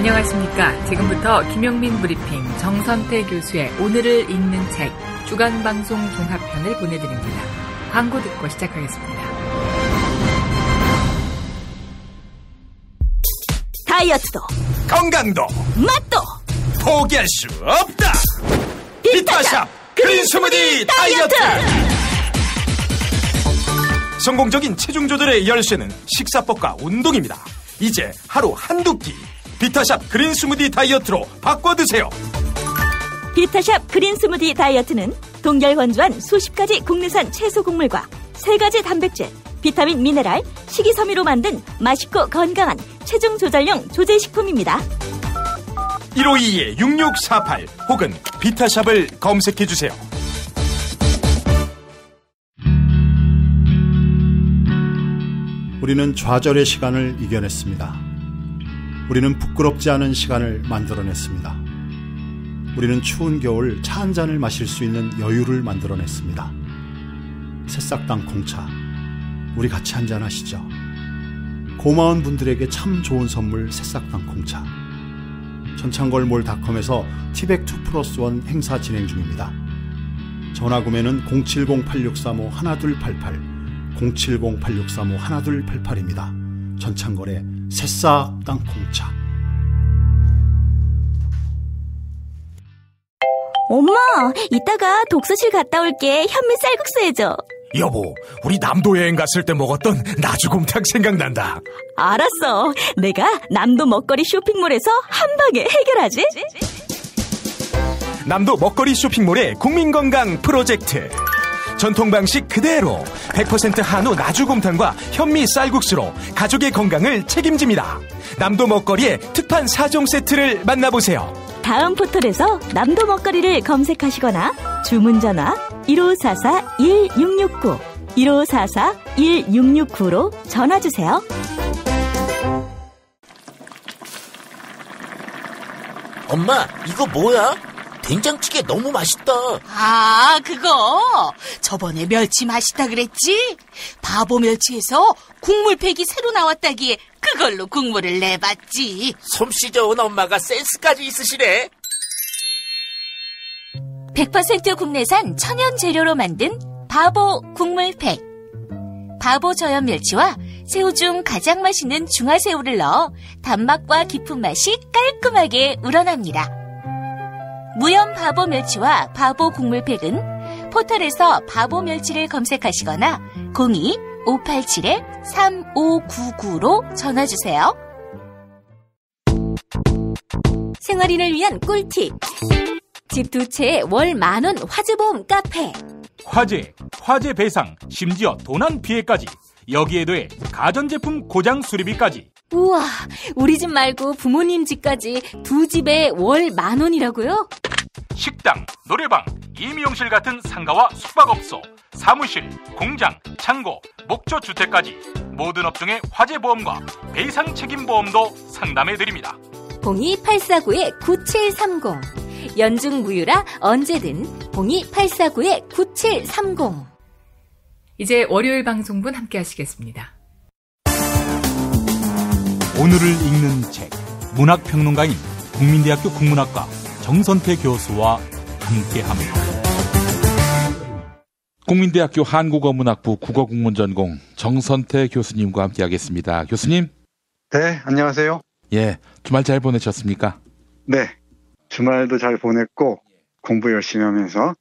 안녕하십니까. 지금부터 김영민 브리핑 정선태 교수의 오늘을 읽는 책 주간방송 종합편을 보내드립니다. 광고 듣고 시작하겠습니다. 다이어트도 건강도 맛도 포기할 수 없다. 비타샵 그린 스무디 다이어트. 성공적인 체중 조절의 열쇠는 식사법과 운동입니다. 이제 하루 한두 끼 비타샵 그린 스무디 다이어트로 바꿔 드세요. 비타샵 그린 스무디 다이어트는 동결 건조한 수십 가지 국내산 채소 곡물과 3가지 단백질, 비타민, 미네랄, 식이섬유로 만든 맛있고 건강한 체중 조절용 조제식품입니다. 1522-6648 혹은 비타샵을 검색해주세요. 우리는 좌절의 시간을 이겨냈습니다. 우리는 부끄럽지 않은 시간을 만들어냈습니다. 우리는 추운 겨울 차 한 잔을 마실 수 있는 여유를 만들어냈습니다. 새싹당 콩차, 우리 같이 한잔 하시죠. 고마운 분들에게 참 좋은 선물 새싹당 콩차. 전창걸몰닷컴에서 티백 2+1 행사 진행 중입니다. 전화 구매는 070-8635-1288 070-8635-1288입니다. 전창걸의 새싹 땅콩차. 엄마, 이따가 독서실 갔다 올게. 현미 쌀국수 해줘. 여보, 우리 남도 여행 갔을 때 먹었던 나주곰탕 생각난다. 알았어. 내가 남도 먹거리 쇼핑몰에서 한 방에 해결하지. 남도 먹거리 쇼핑몰의 국민건강 프로젝트. 전통 방식 그대로 100% 한우 나주곰탕과 현미 쌀국수로 가족의 건강을 책임집니다. 남도 먹거리의 특판 4종 세트를 만나보세요. 다음 포털에서 남도 먹거리를 검색하시거나 주문 전화 1544-1669 1544-1669로 전화주세요. 엄마, 이거 뭐야? 된장찌개 너무 맛있다. 아, 그거 저번에 멸치 맛있다 그랬지? 바보 멸치에서 국물팩이 새로 나왔다기에 그걸로 국물을 내봤지. 솜씨 좋은 엄마가 센스까지 있으시네. 100% 국내산 천연 재료로 만든 바보 국물팩. 바보 저염 멸치와 새우 중 가장 맛있는 중화새우를 넣어 단맛과 깊은 맛이 깔끔하게 우러납니다. 무염 바보 멸치와 바보 국물팩은 포털에서 바보 멸치를 검색하시거나 02-587-3599로 전화주세요. 생활인을 위한 꿀팁. 집 두 채에 월 10,000원 화재보험 카페. 화재 배상, 심지어 도난 피해까지. 여기에 더해 가전제품 고장 수리비까지. 우와, 우리 집 말고 부모님 집까지 두 집에 월 10,000원이라고요? 식당, 노래방, 임용실 같은 상가와 숙박업소, 사무실, 공장, 창고, 목조주택까지 모든 업종의 화재보험과 배상 책임보험도 상담해드립니다. 02849-9730 연중 무휴라 언제든 02849-9730. 이제 월요일 방송분 함께 하시겠습니다. 오늘을 읽는 책, 문학평론가인 국민대학교 국문학과 정선태 교수와 함께합니다. 국민대학교 한국어문학부 국어국문전공 정선태 교수님과 함께하겠습니다. 교수님. 네, 안녕하세요. 예, 주말 잘 보내셨습니까? 네, 주말도 잘 보냈고 공부 열심히 하면서.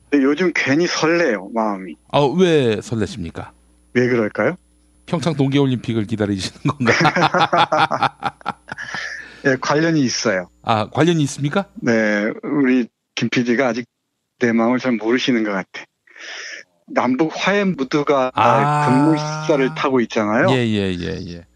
근데 요즘 괜히 설레요, 마음이. 왜 설레십니까? 왜 그럴까요? 평창 동계올림픽을 기다리시는 건가? 네, 관련이 있어요. 관련이 있습니까? 네, 우리 김 PD가 아직 내 마음을 잘 모르시는 것 같아. 남북 화해 무드가 급물살을 타고 있잖아요. 예.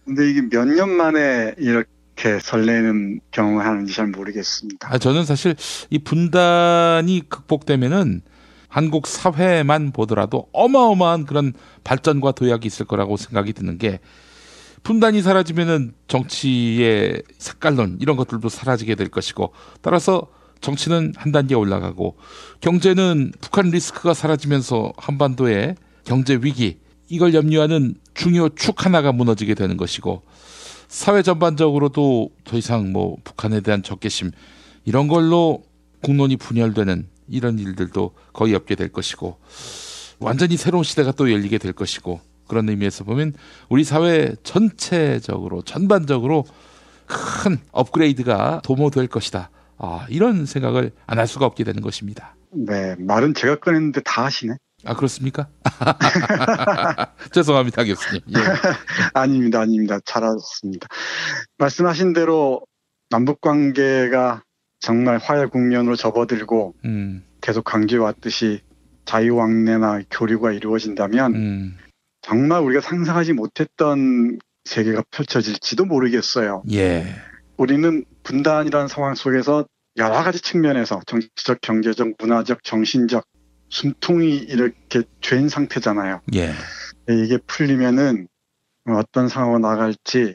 근데 이게 몇 년 만에 이렇게 설레는 경험을 하는지 잘 모르겠습니다. 저는 사실 이 분단이 극복되면은 한국 사회만 보더라도 어마어마한 그런 발전과 도약이 있을 거라고 생각이 드는 게, 분단이 사라지면은 정치의 색깔론 이런 것들도 사라지게 될 것이고, 따라서 정치는 한 단계 올라가고, 경제는 북한 리스크가 사라지면서 한반도의 경제 위기, 이걸 염려하는 중요 축 하나가 무너지게 되는 것이고, 사회 전반적으로도 더 이상 뭐 북한에 대한 적개심 이런 걸로 국론이 분열되는 이런 일들도 거의 없게 될 것이고 완전히 새로운 시대가 또 열리게 될 것이고 그런 의미에서 보면 우리 사회 전체적으로 전반적으로 큰 업그레이드가 도모될 것이다. 이런 생각을 안 할 수가 없게 되는 것입니다. 네, 말은 제가 꺼냈는데 다 하시네. 아, 그렇습니까? 죄송합니다, 교수님. 예. 아닙니다. 잘하셨습니다. 말씀하신 대로 남북 관계가 정말 화해 국면으로 접어들고 계속 강조해왔듯이 자유왕래나 교류가 이루어진다면 정말 우리가 상상하지 못했던 세계가 펼쳐질지도 모르겠어요. 예. 우리는 분단이라는 상황 속에서 여러 가지 측면에서 정치적, 경제적, 문화적, 정신적 숨통이 이렇게 죄인 상태잖아요. 예. 이게 풀리면은 어떤 상황으로 나갈지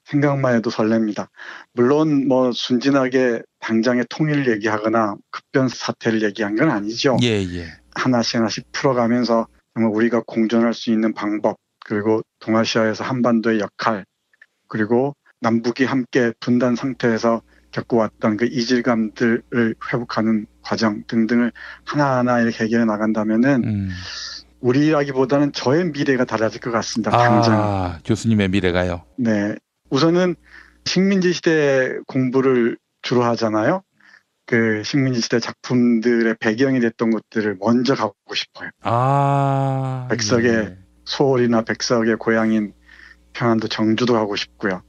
생각만 해도 설렙니다. 물론 뭐 순진하게 당장의 통일 얘기하거나 급변 사태를 얘기한 건 아니죠. 예, 예. 하나씩 풀어가면서 정말 우리가 공존할 수 있는 방법, 그리고 동아시아에서 한반도의 역할, 그리고 남북이 함께 분단 상태에서 겪어왔던 그 이질감들을 회복하는 과정 등등을 하나하나 이렇게 해결해 나간다면은 우리라기보다는 저의 미래가 달라질 것 같습니다. 당장. 교수님의 미래가요? 네. 우선은 식민지 시대 공부를 주로 하잖아요. 그 식민지 시대 작품들의 배경이 됐던 곳들을 먼저 가고 싶어요. 백석의 예. 소월이나 백석의 고향인 평안도 정주도 가고 싶고요.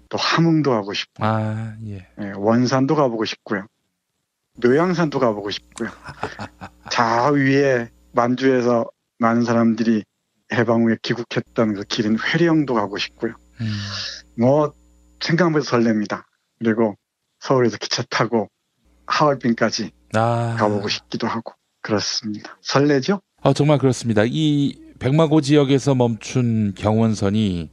또 함흥도 가고 싶고, 예. 네, 원산도 가보고 싶고요. 묘양산도 가보고 싶고요. 저 위에 만주에서 많은 사람들이 해방 후에 귀국했던 그 길인 회령도 가고 싶고요. 뭐 생각만 해도 설렙니다. 그리고 서울에서 기차 타고 하얼빈까지 가보고 싶기도 하고 그렇습니다. 설레죠? 정말 그렇습니다. 이 백마고 지역에서 멈춘 경원선이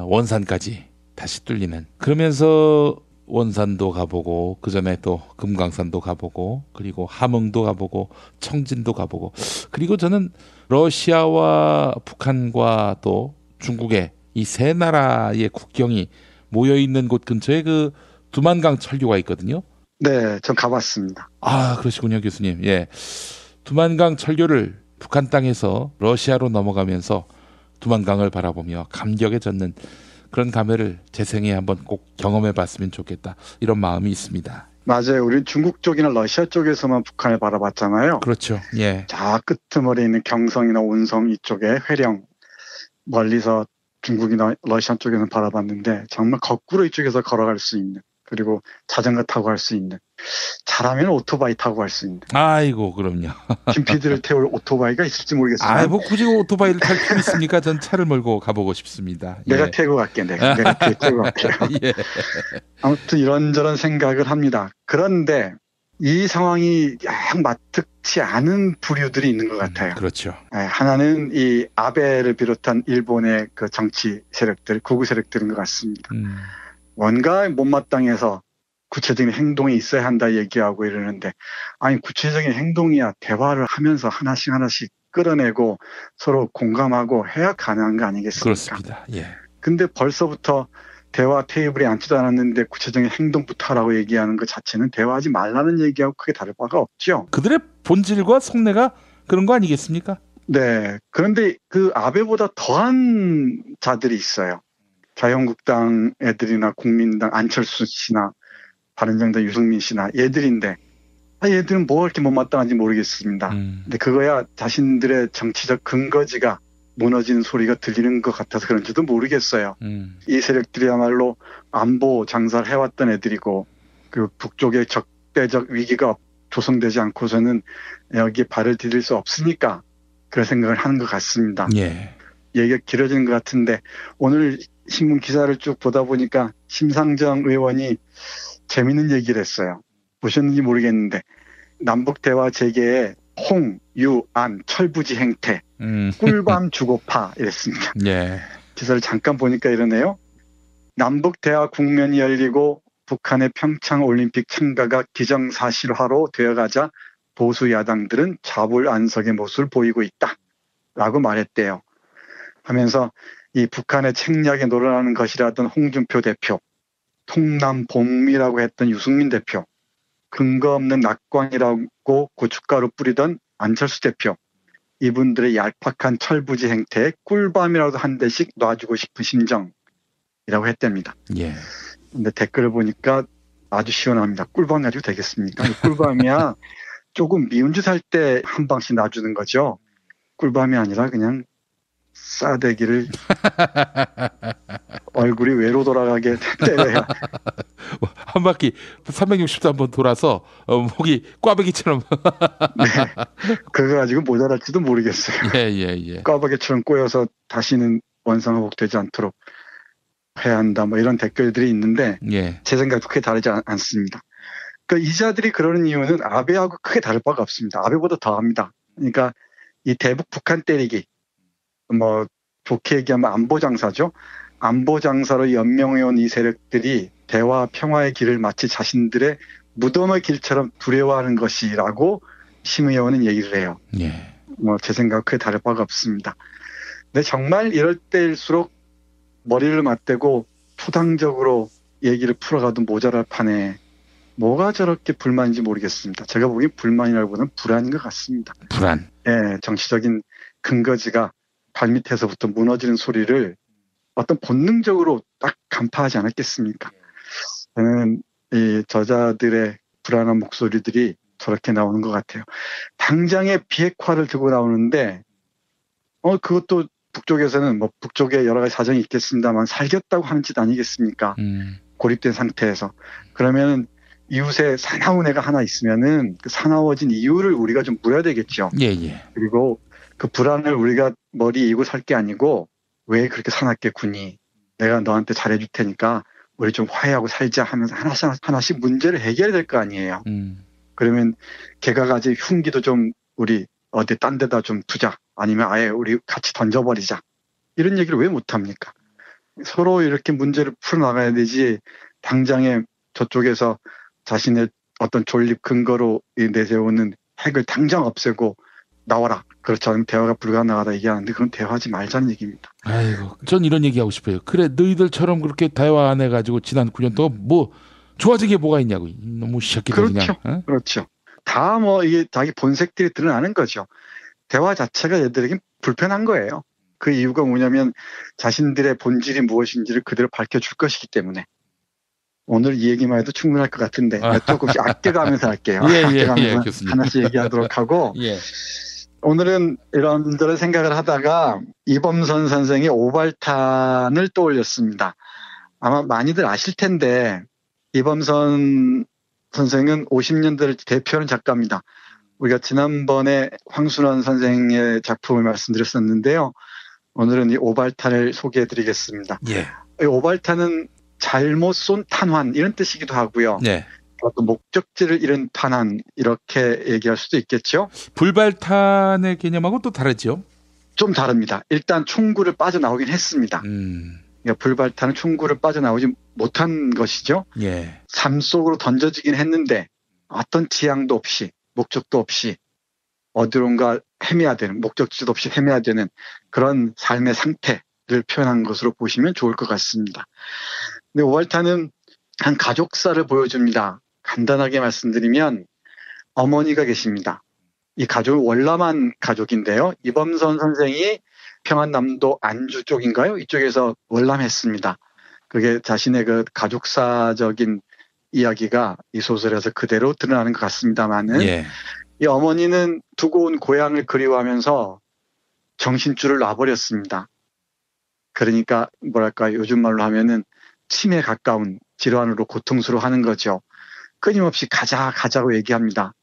원산까지 다시 뚫리는, 그러면서 원산도 가보고 그 전에 또 금강산도 가보고 그리고 함흥도 가보고 청진도 가보고, 그리고 저는 러시아와 북한과 또 중국의 이 세 나라의 국경이 모여있는 곳 근처에 그 두만강 철교가 있거든요. 네, 전 가봤습니다. 그러시군요, 교수님. 예. 두만강 철교를 북한 땅에서 러시아로 넘어가면서 두만강을 바라보며 감격에 젖는 그런 감회를 제 생에 한번 꼭 경험해 봤으면 좋겠다, 이런 마음이 있습니다. 맞아요. 우리는 중국 쪽이나 러시아 쪽에서만 북한을 바라봤잖아요. 그렇죠. 예. 저 끄트머리에 있는 경성이나 온성 이쪽에 회령, 멀리서 중국이나 러시아 쪽에서 바라봤는데 정말 거꾸로 이쪽에서 걸어갈 수 있는, 그리고 자전거 타고 갈 수 있는, 잘하면 오토바이 타고 갈 수 있는. 아이고, 그럼요. 김PD를 태울 오토바이가 있을지 모르겠지만. 뭐 굳이 오토바이를 탈 필요 있습니까? 전 차를 몰고 가보고 싶습니다. 내가 태우고 갈게. 내가 태우고 갈게요. 예. 아무튼 이런저런 생각을 합니다. 그런데 이 상황이 약 마뜩치 않은 부류들이 있는 것 같아요. 그렇죠. 하나는 이 아베를 비롯한 일본의 그 정치 세력들, 극우 세력들인 것 같습니다. 뭔가 못마땅해서 구체적인 행동이 있어야 한다 얘기하고 이러는데, 아니 구체적인 행동이야 대화를 하면서 하나씩 끌어내고 서로 공감하고 해야 가능한 거 아니겠습니까? 그렇습니다. 예. 근데 벌써부터 대화 테이블에 앉지도 않았는데 구체적인 행동부터 하라고 얘기하는 것 자체는 대화하지 말라는 얘기하고 크게 다를 바가 없죠. 그들의 본질과 속내가 그런 거 아니겠습니까? 네. 그런데 그 아베보다 더한 자들이 있어요. 자유한국당 애들이나 국민당 안철수 씨나 바른정당 유승민 씨나 얘들인데, 얘들은 뭐가 이렇게 못마땅한지 모르겠습니다. 근데 그거야 자신들의 정치적 근거지가 무너지는 소리가 들리는 것 같아서 그런지도 모르겠어요. 이 세력들이야말로 안보 장사를 해왔던 애들이고, 그 북쪽의 적대적 위기가 조성되지 않고서는 여기에 발을 디딜 수 없으니까 그런 생각을 하는 것 같습니다. 예. 얘기가 길어지는 것 같은데, 오늘 신문 기사를 쭉 보다 보니까 심상정 의원이 재밌는 얘기를 했어요. 보셨는지 모르겠는데, 남북 대화 재개에 홍, 유, 안, 철부지 행태, 꿀밤 주고파 이랬습니다. 예. 기사를 잠깐 보니까 이러네요. 남북 대화 국면이 열리고 북한의 평창 올림픽 참가가 기정사실화로 되어가자 보수 야당들은 좌불안석의 모습을 보이고 있다 라고 말했대요. 하면서 이 북한의 책략에 놀아나는 것이라던 홍준표 대표, 통남봉미라고 했던 유승민 대표, 근거 없는 낙관이라고 고춧가루 뿌리던 안철수 대표, 이분들의 얄팍한 철부지 행태에 꿀밤이라도 한 대씩 놔주고 싶은 심정이라고 했답니다. 예. 근데 댓글을 보니까 아주 시원합니다. 꿀밤 가지고 되겠습니까? 꿀밤이야 조금 미운 짓 할 때 한 방씩 놔주는 거죠. 꿀밤이 아니라 그냥 싸대기를 얼굴이 외로 돌아가게 때려야. 한 바퀴 360도 한번 돌아서 목이 꽈배기처럼. 네, 그거 가지고 모자랄지도 모르겠어요. 예. 꽈배기처럼 꼬여서 다시는 원상회복되지 않도록 해야 한다. 뭐 이런 댓글들이 있는데 예. 제 생각도 크게 다르지 않습니다. 그러니까 이자들이 그러는 이유는 아베하고 크게 다를 바가 없습니다. 아베보다 더합니다. 그러니까 이 대북 북한 때리기, 뭐 좋게 얘기하면 안보장사죠. 안보장사로 연명해온 이 세력들이 대화 평화의 길을 마치 자신들의 무덤의 길처럼 두려워하는 것이라고 심의원은 얘기를 해요. 예. 뭐 제 생각 크게 다를 바가 없습니다. 근데 정말 이럴 때일수록 머리를 맞대고 초당적으로 얘기를 풀어가도 모자랄 판에 뭐가 저렇게 불만인지 모르겠습니다. 제가 보기엔 불만이라기보다는 불안인 것 같습니다. 불안. 예, 정치적인 근거지가 발밑에서부터 무너지는 소리를 어떤 본능적으로 딱 간파하지 않았겠습니까? 저는 이 저자들의 불안한 목소리들이 저렇게 나오는 것 같아요. 당장의 비핵화를 들고 나오는데, 그것도 북쪽에서는 뭐 북쪽에 여러 가지 사정이 있겠습니다만 살겠다고 하는 짓 아니겠습니까? 고립된 상태에서. 그러면 이웃에 사나운 애가 하나 있으면은 그 사나워진 이유를 우리가 좀 물어야 되겠죠. 예. 그리고 그 불안을 우리가 머리에 이고 살 게 아니고 왜 그렇게 사납겠구니? 내가 너한테 잘해줄 테니까 우리 좀 화해하고 살자 하면서 하나씩 문제를 해결해야 될 거 아니에요. 그러면 걔가 가진 흉기도 좀 우리 어디 딴 데다 좀 두자. 아니면 아예 우리 같이 던져버리자. 이런 얘기를 왜 못합니까? 서로 이렇게 문제를 풀어나가야 되지 당장에 저쪽에서 자신의 어떤 존립 근거로 내세우는 핵을 당장 없애고 나와라. 그렇죠. 대화가 불가능하다 얘기하는데 그건 대화하지 말자는 얘기입니다. 아이고, 전 이런 얘기하고 싶어요. 그래, 너희들처럼 그렇게 대화 안 해가지고 지난 9년 동안 뭐 좋아진 게 뭐가 있냐고. 너무 시작기도 그렇죠. 그냥. 그렇죠. 다 뭐 이게 자기 본색들이 드러나는 거죠. 대화 자체가 얘들에겐 불편한 거예요. 그 이유가 뭐냐면 자신들의 본질이 무엇인지를 그대로 밝혀줄 것이기 때문에. 오늘 이 얘기만 해도 충분할 것 같은데 조금씩 아껴가면서 할게요. 아껴가면서 하나씩 얘기하도록 하고 예. 오늘은 이런저런 생각을 하다가 이범선 선생의 오발탄을 떠올렸습니다. 아마 많이들 아실 텐데 이범선 선생은 50년대를 대표하는 작가입니다. 우리가 지난번에 황순원 선생의 작품을 말씀드렸었는데요. 오늘은 이 오발탄을 소개해드리겠습니다. 예. 이 오발탄은 잘못 쏜 탄환 이런 뜻이기도 하고요. 네. 또 목적지를 잃은 탄환 이렇게 얘기할 수도 있겠죠. 불발탄의 개념하고 또 다르죠? 좀 다릅니다. 일단 총구를 빠져나오긴 했습니다. 그러니까 불발탄은 총구를 빠져나오지 못한 것이죠. 예. 삶 속으로 던져지긴 했는데 어떤 지향도 없이 목적도 없이 어디론가 헤매야 되는 목적지도 없이 헤매야 되는 그런 삶의 상태를 표현한 것으로 보시면 좋을 것 같습니다. 근데 오발탄은 한 가족사를 보여줍니다. 간단하게 말씀드리면 어머니가 계십니다. 이 가족은 월남한 가족인데요. 이범선 선생이 평안남도 안주 쪽인가요? 이쪽에서 월남했습니다. 그게 자신의 그 가족사적인 이야기가 이 소설에서 그대로 드러나는 것 같습니다만은 예. 이 어머니는 두고 온 고향을 그리워하면서 정신줄을 놔버렸습니다. 그러니까 뭐랄까 요즘 말로 하면은 치매에 가까운 질환으로 고통스러워하는 거죠. 끊임없이 가자고 얘기합니다.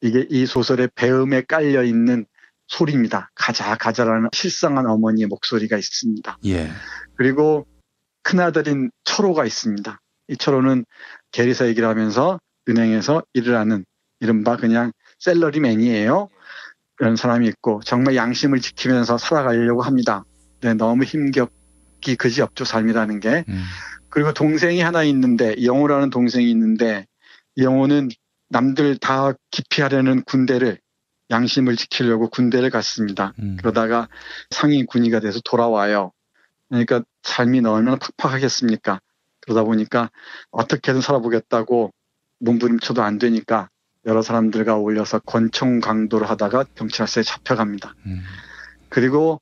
이게 이 소설의 배음에 깔려 있는 소리입니다. 가자라는 실상한 어머니의 목소리가 있습니다. 예. 그리고 큰아들인 철호가 있습니다. 이 철호는 계리사 얘기를 하면서 은행에서 일을 하는 이른바 그냥 셀러리맨이에요. 그런 사람이 있고 정말 양심을 지키면서 살아가려고 합니다. 네, 너무 힘겹기 그지없죠 삶이라는 게. 그리고 동생이 하나 있는데 영호라는 동생이 있는데 영호는 남들 다 기피하려는 군대를 양심을 지키려고 군대를 갔습니다. 그러다가 상위 군의가 돼서 돌아와요. 그러니까 삶이 얼마나 팍팍하겠습니까? 그러다 보니까 어떻게든 살아보겠다고 몸부림쳐도 안 되니까 여러 사람들과 어울려서 권총 강도를 하다가 경찰서에 잡혀갑니다. 그리고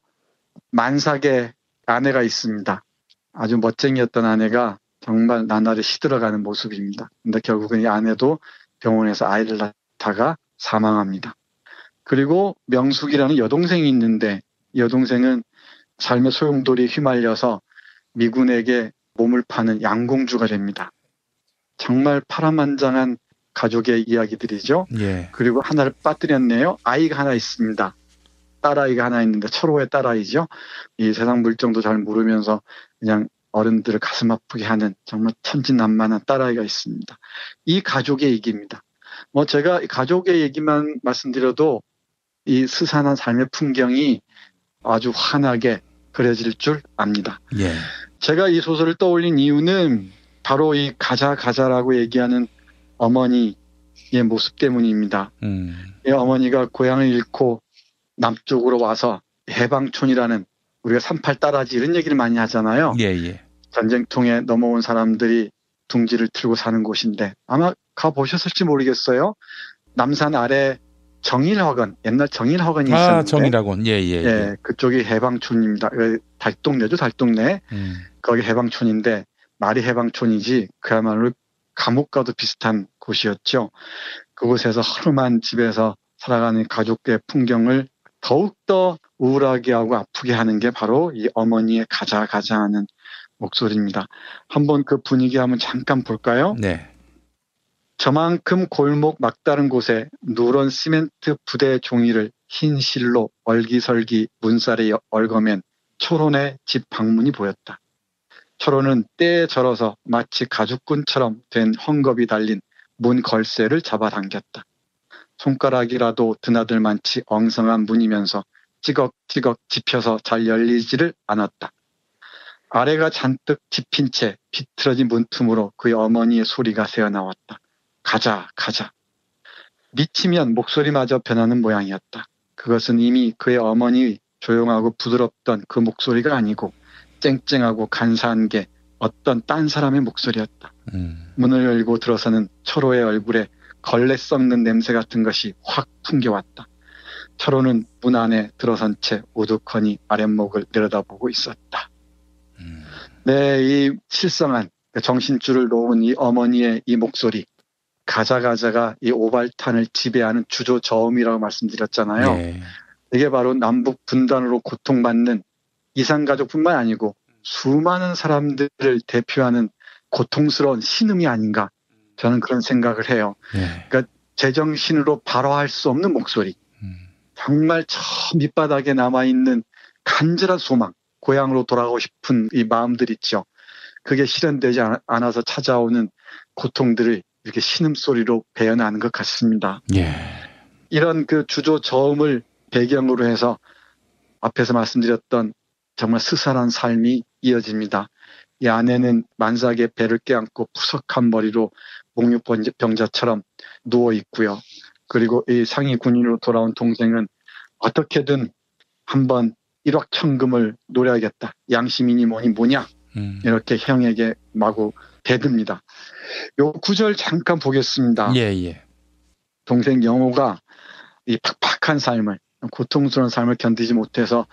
만삭의 아내가 있습니다. 아주 멋쟁이였던 아내가 정말 나날이 시들어가는 모습입니다. 근데 결국은 이 아내도 병원에서 아이를 낳다가 사망합니다. 그리고 명숙이라는 여동생이 있는데 이 여동생은 삶의 소용돌이에 휘말려서 미군에게 몸을 파는 양공주가 됩니다. 정말 파란만장한 가족의 이야기들이죠. 예. 그리고 하나를 빠뜨렸네요. 아이가 하나 있습니다. 딸아이가 하나 있는데 철호의 딸아이죠. 이 세상 물정도 잘 모르면서 그냥 어른들을 가슴 아프게 하는 정말 천진난만한 딸아이가 있습니다. 이 가족의 얘기입니다. 제가 가족의 얘기만 말씀드려도 이 스산한 삶의 풍경이 아주 환하게 그려질 줄 압니다. 예. 제가 이 소설을 떠올린 이유는 바로 이 가자라고 얘기하는 어머니의 모습 때문입니다. 이 어머니가 고향을 잃고 남쪽으로 와서 해방촌이라는 우리가 38 따라지 이런 얘기를 많이 하잖아요. 예. 전쟁통에 넘어온 사람들이 둥지를 틀고 사는 곳인데 아마 가보셨을지 모르겠어요. 남산 아래 정일학원, 옛날 정일학원이 있었는데. 정일학원. 예. 그쪽이 해방촌입니다. 달동네죠, 달동네. 거기 해방촌인데 말이 해방촌이지 그야말로 감옥과도 비슷한 곳이었죠. 그곳에서 하루만 집에서 살아가는 가족의 풍경을 더욱더 우울하게 하고 아프게 하는 게 바로 이 어머니의 가자 하는 목소리입니다. 한번 그 분위기 한번 잠깐 볼까요? 네. 저만큼 골목 막다른 곳에 누런 시멘트 부대 종이를 흰 실로 얼기설기 문살에 얽어맨 초론의 집 방문이 보였다. 초론은 때에 절어서 마치 가죽끈처럼 된 헝겊이 달린 문 걸쇠를 잡아당겼다. 손가락이라도 드나들 만치 엉성한 문이면서 찌걱찌걱 집혀서 잘 열리지를 않았다. 아래가 잔뜩 집힌 채 비틀어진 문틈으로 그의 어머니의 소리가 새어나왔다. 가자. 미치면 목소리마저 변하는 모양이었다. 그것은 이미 그의 어머니의 조용하고 부드럽던 그 목소리가 아니고 쨍쨍하고 간사한 게 어떤 딴 사람의 목소리였다. 문을 열고 들어서는 철호의 얼굴에 걸레 썩는 냄새 같은 것이 확 풍겨왔다. 철호는 문 안에 들어선 채 우두커니 아랫목을 내려다보고 있었다. 네, 이 실성한 정신줄을 놓은 이 어머니의 이 목소리. 가자가 이 오발탄을 지배하는 주조 저음이라고 말씀드렸잖아요. 네. 이게 바로 남북 분단으로 고통받는 이산가족뿐만 아니고 수많은 사람들을 대표하는 고통스러운 신음이 아닌가 저는 그런 생각을 해요. 네. 그러니까 제정신으로 발화할 수 없는 목소리. 정말 저 밑바닥에 남아있는 간절한 소망, 고향으로 돌아가고 싶은 이 마음들 있죠. 그게 실현되지 않아서 찾아오는 고통들을 이렇게 신음소리로 배어나는 것 같습니다. 예. 이런 그 주조 저음을 배경으로 해서 앞에서 말씀드렸던 정말 스산한 삶이 이어집니다. 이 아내는 만삭의 배를 껴안고 푸석한 머리로 목류병자처럼 누워 있고요. 그리고 이 상위 군인으로 돌아온 동생은 어떻게든 한번 일확천금을 노려야겠다. 양심이니 뭐냐 이렇게 형에게 마구 대듭니다. 요 구절 잠깐 보겠습니다. 예. 동생 영호가 이 팍팍한 삶을, 고통스러운 삶을 견디지 못해서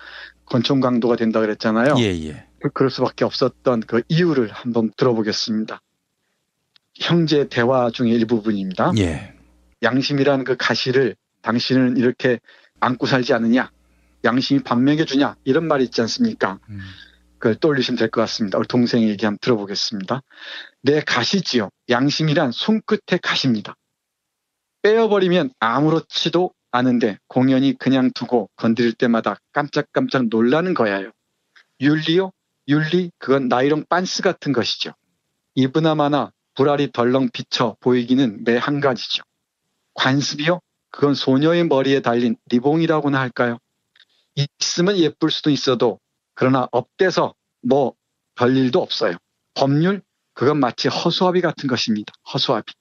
권총 강도가 된다 그랬잖아요. 예. 그럴 수밖에 없었던 그 이유를 한번 들어보겠습니다. 형제 대화 중의 일부분입니다. 예. 양심이라는 그 가시를 당신은 이렇게 안고 살지 않느냐? 양심이 밥 먹여주냐? 이런 말이 있지 않습니까? 그걸 떠올리시면 될 것 같습니다. 우리 동생의 얘기 한번 들어보겠습니다. 내 가시지요. 양심이란 손끝의 가시입니다. 빼어버리면 아무렇지도 않은데 공연히 그냥 두고 건드릴 때마다 깜짝깜짝 놀라는 거야요. 윤리요? 윤리? 그건 나이롱 빤스 같은 것이죠. 이브나마나 불알이 덜렁 비쳐 보이기는 매 한 가지죠. 관습이요? 그건 소녀의 머리에 달린 리봉이라고나 할까요? 있으면 예쁠 수도 있어도 그러나 업돼서 뭐 별일도 없어요. 법률? 그건 마치 허수아비 같은 것입니다. 허수아비.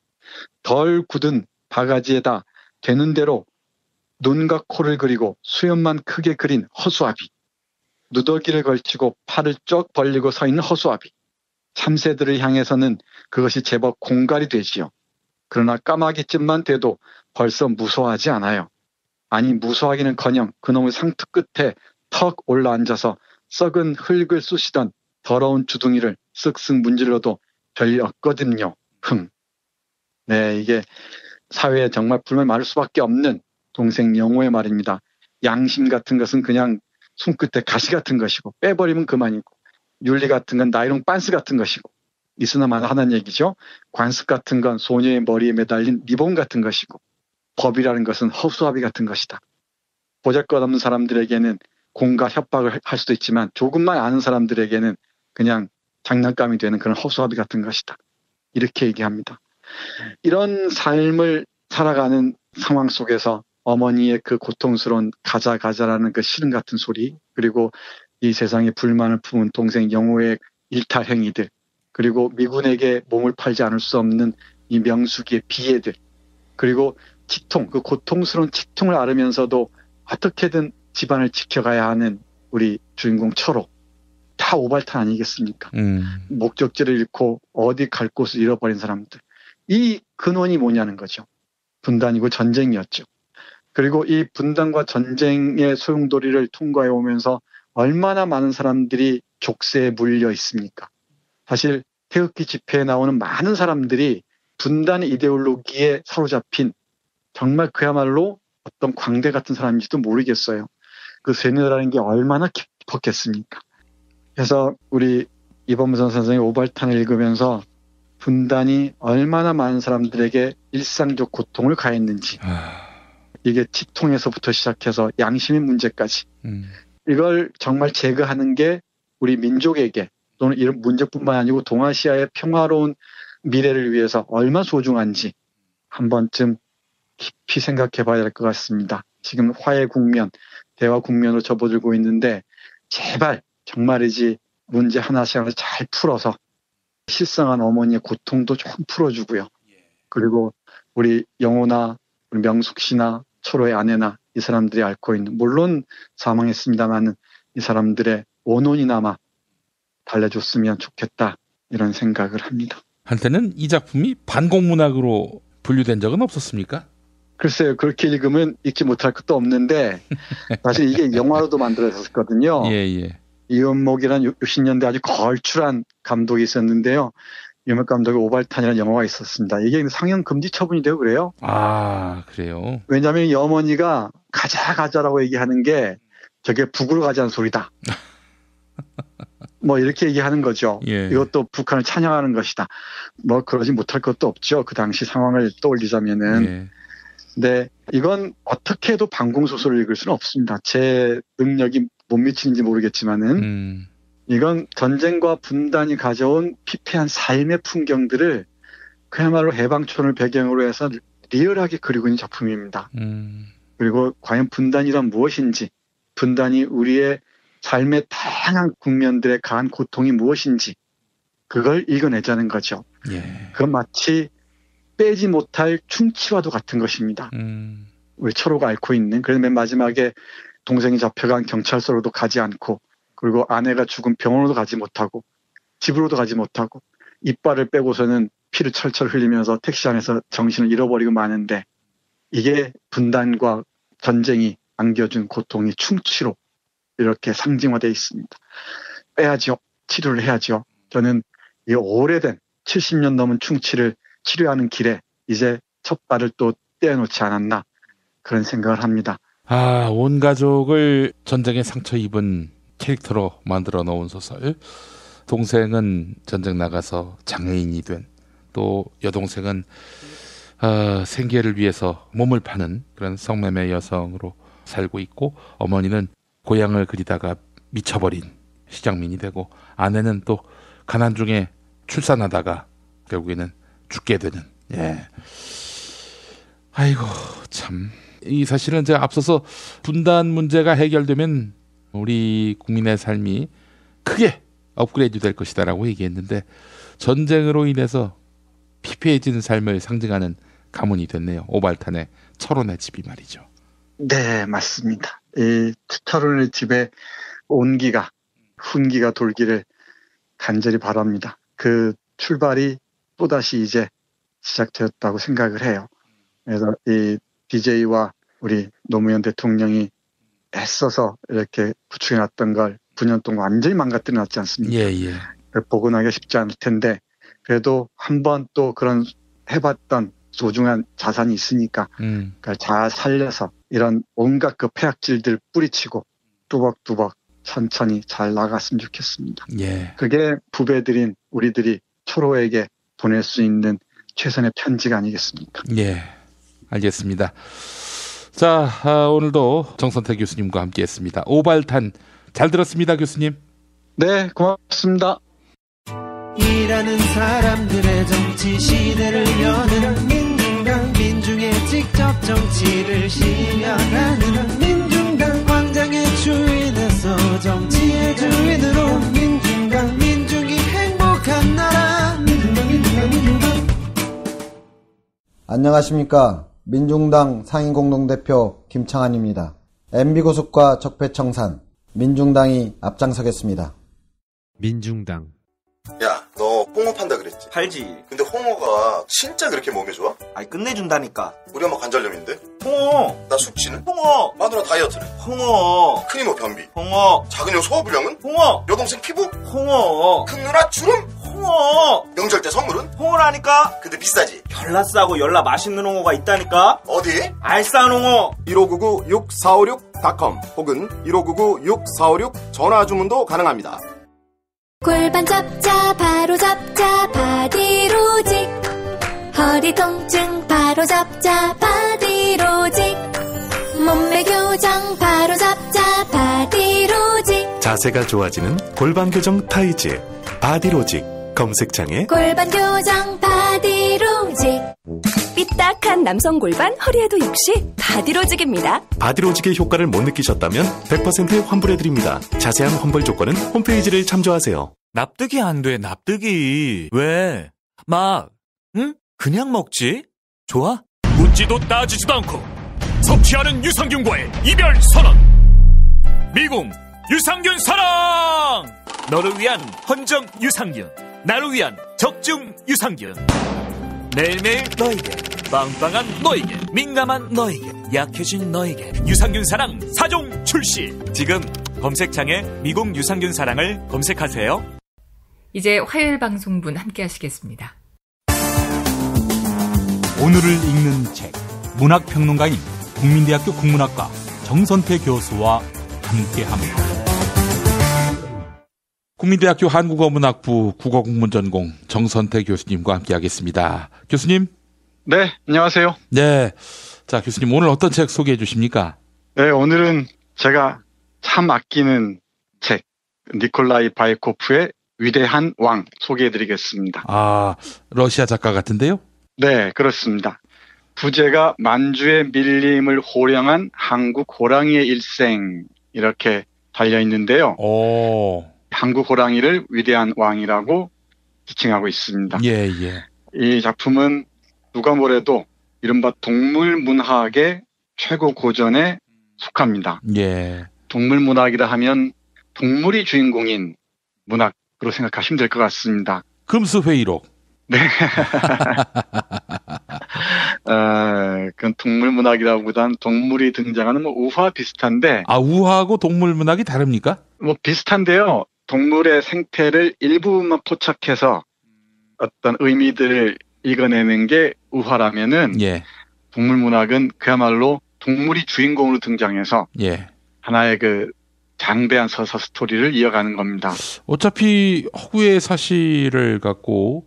덜 굳은 바가지에다 되는 대로 눈과 코를 그리고 수염만 크게 그린 허수아비. 누더기를 걸치고 팔을 쭉 벌리고 서 있는 허수아비. 참새들을 향해서는 그것이 제법 공갈이 되지요. 그러나 까마귀쯤만 돼도 벌써 무서워하지 않아요. 아니 무서워하기는커녕 그놈의 상투 끝에 턱 올라앉아서 썩은 흙을 쑤시던 더러운 주둥이를 쓱쓱 문질러도 별일 없거든요. 네, 이게 사회에 정말 불만이 많을 수밖에 없는 동생 영호의 말입니다. 양심 같은 것은 그냥 손끝에 가시 같은 것이고 빼버리면 그만이고 윤리 같은 건 나이롱 빤스 같은 것이고 있으나마나 하는 얘기죠. 관습 같은 건 소녀의 머리에 매달린 리본 같은 것이고 법이라는 것은 허수아비 같은 것이다. 보잘것없는 사람들에게는 공과 협박을 할 수도 있지만 조금만 아는 사람들에게는 그냥 장난감이 되는 그런 허수아비 같은 것이다. 이렇게 얘기합니다. 이런 삶을 살아가는 상황 속에서 어머니의 그 고통스러운 가자라는 그 시름 같은 소리, 그리고 이 세상에 불만을 품은 동생 영호의 일탈 행위들, 그리고 미군에게 몸을 팔지 않을 수 없는 이 명숙이의 비애들, 그리고 치통, 그 고통스러운 치통을 앓으면서도 어떻게든 집안을 지켜가야 하는 우리 주인공 철호. 다 오발탄 아니겠습니까? 목적지를 잃고 어디 갈 곳을 잃어버린 사람들. 이 근원이 뭐냐는 거죠. 분단이고 전쟁이었죠. 그리고 이 분단과 전쟁의 소용돌이를 통과해 오면서 얼마나 많은 사람들이 족쇄에 물려 있습니까? 사실 태극기 집회에 나오는 많은 사람들이 분단의 이데올로기에 사로잡힌 정말 그야말로 어떤 광대 같은 사람인지도 모르겠어요. 그 쇠뇌라는 게 얼마나 깊었겠습니까? 그래서 우리 이범선 선생의 오발탄을 읽으면서 분단이 얼마나 많은 사람들에게 일상적 고통을 가했는지, 이게 치통에서부터 시작해서 양심의 문제까지, 이걸 정말 제거하는 게 우리 민족에게 또는 이런 문제뿐만 아니고 동아시아의 평화로운 미래를 위해서 얼마나 소중한지 한 번쯤 깊이 생각해 봐야 될 것 같습니다. 지금 화해 국면, 대화 국면으로 접어들고 있는데 제발 정말이지 문제 하나씩 잘 풀어서 실상한 어머니의 고통도 좀 풀어주고요. 그리고 우리 영호나 우리 명숙 씨나 철호의 아내나 이 사람들이 앓고 있는, 물론 사망했습니다만 이 사람들의 원혼이나마 달래줬으면 좋겠다, 이런 생각을 합니다. 한때는 이 작품이 반공문학으로 분류된 적은 없었습니까? 글쎄요. 그렇게 읽으면 읽지 못할 것도 없는데 사실 이게 영화로도 만들어졌었거든요. 예. 이은목이라는 60년대 아주 걸출한 감독이 있었는데요. 이은목 감독의 오발탄이라는 영화가 있었습니다. 이게 상영 금지 처분이 되고 그래요. 아, 그래요? 왜냐하면 이 어머니가 가자라고 얘기하는 게 저게 북으로 가자는 소리다. 뭐 이렇게 얘기하는 거죠. 예. 이것도 북한을 찬양하는 것이다. 뭐 그러지 못할 것도 없죠. 그 당시 상황을 떠올리자면은. 예. 근데 이건 어떻게 해도 방공소설을 읽을 수는 없습니다. 제 능력이 못 미치는지 모르겠지만은 이건 전쟁과 분단이 가져온 피폐한 삶의 풍경들을 그야말로 해방촌을 배경으로 해서 리얼하게 그리고 있는 작품입니다. 그리고 과연 분단이란 무엇인지, 분단이 우리의 삶의 다양한 국면들에 가한 고통이 무엇인지 그걸 읽어내자는 거죠. 예. 그건 마치 빼지 못할 충치와도 같은 것입니다. 우리 철호가 앓고 있는. 그래서 맨 마지막에 동생이 잡혀간 경찰서로도 가지 않고, 그리고 아내가 죽은 병원으로도 가지 못하고, 집으로도 가지 못하고, 이빨을 빼고서는 피를 철철 흘리면서 택시 안에서 정신을 잃어버리고 마는데, 이게 분단과 전쟁이 안겨준 고통이 충치로 이렇게 상징화되어 있습니다. 빼야죠. 치료를 해야죠. 저는 이 오래된 70년 넘은 충치를 치료하는 길에 이제 첫 발을 또 떼어놓지 않았나, 그런 생각을 합니다. 아, 온 가족을 전쟁에 상처 입은 캐릭터로 만들어 놓은 소설. 동생은 전쟁 나가서 장애인이 된, 또 여동생은 생계를 위해서 몸을 파는 그런 성매매 여성으로 살고 있고, 어머니는 고향을 그리다가 미쳐버린 시장민이 되고, 아내는 또 가난 중에 출산하다가 결국에는 죽게 되는. 예. 아이고 참. 이 사실은 제가 앞서서 분단 문제가 해결되면 우리 국민의 삶이 크게 업그레이드 될 것이다라고 얘기했는데, 전쟁으로 인해서 피폐해지는 삶을 상징하는 가문이 됐네요. 오발탄의 철원의 집이 말이죠. 네, 맞습니다. 이 철원의 집에 온기가, 훈기가 돌기를 간절히 바랍니다. 그 출발이 또다시 이제 시작되었다고 생각을 해요. 그래서 이 DJ와 우리 노무현 대통령이 애써서 이렇게 구축해놨던 걸 9년 동안 완전히 망가뜨려놨지 않습니까? 예, 예. 복원하기가 쉽지 않을 텐데 그래도 한번 또 그런 해봤던 소중한 자산이 있으니까 그걸 잘 살려서 이런 온갖 그 폐악질들 뿌리치고 뚜벅뚜벅 천천히 잘 나갔으면 좋겠습니다. 예. 그게 후배들인 우리들이 초로에게 보낼 수 있는 최선의 편지가 아니겠습니까? 예, 알겠습니다. 자, 오늘도 정선태 교수님과 함께했습니다. 오발탄 잘 들었습니다, 교수님. 네, 고맙습니다. 일하는 사람들의 정치 시대를 여는 민중당, 민중의 직접 정치를 실현하는 민중당, 광장의 주인에서 정치의 주인으로 민중당, 민중이 행복한 나라 민중당. 안녕하십니까. 민중당 상임공동대표 김창환입니다. MB고속과 적폐청산, 민중당이 앞장서겠습니다. 민중당. 야, 너 홍어 판다 그랬지? 팔지. 근데 홍어가 진짜 그렇게 몸에 좋아? 아니, 끝내준다니까. 우리 엄마 관절염인데? 홍어. 나 숙취는? 홍어. 마누라 다이어트는? 홍어. 큰이모 변비? 홍어. 작은 형 소화불량은? 홍어. 여동생 피부? 홍어. 큰 누나 주름? 홍어. 명절 때 선물은? 홍어라니까. 근데 비싸지? 열나 싸고 열나 맛있는 홍어가 있다니까. 어디? 알싸한 홍어. 1599-6456.com 혹은 1599-6456 전화 주문도 가능합니다. 골반 잡자 바로 잡자 바디로직, 허리 통증 바로 잡자 바디로직, 몸매 교정 바로 잡자 바디로직, 자세가 좋아지는 골반 교정 타이즈 바디로직. 검색창에 골반 교정 바디로직. 삐딱한 남성 골반, 허리에도 역시 바디로직입니다. 바디로직의 효과를 못 느끼셨다면 100% 환불해드립니다. 자세한 환불 조건은 홈페이지를 참조하세요. 납득이 안 돼, 납득이. 왜? 응? 그냥 먹지? 좋아? 묻지도 따지지도 않고 섭취하는 유산균과의 이별 선언. 미궁 유산균 사랑! 너를 위한 헌정 유산균, 나를 위한 적중 유산균. 매일매일 너에게, 빵빵한 너에게, 민감한 너에게, 약해진 너에게 유산균 사랑 4종 출시. 지금 검색창에 미궁 유산균 사랑을 검색하세요. 이제 화요일 방송분 함께 하시겠습니다. 오늘을 읽는 책, 문학평론가인 국민대학교 국문학과 정선태 교수와 함께합니다. 국민대학교 한국어문학부 국어국문전공 정선태 교수님과 함께하겠습니다. 교수님. 네, 안녕하세요. 네, 자 교수님 오늘 어떤 책 소개해 주십니까? 네, 오늘은 제가 참 아끼는 책, 니콜라이 바이코프의 위대한 왕 소개해드리겠습니다. 아, 러시아 작가 같은데요? 네, 그렇습니다. 부제가 만주의 밀림을 호령한 한국 호랑이의 일생 이렇게 달려있는데요. 한국 호랑이를 위대한 왕이라고 지칭하고 있습니다. 예, 예. 이 작품은 누가 뭐래도 이른바 동물문학의 최고 고전에 속합니다. 예. 동물문학이라 하면 동물이 주인공인 문학으로 생각하시면 될 것 같습니다. 금수회의록. 네. 그건 동물문학이라기보다는 동물이 등장하는 우화 비슷한데. 아, 우화하고 동물문학이 다릅니까? 비슷한데요. 동물의 생태를 일부분만 포착해서 어떤 의미들을 읽어내는 게 우화라면은 예. 동물문학은 그야말로 동물이 주인공으로 등장해서 예. 하나의 그 장대한 서사 스토리를 이어가는 겁니다. 어차피 허구의 사실을 갖고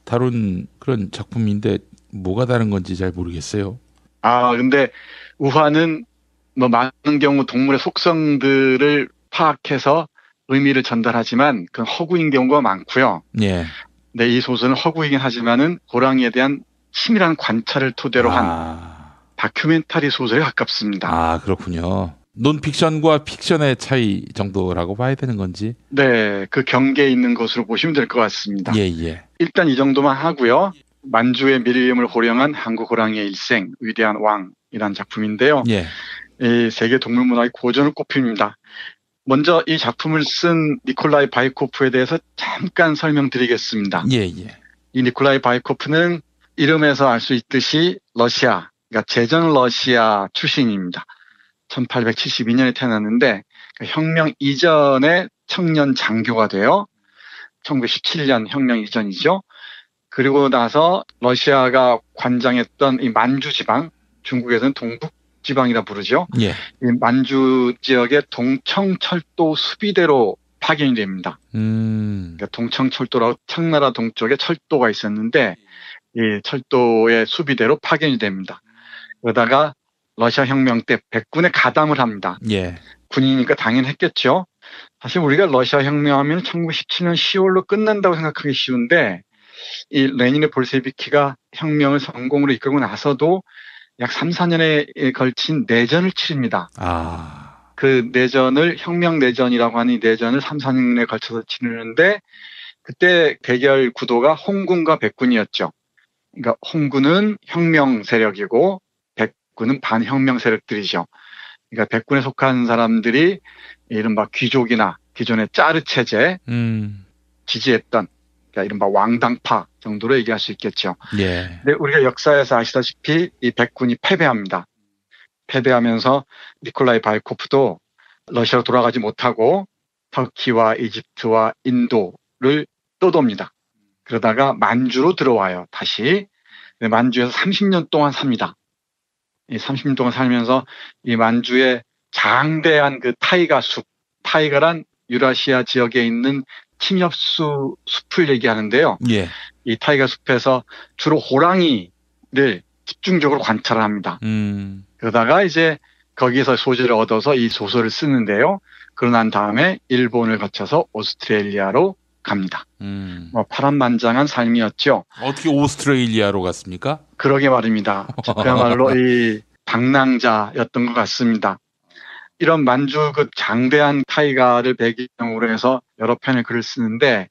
다룬 그런 작품인데 뭐가 다른 건지 잘 모르겠어요. 근데 우화는 많은 경우 동물의 속성들을 파악해서 의미를 전달하지만 그건 허구인 경우가 많고요. 예. 네, 이 소설은 허구이긴 하지만은 호랑이에 대한 치밀한 관찰을 토대로 한 다큐멘터리 소설에 가깝습니다. 아, 그렇군요. 논픽션과 픽션의 차이 정도라고 봐야 되는 건지? 네, 그 경계에 있는 것으로 보시면 될 것 같습니다. 예, 예. 일단 이 정도만 하고요. 만주의 밀림을 호령한 한국 호랑이의 일생, 위대한 왕이라는 작품인데요. 예. 이 세계 동물문학의 고전을 꼽힙니다. 먼저 이 작품을 쓴 니콜라이 바이코프에 대해서 잠깐 설명드리겠습니다. 예. 이 니콜라이 바이코프는 이름에서 알 수 있듯이 러시아, 그러니까 제전 러시아 출신입니다. 1872년에 태어났는데 혁명 이전에 청년 장교가 돼요. 1917년 혁명 이전이죠. 그리고 나서 러시아가 관장했던 이 만주 지방, 중국에서는 동북 지방이라 부르죠. 예. 이 만주 지역의 동청철도 수비대로 파견이 됩니다. 그러니까 동청철도라고 청나라 동쪽에 철도가 있었는데 이 철도의 수비대로 파견이 됩니다. 그러다가 러시아 혁명 때 백군에 가담을 합니다. 예. 군인이니까 당연히 했겠죠. 사실 우리가 러시아 혁명하면 1917년 10월로 끝난다고 생각하기 쉬운데 이 레닌의 볼셰비키가 혁명을 성공으로 이끌고 나서도 약 3, 4년에 걸친 내전을 치릅니다. 그 내전을 혁명 내전이라고 하는 이 내전을 3, 4년에 걸쳐서 치르는데 그때 대결 구도가 홍군과 백군이었죠. 그러니까 홍군은 혁명 세력이고 백군은 반혁명 세력들이죠. 그러니까 백군에 속한 사람들이 이른바 귀족이나 기존의 짜르 체제 지지했던 그러니까 이른바 왕당파 정도로 얘기할 수 있겠죠. 예. 근데 우리가 역사에서 아시다시피 이 백군이 패배합니다. 패배하면서 니콜라이 바이코프도 러시아로 돌아가지 못하고 터키와 이집트와 인도를 떠돕니다. 그러다가 만주로 들어와요. 다시. 만주에서 30년 동안 삽니다. 이 30년 동안 살면서 이 만주의 장대한 그 타이가 숲, 타이가란 유라시아 지역에 있는 침엽수 숲을 얘기하는데요. 예. 이 타이가 숲에서 주로 호랑이를 집중적으로 관찰을 합니다. 그러다가 이제 거기에서 소재를 얻어서 이 소설을 쓰는데요. 그러고 난 다음에 일본을 거쳐서 오스트레일리아로 갑니다. 뭐 파란만장한 삶이었죠. 어떻게 오스트레일리아로 갔습니까? 그러게 말입니다. 그야말로 이 방랑자였던 것 같습니다. 이런 만주 그 장대한 타이가를 배경으로 해서 여러 편의 글을 쓰는데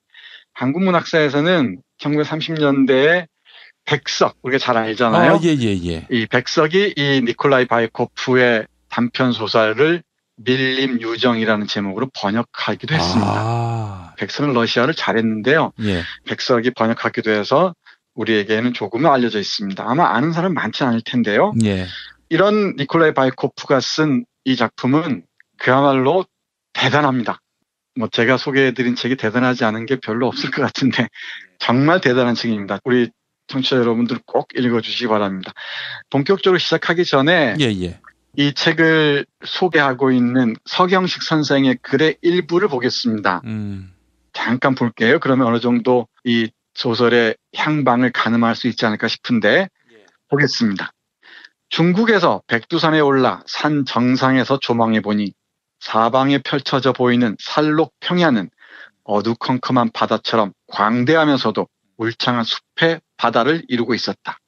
한국 문학사에서는 1930년대에 백석, 우리가 잘 알잖아요. 예. 이 백석이 이 니콜라이 바이코프의 단편 소설을 밀림 유정이라는 제목으로 번역하기도 했습니다. 백석은 러시아를 잘했는데요. 예. 백석이 번역하기도 해서 우리에게는 조금은 알려져 있습니다. 아마 아는 사람 많지 않을 텐데요. 예. 이런 니콜라이 바이코프가 쓴 이 작품은 그야말로 대단합니다. 뭐 제가 소개해드린 책이 대단하지 않은 게 별로 없을 것 같은데 정말 대단한 책입니다. 우리 청취자 여러분들 꼭 읽어주시기 바랍니다. 본격적으로 시작하기 전에 이 책을 소개하고 있는 서경식 선생의 글의 일부를 보겠습니다. 잠깐 볼게요. 그러면 어느 정도 이 소설의 향방을 가늠할 수 있지 않을까 싶은데 보겠습니다. 중국에서 백두산에 올라 산 정상에서 조망해 보니 사방에 펼쳐져 보이는 살록 평야는 어두컴컴한 바다처럼 광대하면서도 울창한 숲의 바다를 이루고 있었다.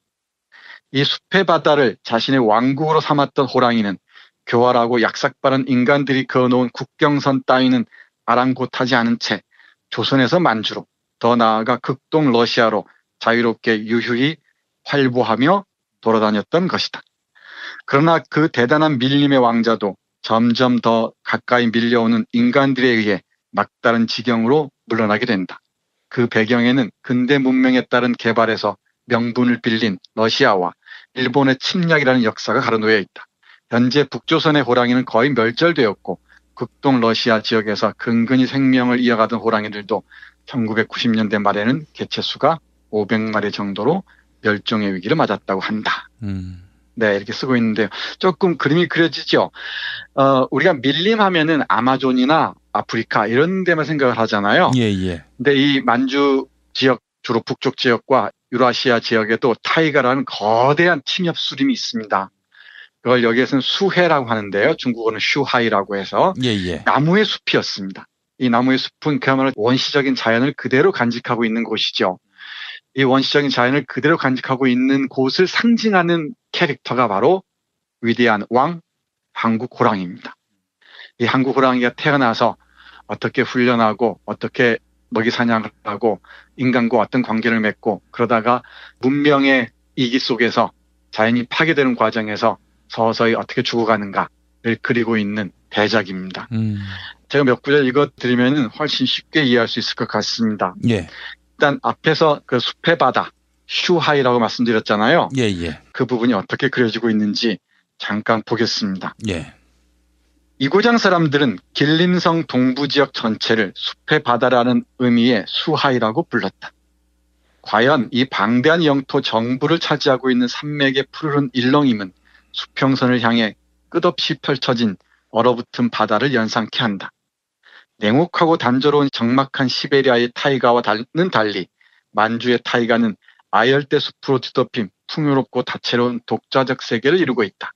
이 숲의 바다를 자신의 왕국으로 삼았던 호랑이는 교활하고 약삭빠른 인간들이 그어놓은 국경선 따위는 아랑곳하지 않은 채 조선에서 만주로, 더 나아가 극동 러시아로 자유롭게 유유히 활보하며 돌아다녔던 것이다. 그러나 그 대단한 밀림의 왕자도 점점 더 가까이 밀려오는 인간들에 의해 막다른 지경으로 물러나게 된다. 그 배경에는 근대 문명에 따른 개발에서 명분을 빌린 러시아와 일본의 침략이라는 역사가 가로놓여 있다. 현재 북조선의 호랑이는 거의 멸절되었고 극동 러시아 지역에서 근근히 생명을 이어가던 호랑이들도 1990년대 말에는 개체수가 500마리 정도로 멸종의 위기를 맞았다고 한다. 네, 이렇게 쓰고 있는데요. 조금 그림이 그려지죠. 우리가 밀림하면은 아마존이나 아프리카 이런 데만 생각을 하잖아요. 예. 근데 이 만주 지역, 주로 북쪽 지역과 유라시아 지역에도 타이가라는 거대한 침엽수림이 있습니다. 그걸 여기에서는 수해라고 하는데요. 중국어는 슈하이라고 해서 나무의 숲이었습니다. 이 나무의 숲은 그야말로 원시적인 자연을 그대로 간직하고 있는 곳이죠. 이 원시적인 자연을 그대로 간직하고 있는 곳을 상징하는 캐릭터가 바로 위대한 왕 한국 호랑이입니다. 이 한국 호랑이가 태어나서 어떻게 훈련하고 어떻게 먹이 사냥을 하고 인간과 어떤 관계를 맺고 그러다가 문명의 이기 속에서 자연이 파괴되는 과정에서 서서히 어떻게 죽어가는가를 그리고 있는 대작입니다. 제가 몇 구절 읽어드리면 훨씬 쉽게 이해할 수 있을 것 같습니다. 예. 일단 앞에서 그 숲의 바다, 슈하이라고 말씀드렸잖아요. 예, 예. 그 부분이 어떻게 그려지고 있는지 잠깐 보겠습니다. 예. 이고장 사람들은 길림성 동부 지역 전체를 숲의 바다라는 의미의 수하이라고 불렀다. 과연 이 방대한 영토 정부를 차지하고 있는 산맥의 푸르른 일렁임은 수평선을 향해 끝없이 펼쳐진 얼어붙은 바다를 연상케 한다. 냉혹하고 단조로운 적막한 시베리아의 타이가와는 달리 만주의 타이가는 아열대 숲으로 뒤덮인 풍요롭고 다채로운 독자적 세계를 이루고 있다.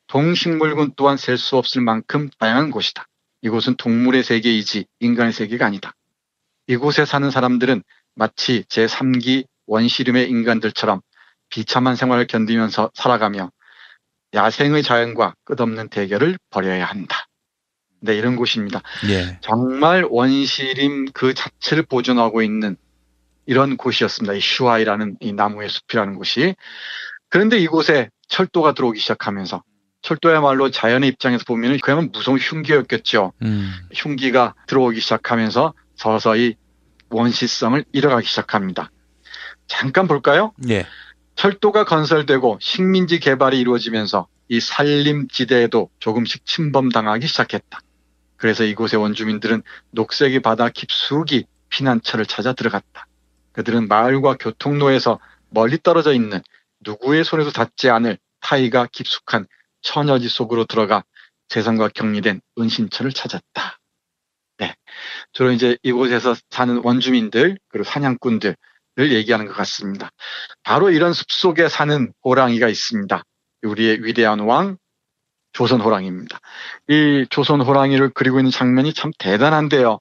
동식물군 또한 셀 수 없을 만큼 다양한 곳이다. 이곳은 동물의 세계이지 인간의 세계가 아니다. 이곳에 사는 사람들은 마치 제3기 원시림의 인간들처럼 비참한 생활을 견디면서 살아가며 야생의 자연과 끝없는 대결을 벌여야 한다. 네, 이런 곳입니다. 예. 정말 원시림 그 자체를 보존하고 있는 이런 곳이었습니다. 이 슈아이라는 이 나무의 숲이라는 곳이. 그런데 이곳에 철도가 들어오기 시작하면서 철도야말로 자연의 입장에서 보면 그야말로 무서운 흉기였겠죠. 흉기가 들어오기 시작하면서 서서히 원시성을 잃어가기 시작합니다. 잠깐 볼까요? 예. 철도가 건설되고 식민지 개발이 이루어지면서 이 산림지대에도 조금씩 침범당하기 시작했다. 그래서 이곳의 원주민들은 녹색이 바다 깊숙이 피난처를 찾아 들어갔다. 그들은 마을과 교통로에서 멀리 떨어져 있는 누구의 손에도 닿지 않을 타이가 깊숙한 처녀지 속으로 들어가 세상과 격리된 은신처를 찾았다. 네, 주로 이제 이곳에서 사는 원주민들 그리고 사냥꾼들을 얘기하는 것 같습니다. 바로 이런 숲속에 사는 호랑이가 있습니다. 우리의 위대한 왕 조선 호랑이입니다. 이 조선 호랑이를 그리고 있는 장면이 참 대단한데요.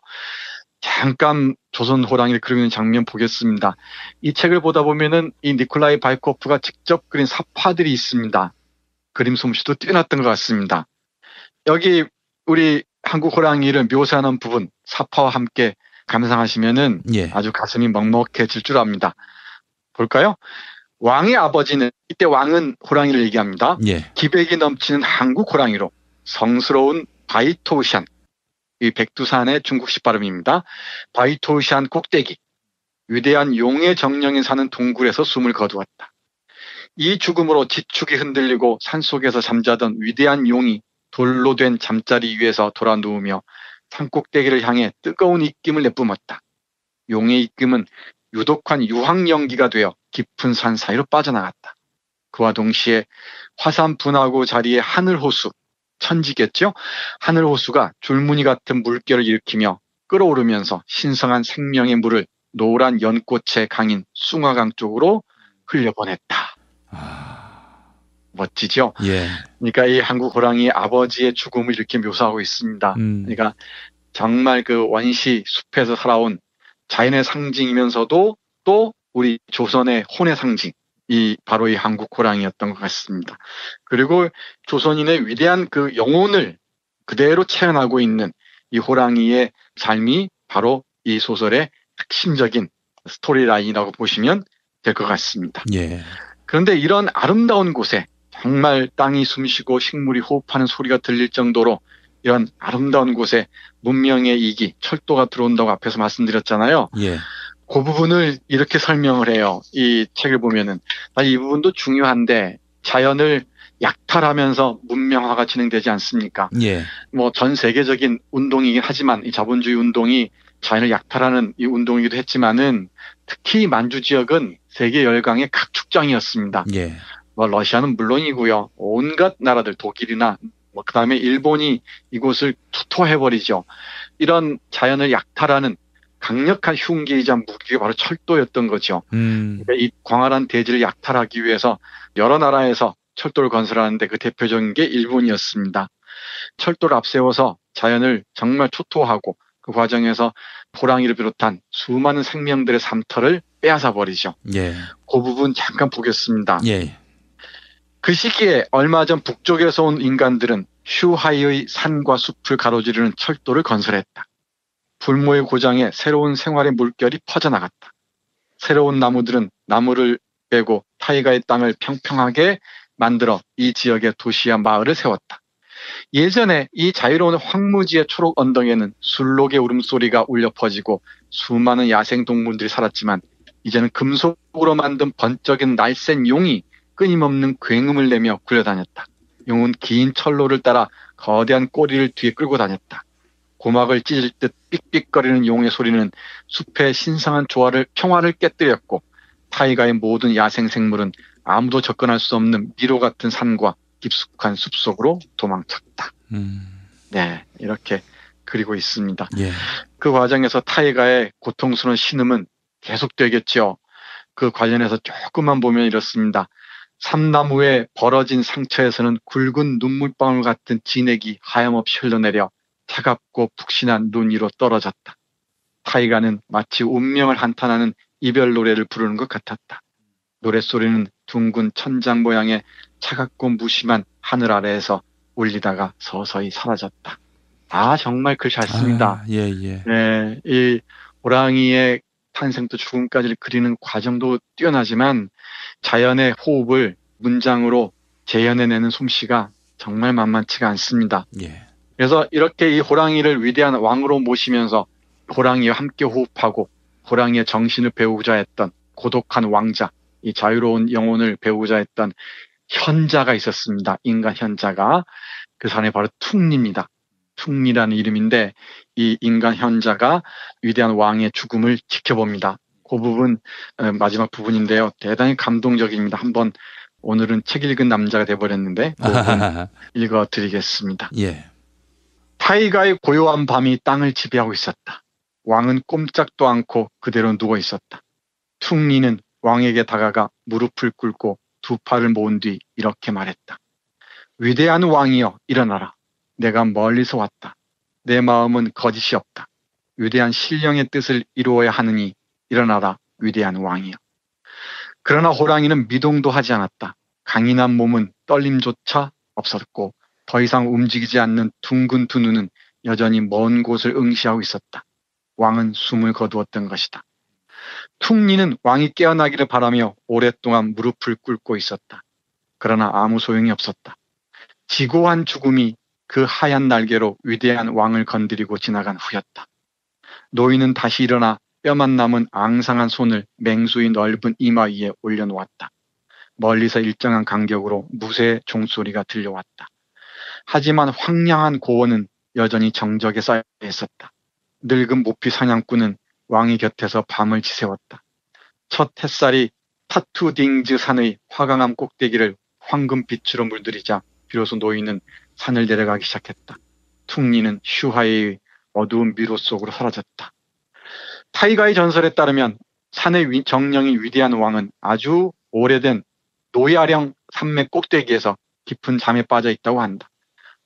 잠깐 조선 호랑이를 그리고 있는 장면 보겠습니다. 이 책을 보다 보면은 이 니콜라이 바이코프가 직접 그린 사파들이 있습니다. 그림 솜씨도 뛰어났던 것 같습니다. 여기 우리 한국 호랑이를 묘사하는 부분 사파와 함께 감상하시면은 예. 아주 가슴이 먹먹해질 줄 압니다. 볼까요? 왕의 아버지는, 이때 왕은 호랑이를 얘기합니다. 예. 기백이 넘치는 한국 호랑이로 성스러운 바이토우샨, 이 백두산의 중국식 발음입니다. 바이토우샨 꼭대기, 위대한 용의 정령이 사는 동굴에서 숨을 거두었다. 이 죽음으로 지축이 흔들리고 산속에서 잠자던 위대한 용이 돌로 된 잠자리 위에서 돌아 누우며 산꼭대기를 향해 뜨거운 입김을 내뿜었다. 용의 입김은 유독한 유황연기가 되어 깊은 산 사이로 빠져나갔다. 그와 동시에 화산 분화구 자리에 하늘호수, 천지겠죠? 하늘호수가 줄무늬 같은 물결을 일으키며 끓어오르면서 신성한 생명의 물을 노란 연꽃의 강인 숭화강 쪽으로 흘려보냈다. 멋지죠? 예. 그러니까 이 한국 호랑이의 아버지의 죽음을 이렇게 묘사하고 있습니다. 그러니까 정말 그 원시 숲에서 살아온 자연의 상징이면서도 또 우리 조선의 혼의 상징, 이 바로 이 한국 호랑이였던 것 같습니다. 그리고 조선인의 위대한 그 영혼을 그대로 체현하고 있는 이 호랑이의 삶이 바로 이 소설의 핵심적인 스토리라인이라고 보시면 될 것 같습니다. 예. 그런데 이런 아름다운 곳에 정말 땅이 숨쉬고 식물이 호흡하는 소리가 들릴 정도로 이런 아름다운 곳에 문명의 이기, 철도가 들어온다고 앞에서 말씀드렸잖아요. 예. 그 부분을 이렇게 설명을 해요. 이 책을 보면은. 이 부분도 중요한데 자연을 약탈하면서 문명화가 진행되지 않습니까? 예. 뭐 전 세계적인 운동이긴 하지만 이 자본주의 운동이 자연을 약탈하는 이 운동이기도 했지만은 특히 만주 지역은 세계 열강의 각축장이었습니다. 예. 뭐 러시아는 물론이고요. 온갖 나라들 독일이나 뭐 그다음에 일본이 이곳을 투토해버리죠. 이런 자연을 약탈하는 강력한 흉기이자 무기가 바로 철도였던 거죠. 그러니까 이 광활한 대지를 약탈하기 위해서 여러 나라에서 철도를 건설하는데 그 대표적인 게 일본이었습니다. 철도를 앞세워서 자연을 정말 초토화하고 그 과정에서 호랑이를 비롯한 수많은 생명들의 삶터를 빼앗아 버리죠. 예. 그 부분 잠깐 보겠습니다. 예. 그 시기에 얼마 전 북쪽에서 온 인간들은 슈하이의 산과 숲을 가로지르는 철도를 건설했다. 불모의 고장에 새로운 생활의 물결이 퍼져나갔다. 새로운 나무들은 나무를 빼고 타이가의 땅을 평평하게 만들어 이 지역에 도시와 마을을 세웠다. 예전에 이 자유로운 황무지의 초록 언덕에는 술록의 울음소리가 울려 퍼지고 수많은 야생동물들이 살았지만 이제는 금속으로 만든 번쩍인 날쌘 용이 끊임없는 굉음을 내며 굴려다녔다. 용은 긴 철로를 따라 거대한 꼬리를 뒤에 끌고 다녔다. 고막을 찢을 듯 삑삑거리는 용의 소리는 숲의 신성한 평화를 깨뜨렸고 타이가의 모든 야생생물은 아무도 접근할 수 없는 미로 같은 산과 깊숙한 숲속으로 도망쳤다. 네, 이렇게 그리고 있습니다. 예. 그 과정에서 타이가의 고통스러운 신음은 계속되겠죠. 그 관련해서 조금만 보면 이렇습니다. 삼나무에 벌어진 상처에서는 굵은 눈물방울 같은 진액이 하염없이 흘러내려 차갑고 푹신한 눈 위로 떨어졌다. 타이가는 마치 운명을 한탄하는 이별 노래를 부르는 것 같았다. 노랫소리는 둥근 천장 모양의 차갑고 무심한 하늘 아래에서 울리다가 서서히 사라졌다. 아, 정말 글 잘 씁니다. 예, 예. 네, 이 호랑이의 탄생부터 죽음까지를 그리는 과정도 뛰어나지만 자연의 호흡을 문장으로 재현해내는 솜씨가 정말 만만치가 않습니다. 예. 그래서 이렇게 이 호랑이를 위대한 왕으로 모시면서 호랑이와 함께 호흡하고 호랑이의 정신을 배우고자 했던 고독한 왕자, 이 자유로운 영혼을 배우고자 했던 현자가 있었습니다. 인간 현자가. 그 사람이 바로 퉁리입니다. 퉁리라는 이름인데 이 인간 현자가 위대한 왕의 죽음을 지켜봅니다. 그 부분 마지막 부분인데요. 대단히 감동적입니다. 한번 오늘은 책 읽은 남자가 돼버렸는데 그 부분 읽어드리겠습니다. 예. 타이가의 고요한 밤이 땅을 지배하고 있었다. 왕은 꼼짝도 않고 그대로 누워 있었다. 퉁리는 왕에게 다가가 무릎을 꿇고 두 팔을 모은 뒤 이렇게 말했다. 위대한 왕이여, 일어나라. 내가 멀리서 왔다. 내 마음은 거짓이 없다. 위대한 신령의 뜻을 이루어야 하느니 일어나라, 위대한 왕이여. 그러나 호랑이는 미동도 하지 않았다. 강인한 몸은 떨림조차 없었고 더 이상 움직이지 않는 둥근 두 눈은 여전히 먼 곳을 응시하고 있었다. 왕은 숨을 거두었던 것이다. 퉁리는 왕이 깨어나기를 바라며 오랫동안 무릎을 꿇고 있었다. 그러나 아무 소용이 없었다. 지고한 죽음이 그 하얀 날개로 위대한 왕을 건드리고 지나간 후였다. 노인은 다시 일어나 뼈만 남은 앙상한 손을 맹수의 넓은 이마 위에 올려놓았다. 멀리서 일정한 간격으로 무쇠의 종소리가 들려왔다. 하지만 황량한 고원은 여전히 정적에 쌓여 있었다. 늙은 모피 사냥꾼은 왕의 곁에서 밤을 지새웠다. 첫 햇살이 타투딩즈 산의 화강암 꼭대기를 황금빛으로 물들이자 비로소 노인은 산을 내려가기 시작했다. 퉁리는 슈하의 어두운 미로 속으로 사라졌다. 타이가의 전설에 따르면 산의 정령인 위대한 왕은 아주 오래된 노야령 산맥 꼭대기에서 깊은 잠에 빠져 있다고 한다.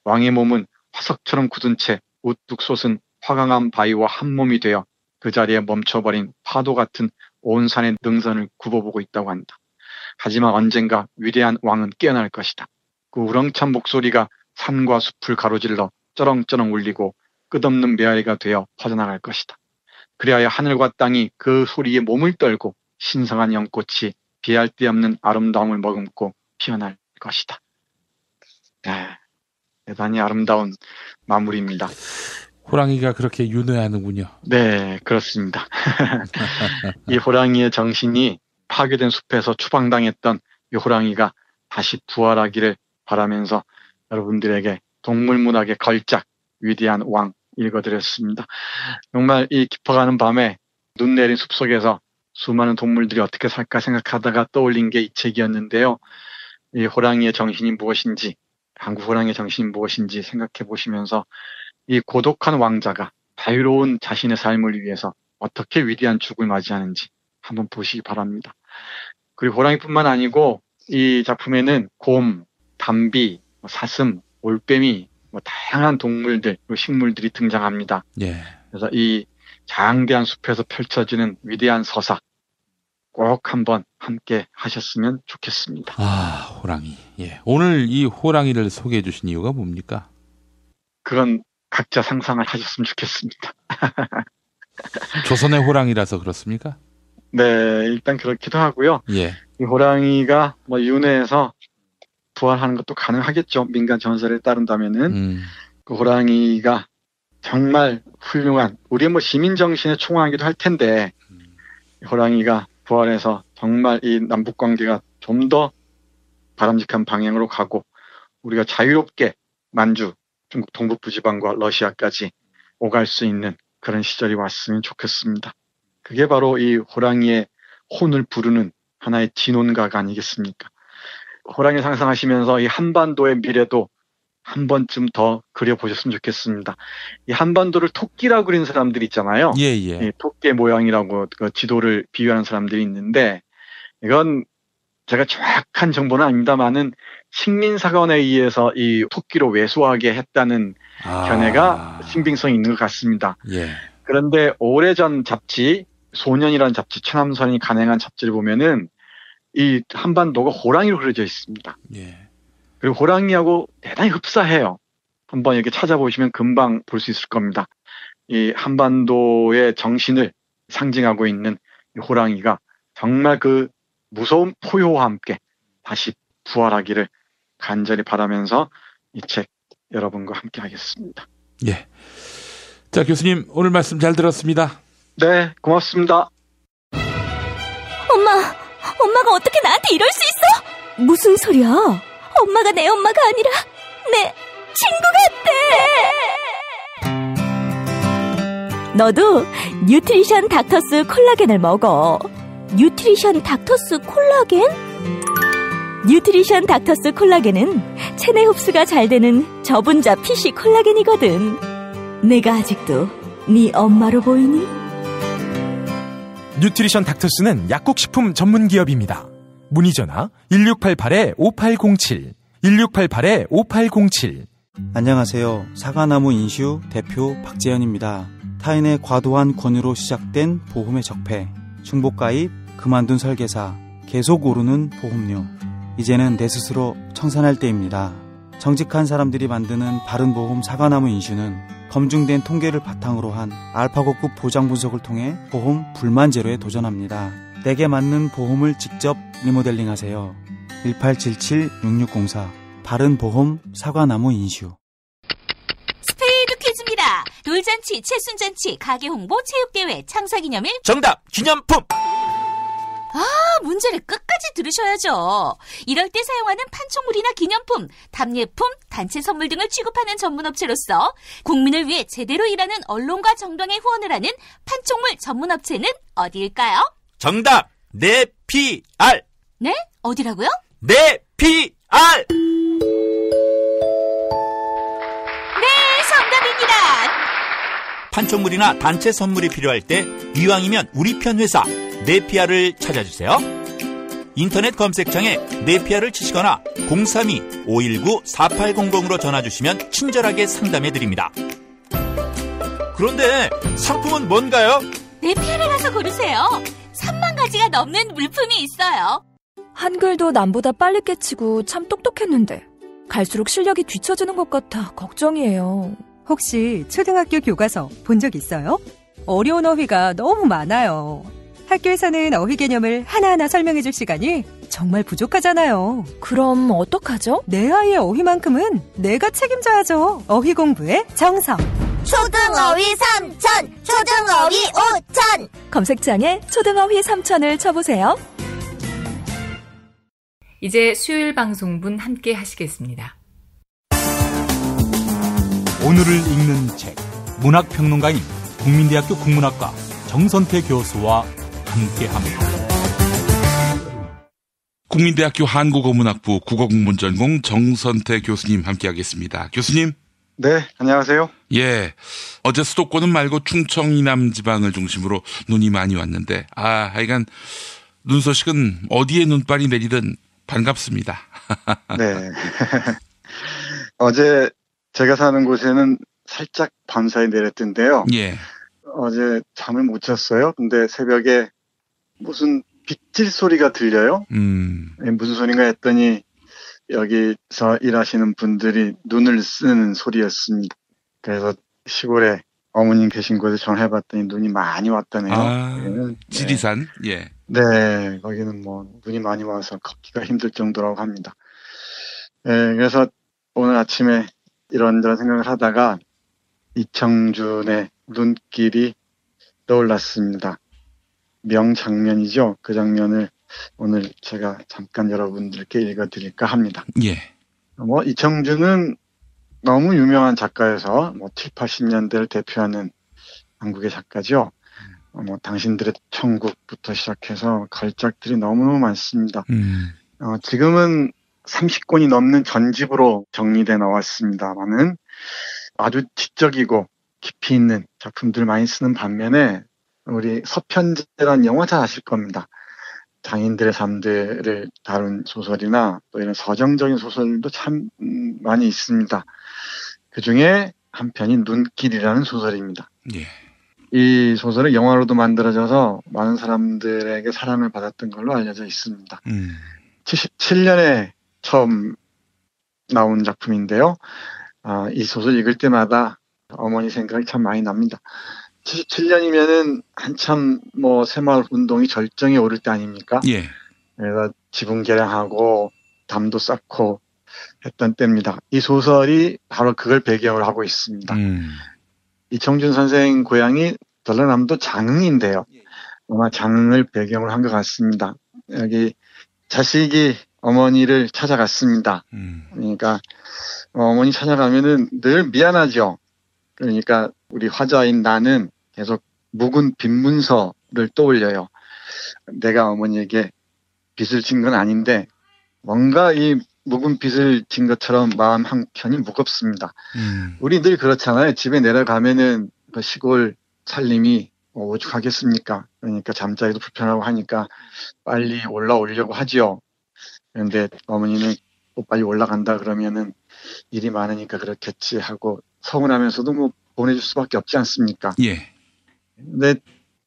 왕의 몸은 화석처럼 굳은 채 우뚝 솟은 화강암 바위와 한 몸이 되어 그 자리에 멈춰버린 파도 같은 온 산의 능선을 굽어보고 있다고 한다. 하지만 언젠가 위대한 왕은 깨어날 것이다. 그 우렁찬 목소리가 산과 숲을 가로질러 쩌렁쩌렁 울리고 끝없는 메아리가 되어 퍼져나갈 것이다. 그리하여 하늘과 땅이 그 소리에 몸을 떨고 신성한 연꽃이 비할 데 없는 아름다움을 머금고 피어날 것이다. 네, 대단히 아름다운 마무리입니다. 호랑이가 그렇게 윤회하는군요. 네, 그렇습니다. 이 호랑이의 정신이 파괴된 숲에서 추방당했던 이 호랑이가 다시 부활하기를 바라면서 여러분들에게 동물문학의 걸작 위대한 왕 읽어드렸습니다. 정말 이 깊어가는 밤에 눈 내린 숲속에서 수많은 동물들이 어떻게 살까 생각하다가 떠올린 게 이 책이었는데요. 이 호랑이의 정신이 무엇인지, 한국 호랑이의 정신이 무엇인지 생각해 보시면서 이 고독한 왕자가 자유로운 자신의 삶을 위해서 어떻게 위대한 죽음을 맞이하는지 한번 보시기 바랍니다. 그리고 호랑이뿐만 아니고 이 작품에는 곰, 담비, 사슴, 올빼미, 다양한 동물들, 식물들이 등장합니다. 예. 그래서 이 장대한 숲에서 펼쳐지는 위대한 서사 꼭 한번 함께 하셨으면 좋겠습니다. 아, 호랑이. 예. 오늘 이 호랑이를 소개해 주신 이유가 뭡니까? 그건 각자 상상을 하셨으면 좋겠습니다. 조선의 호랑이라서 그렇습니까? 네, 일단 그렇기도 하고요. 예. 이 호랑이가 윤회에서 부활하는 것도 가능하겠죠. 민간 전설에 따른다면은 그 호랑이가 정말 훌륭한 우리의 뭐 시민 정신의 총화하기도 할 텐데 호랑이가 부활해서 정말 이 남북 관계가 좀 더 바람직한 방향으로 가고 우리가 자유롭게 만주, 중국 동북부지방과 러시아까지 오갈 수 있는 그런 시절이 왔으면 좋겠습니다. 그게 바로 이 호랑이의 혼을 부르는 하나의 진혼각 아니겠습니까? 호랑이 상상하시면서 이 한반도의 미래도 한 번쯤 더 그려보셨으면 좋겠습니다. 이 한반도를 토끼라고 그린 사람들이 있잖아요. 예. 이 토끼의 모양이라고 그 지도를 비유하는 사람들이 있는데 이건 제가 정확한 정보는 아닙니다만은 식민사관에 의해서 이 토끼로 왜소하게 했다는 견해가 신빙성이 있는 것 같습니다. 예. 그런데 오래전 잡지, 소년이라는 잡지, 천암선이 간행한 잡지를 보면은 이 한반도가 호랑이로 그려져 있습니다. 예. 그리고 호랑이하고 대단히 흡사해요. 한번 이렇게 찾아보시면 금방 볼 수 있을 겁니다. 이 한반도의 정신을 상징하고 있는 이 호랑이가 정말 그 무서운 포효와 함께 다시 부활하기를 간절히 바라면서 이 책 여러분과 함께 하겠습니다. 예. 자, 교수님 오늘 말씀 잘 들었습니다. 네, 고맙습니다. 엄마가 어떻게 나한테 이럴 수 있어? 무슨 소리야? 엄마가 내 엄마가 아니라 내 친구 같대. 너도 뉴트리션 닥터스 콜라겐을 먹어. 뉴트리션 닥터스 콜라겐? 뉴트리션 닥터스 콜라겐은 체내 흡수가 잘 되는 저분자 PC 콜라겐이거든. 내가 아직도 네 엄마로 보이니? 뉴트리션 닥터스는 약국식품 전문기업입니다. 문의전화 1688-5807 1688-5807. 안녕하세요. 사과나무 인슈 대표 박재현입니다. 타인의 과도한 권유로 시작된 보험의 적폐, 중복가입, 그만둔 설계사, 계속 오르는 보험료. 이제는 내 스스로 청산할 때입니다. 정직한 사람들이 만드는 바른보험 사과나무 인슈는 검증된 통계를 바탕으로 한 알파고급 보장 분석을 통해 보험 불만 제로에 도전합니다. 내게 맞는 보험을 직접 리모델링하세요. 1877-6604 바른보험 사과나무 인슈. 스페이드 퀴즈입니다. 돌잔치, 채순잔치, 가게 홍보, 체육대회, 창사기념일. 정답! 기념품! 문제를 끝까지 들으셔야죠. 이럴 때 사용하는 판촉물이나 기념품, 답례품, 단체 선물 등을 취급하는 전문업체로서 국민을 위해 제대로 일하는 언론과 정당에 후원을 하는 판촉물 전문업체는 어디일까요? 정답! 네피알! 네? 어디라고요? 네피알! 네, 정답입니다. 판촉물이나 단체 선물이 필요할 때 이왕이면 우리 편 회사 네피알을 찾아주세요. 인터넷 검색창에 네피알을 치시거나 032-519-4800으로 전화주시면 친절하게 상담해드립니다. 그런데 상품은 뭔가요? 네피알에 가서 고르세요. 3만 가지가 넘는 물품이 있어요. 한글도 남보다 빨리 깨치고 참 똑똑했는데 갈수록 실력이 뒤처지는 것 같아 걱정이에요. 혹시 초등학교 교과서 본 적 있어요? 어려운 어휘가 너무 많아요. 학교에서는 어휘 개념을 하나하나 설명해줄 시간이 정말 부족하잖아요. 그럼 어떡하죠? 내 아이의 어휘만큼은 내가 책임져야죠. 어휘 공부의 정성. 초등어휘 3000, 초등어휘 5000. 검색창에 초등어휘 3000을 쳐보세요. 이제 수요일 방송분 함께 하시겠습니다. 오늘을 읽는 책, 문학평론가인 국민대학교 국문학과 정선태 교수와 함께합니다. 국민대학교 한국어문학부 국어국문전공 정선태 교수님 함께하겠습니다. 교수님. 네, 안녕하세요. 예, 어제 수도권은 말고 충청 이남 지방을 중심으로 눈이 많이 왔는데 하여간 눈 소식은 어디에 눈발이 내리든 반갑습니다. 네. 어제 제가 사는 곳에는 살짝 밤사이 내렸던데요. 예. 어제 잠을 못 잤어요. 근데 새벽에 무슨 빗질 소리가 들려요. 무슨 소리인가 했더니 여기서 일하시는 분들이 눈을 쓰는 소리였습니다. 그래서 시골에 어머님 계신 곳에 전화해봤더니 눈이 많이 왔다네요. 지리산. 예. 네, 거기는 뭐 눈이 많이 와서 걷기가 힘들 정도라고 합니다. 네, 그래서 오늘 아침에 이런저런 생각을 하다가 이청준의 눈길이 떠올랐습니다. 명장면이죠. 그 장면을 오늘 제가 잠깐 여러분들께 읽어드릴까 합니다. 예. 이청준은 너무 유명한 작가여서 7, 80년대를 대표하는 한국의 작가죠. 당신들의 천국부터 시작해서 걸작들이 너무너무 많습니다. 지금은 30권이 넘는 전집으로 정리돼 나왔습니다만은 아주 지적이고 깊이 있는 작품들 많이 쓰는 반면에 우리 서편제라는 영화 잘 아실 겁니다. 장인들의 삶들을 다룬 소설이나 또 이런 서정적인 소설도 참 많이 있습니다. 그 중에 한 편이 눈길이라는 소설입니다. 예. 이 소설은 영화로도 만들어져서 많은 사람들에게 사랑을 받았던 걸로 알려져 있습니다. 77년에 처음 나온 작품인데요. 이 소설 읽을 때마다 어머니 생각이 참 많이 납니다. 77년이면은 한참 새마을 운동이 절정에 오를 때 아닙니까? 예. 그래서 지붕 개량하고 담도 쌓고 했던 때입니다. 이 소설이 바로 그걸 배경으로 하고 있습니다. 이청준 선생 고향이 전라남도 장흥인데요. 아마 장흥을 배경으로 한 것 같습니다. 여기 자식이 어머니를 찾아갔습니다. 그러니까 어머니 찾아가면은 늘 미안하죠. 그러니까 우리 화자인 나는 계속 묵은 빈문서를 떠올려요. 내가 어머니에게 빚을 진 건 아닌데 뭔가 이 묵은 빚을 진 것처럼 마음 한켠이 무겁습니다. 우리 늘 그렇잖아요. 집에 내려가면은 그 시골 살림이 오죽하겠습니까? 그러니까 잠자리도 불편하고 하니까 빨리 올라오려고 하지요. 그런데 어머니는 또 빨리 올라간다 그러면은 일이 많으니까 그렇겠지 하고 서운하면서도 보내줄 수밖에 없지 않습니까? 예. 근데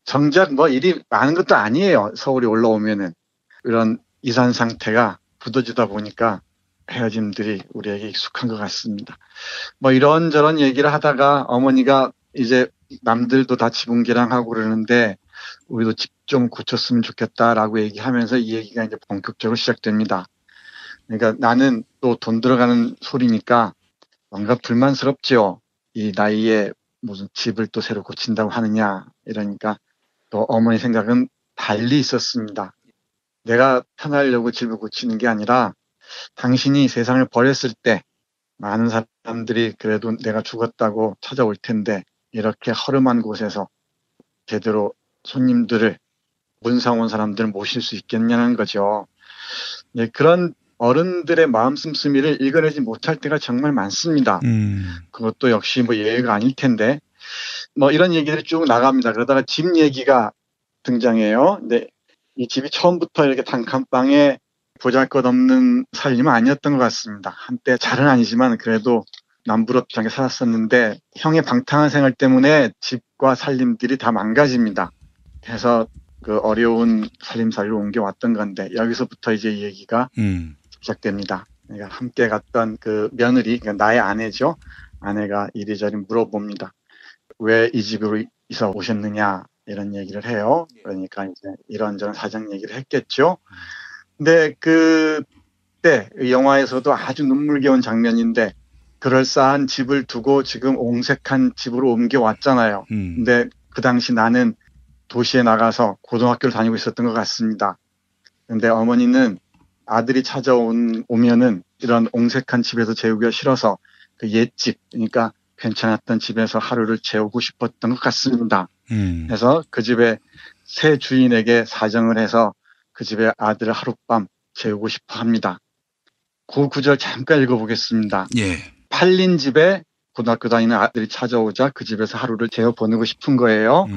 정작 일이 많은 것도 아니에요. 서울에 올라오면은. 이런 이산 상태가 굳어지다 보니까 헤어짐들이 우리에게 익숙한 것 같습니다. 이런저런 얘기를 하다가 어머니가 이제 남들도 다 지붕 개량하고 그러는데 우리도 집 좀 고쳤으면 좋겠다라고 얘기하면서 이 얘기가 이제 본격적으로 시작됩니다. 그러니까 나는 또 돈 들어가는 소리니까 뭔가 불만스럽지요. 이 나이에 무슨 집을 또 새로 고친다고 하느냐 이러니까 또 어머니 생각은 달리 있었습니다. 내가 편하려고 집을 고치는 게 아니라 당신이 세상을 버렸을 때 많은 사람들이 그래도 내가 죽었다고 찾아올 텐데 이렇게 허름한 곳에서 제대로 손님들을 문상 온 사람들을 모실 수 있겠냐는 거죠. 예, 그런 어른들의 마음 씀씀이를 읽어내지 못할 때가 정말 많습니다. 그것도 역시 예외가 아닐 텐데 이런 얘기들이 쭉 나갑니다. 그러다가 집 얘기가 등장해요. 근데 이 집이 처음부터 이렇게 단칸방에 보잘것없는 살림은 아니었던 것 같습니다. 한때 잘은 아니지만 그래도 남부럽지 않게 살았었는데 형의 방탕한 생활 때문에 집과 살림들이 다 망가집니다. 그래서 그 어려운 살림살이로 옮겨왔던 건데 여기서부터 이제 이 얘기가 시작됩니다. 그러니까 함께 갔던 그 며느리, 그러니까 나의 아내죠. 아내가 이리저리 물어봅니다. 왜 이 집으로 이사 오셨느냐 이런 얘기를 해요. 그러니까 이제 이런저런 사정 얘기를 했겠죠. 근데 그때 영화에서도 아주 눈물겨운 장면인데 그럴싸한 집을 두고 지금 옹색한 집으로 옮겨왔잖아요. 근데 그 당시 나는 도시에 나가서 고등학교를 다니고 있었던 것 같습니다. 근데 어머니는 아들이 찾아오면은 이런 옹색한 집에서 재우기가 싫어서 그 옛집, 그러니까 괜찮았던 집에서 하루를 재우고 싶었던 것 같습니다. 그래서 그 집에 새 주인에게 사정을 해서 그 집에 아들을 하룻밤 재우고 싶어 합니다. 그 구절 잠깐 읽어보겠습니다. 예. 팔린 집에 고등학교 다니는 아들이 찾아오자 그 집에서 하루를 재워 보내고 싶은 거예요.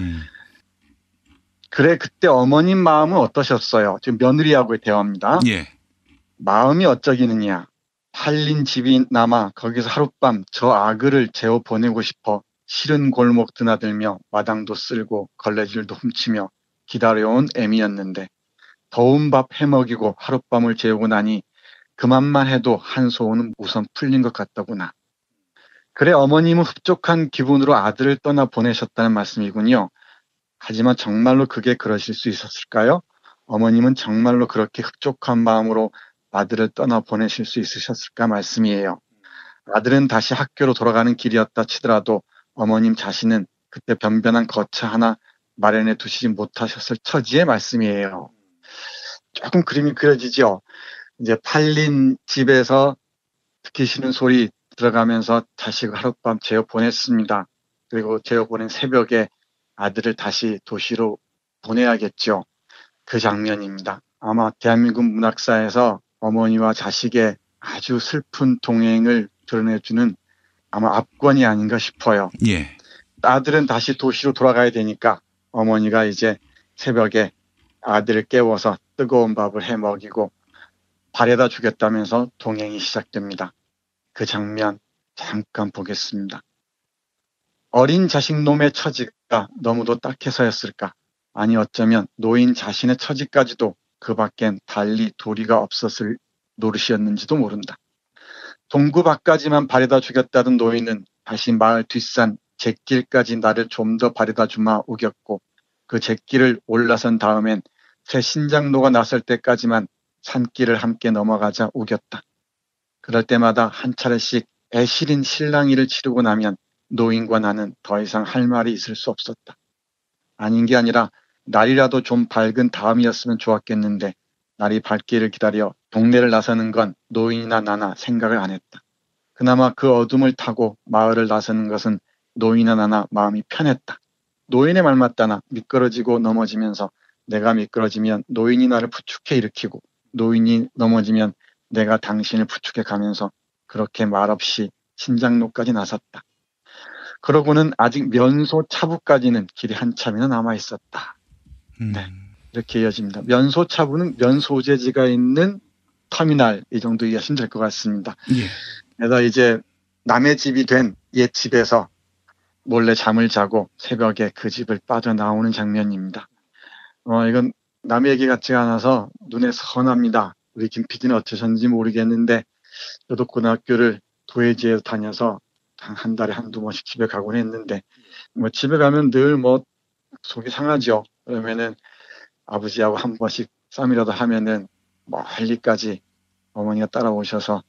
그래, 그때 어머님 마음은 어떠셨어요? 지금 며느리하고의 대화입니다. 예. 마음이 어쩌기느냐. 팔린 집이 남아 거기서 하룻밤 저 아그를 재워 보내고 싶어 싫은 골목 드나들며 마당도 쓸고 걸레질도 훔치며 기다려온 애미였는데 더운 밥 해먹이고 하룻밤을 재우고 나니 그만만 해도 한소원은 우선 풀린 것 같더구나. 그래, 어머님은 흡족한 기분으로 아들을 떠나 보내셨다는 말씀이군요. 하지만 정말로 그게 그러실 수 있었을까요? 어머님은 정말로 그렇게 흡족한 마음으로 아들을 떠나보내실 수 있으셨을까 말씀이에요. 아들은 다시 학교로 돌아가는 길이었다 치더라도 어머님 자신은 그때 변변한 거처 하나 마련해 두시지 못하셨을 처지의 말씀이에요. 조금 그림이 그려지죠. 이제 팔린 집에서 듣기 싫은 소리 들어가면서 자식을 하룻밤 재워 보냈습니다. 그리고 재워 보낸 새벽에 아들을 다시 도시로 보내야겠죠. 그 장면입니다. 아마 대한민국 문학사에서 어머니와 자식의 아주 슬픈 동행을 드러내주는 아마 압권이 아닌가 싶어요. 예. 아들은 다시 도시로 돌아가야 되니까 어머니가 이제 새벽에 아들을 깨워서 뜨거운 밥을 해 먹이고 발에다 주겠다면서 동행이 시작됩니다. 그 장면 잠깐 보겠습니다. 어린 자식 놈의 처지가 너무도 딱해서였을까? 아니 어쩌면 노인 자신의 처지까지도 그 밖엔 달리 도리가 없었을 노릇이었는지도 모른다. 동구 밖까지만 발에다 주겠다던 노인은 다시 마을 뒷산 잿길까지 나를 좀 더 발에다 주마 우겼고 그 잿길을 올라선 다음엔 새 신장로가 나설 때까지만 산길을 함께 넘어가자 우겼다. 그럴 때마다 한 차례씩 애시린 실랑이를 치르고 나면 노인과 나는 더 이상 할 말이 있을 수 없었다. 아닌 게 아니라 날이라도 좀 밝은 다음이었으면 좋았겠는데 날이 밝기를 기다려 동네를 나서는 건 노인이나 나나 생각을 안 했다. 그나마 그 어둠을 타고 마을을 나서는 것은 노인이나 나나 마음이 편했다. 노인의 말 맞다나 미끄러지고 넘어지면서 내가 미끄러지면 노인이 나를 부축해 일으키고 노인이 넘어지면 내가 당신을 부축해 가면서 그렇게 말없이 신장로까지 나섰다. 그러고는 아직 면소 차부까지는 길이 한참이나 남아 있었다. 네, 이렇게 이어집니다. 면소 차부는 면소재지가 있는 터미널 이 정도 이해하시면 될 것 같습니다. 예. 그래서 이제 남의 집이 된 옛 집에서 몰래 잠을 자고 새벽에 그 집을 빠져나오는 장면입니다. 이건 남의 얘기 같지가 않아서 눈에 선합니다. 우리 김 PD는 어쩌셨는지 모르겠는데 저도 고등학교를 도예지에서 다녀서 한 달에 한두 번씩 집에 가곤 했는데 집에 가면 늘 속이 상하죠. 그러면은 아버지하고 한 번씩 쌈이라도 하면은 멀리까지 어머니가 따라오셔서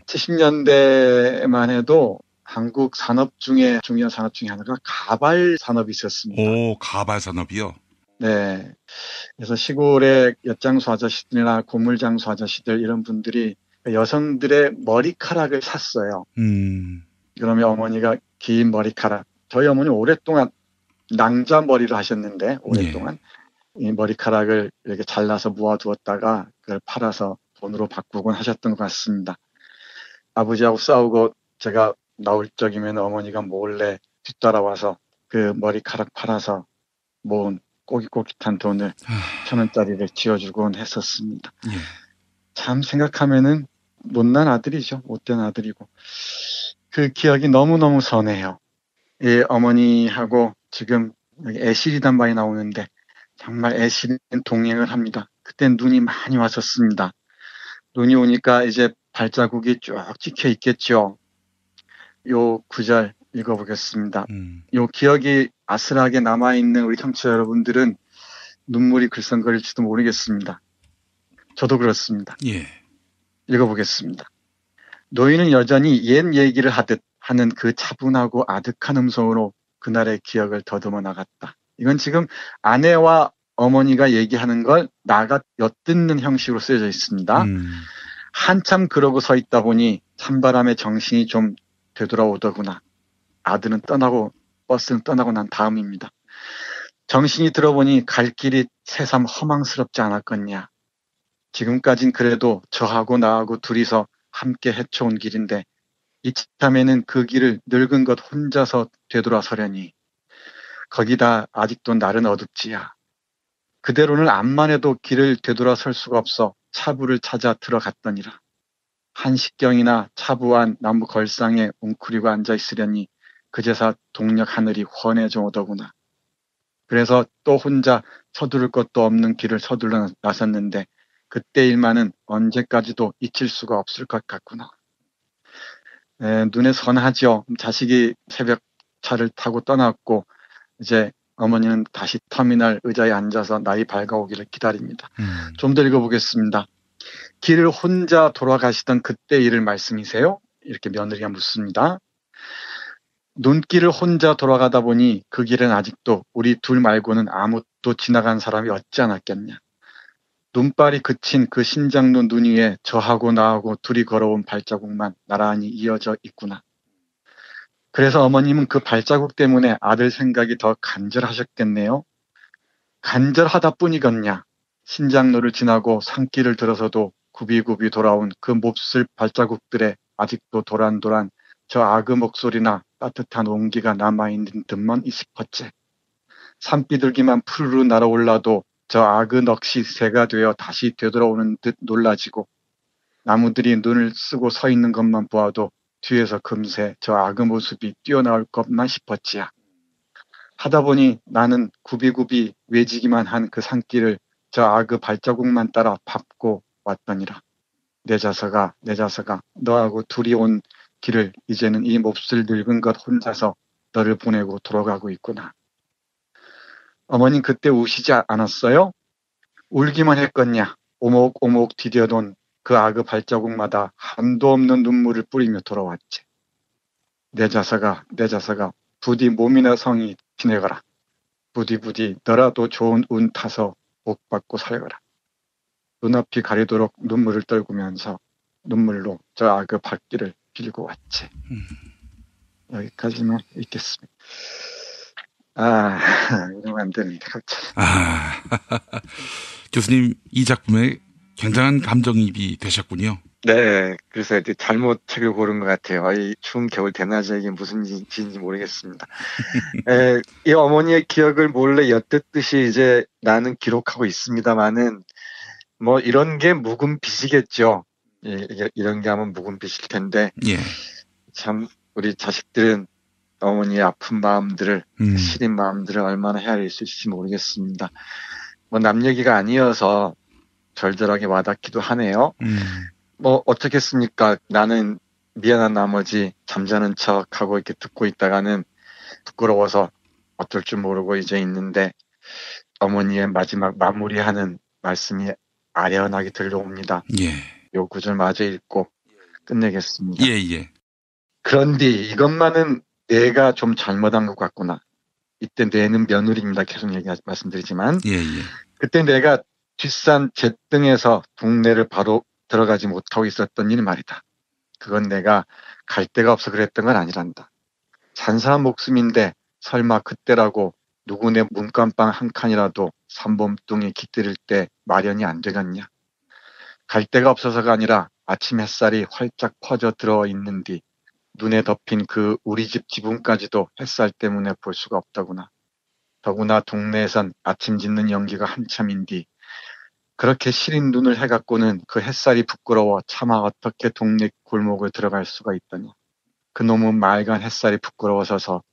70년대만 해도 한국 산업 중에 중요한 산업 중에 하나가 가발 산업이 있었습니다. 오, 가발 산업이요? 네. 그래서 시골의 엿장수 아저씨들이나 고물장수 아저씨들 이런 분들이 여성들의 머리카락을 샀어요. 그러면 어머니가 긴 머리카락. 저희 어머니 오랫동안 낭자머리를 하셨는데 오랫동안 이 머리카락을 이렇게 잘라서 모아두었다가 그걸 팔아서 돈으로 바꾸곤 하셨던 것 같습니다. 아버지하고 싸우고 제가 나올 적이면 어머니가 몰래 뒤따라와서 그 머리카락 팔아서 모은 꼬깃꼬깃한 돈을 1,000원짜리를 지어주곤 했었습니다. 예. 참 생각하면은 못난 아들이죠. 못된 아들이고. 그 기억이 너무너무 선해요. 이 어머니하고 지금 여기 애실이란 말이 나오는데 정말 애실은 동행을 합니다. 그땐 눈이 많이 왔었습니다. 눈이 오니까 이제 발자국이 쭉 찍혀 있겠죠. 요 구절 읽어보겠습니다. 요 기억이 아슬하게 남아있는 우리 청취자 여러분들은 눈물이 글썽거릴지도 모르겠습니다. 저도 그렇습니다. 예. 읽어보겠습니다. 노인은 여전히 옛 얘기를 하듯 하는 그 차분하고 아득한 음성으로 그날의 기억을 더듬어 나갔다. 이건 지금 아내와 어머니가 얘기하는 걸 나가 엿듣는 형식으로 쓰여져 있습니다. 한참 그러고 서 있다 보니 찬바람에 정신이 좀 되돌아오더구나. 아들은 떠나고 버스는 떠나고 난 다음입니다. 정신이 들어보니 갈 길이 새삼 허망스럽지 않았겠냐. 지금까진 그래도 저하고 나하고 둘이서 함께 헤쳐온 길인데 이참에는 그 길을 늙은 것 혼자서 되돌아서려니 거기다 아직도 날은 어둡지야. 그대로는 암만 해도 길을 되돌아설 수가 없어 차부를 찾아 들어갔더니라. 한식경이나 차부한 나무 걸상에 웅크리고 앉아있으려니 그제서 동력 하늘이 훤해져 오더구나. 그래서 또 혼자 서두를 것도 없는 길을 서둘러 나섰는데 그때 일만은 언제까지도 잊힐 수가 없을 것 같구나. 눈에 선하죠. 자식이 새벽차를 타고 떠났고 이제 어머니는 다시 터미널 의자에 앉아서 날이 밝아오기를 기다립니다. 좀 더 읽어보겠습니다. 길을 혼자 돌아가시던 그때 일을 말씀이세요? 이렇게 며느리가 묻습니다. 눈길을 혼자 돌아가다 보니 그 길은 아직도 우리 둘 말고는 아무도 지나간 사람이 없지 않았겠냐. 눈발이 그친 그 신장로 눈 위에 저하고 나하고 둘이 걸어온 발자국만 나란히 이어져 있구나. 그래서 어머님은 그 발자국 때문에 아들 생각이 더 간절하셨겠네요. 간절하다 뿐이겠냐. 신장로를 지나고 산길을 들어서도 굽이굽이 돌아온 그 몹쓸 발자국들에 아직도 도란도란 저 아그 목소리나 따뜻한 온기가 남아있는 듯만 싶었지. 산비둘기만 푸르르 날아올라도 저 아그 넋이 새가 되어 다시 되돌아오는 듯 놀라지고 나무들이 눈을 쓰고 서 있는 것만 보아도 뒤에서 금세 저 아그 모습이 뛰어나올 것만 싶었지야. 하다 보니 나는 굽이굽이 외지기만 한 그 산길을 저 아그 발자국만 따라 밟고 왔더니라. 내 자석아 너하고 둘이 온 길을 이제는 이 몹쓸 늙은 것 혼자서 너를 보내고 돌아가고 있구나. 어머님 그때 우시지 않았어요? 울기만 했겠냐. 오목오목 디뎌돈 그 아그 발자국마다 한도 없는 눈물을 뿌리며 돌아왔지. 내 자석아 부디 몸이나 성이 지내거라. 부디 너라도 좋은 운 타서 복 받고 살거라. 눈앞이 가리도록 눈물을 떨구면서 눈물로 저 아그 발길을 빌고 왔지. 여기까지만 읽겠습니다. 이러면 안 되는데 갑자기. 교수님 이 작품에 굉장한 감정이입이 되셨군요. 네, 그래서 이제 잘못 책을 고른 것 같아요. 이 추운 겨울 대낮에 이게 무슨 짓인지 모르겠습니다. 이 어머니의 기억을 몰래 엿듣듯이 이제 나는 기록하고 있습니다만은 뭐 이런 게 묵은 빚이겠죠. 이런 게 하면 묵은 빚일 텐데 참 우리 자식들은 어머니의 아픈 마음들을 시린 마음들을 얼마나 헤아릴 수 있을지 모르겠습니다. 뭐 남 얘기가 아니어서 절절하게 와닿기도 하네요. 뭐 어떻겠습니까? 나는 미안한 나머지 잠자는 척하고 이렇게 듣고 있다가는 부끄러워서 어쩔 줄 모르고 이제 있는데 어머니의 마지막 마무리하는 말씀이 아련하게 들려옵니다. 요 구절 마저 읽고 끝내겠습니다. 그런데 이것만은 내가 좀 잘못한 것 같구나. 이때 뇌는 며느리입니다. 계속 말씀드리지만 그때 내가 뒷산 잿등에서 동네를 바로 들어가지 못하고 있었던 일 말이다. 그건 내가 갈 데가 없어 그랬던 건 아니란다. 산 사람 목숨인데 설마 그때라고 누구네 문간방 한 칸이라도 삼범뚱이 깃들일 때 마련이 안 되겠냐. 갈 데가 없어서가 아니라 아침 햇살이 활짝 퍼져 들어 있는 뒤 눈에 덮인 그 우리 집 지붕까지도 햇살 때문에 볼 수가 없더구나. 더구나 동네에선 아침 짓는 연기가 한참인 뒤 그렇게 시린 눈을 해갖고는 그 햇살이 부끄러워 차마 어떻게 동네 골목을 들어갈 수가 있더냐. 그놈은 맑은 햇살이 부끄러워서서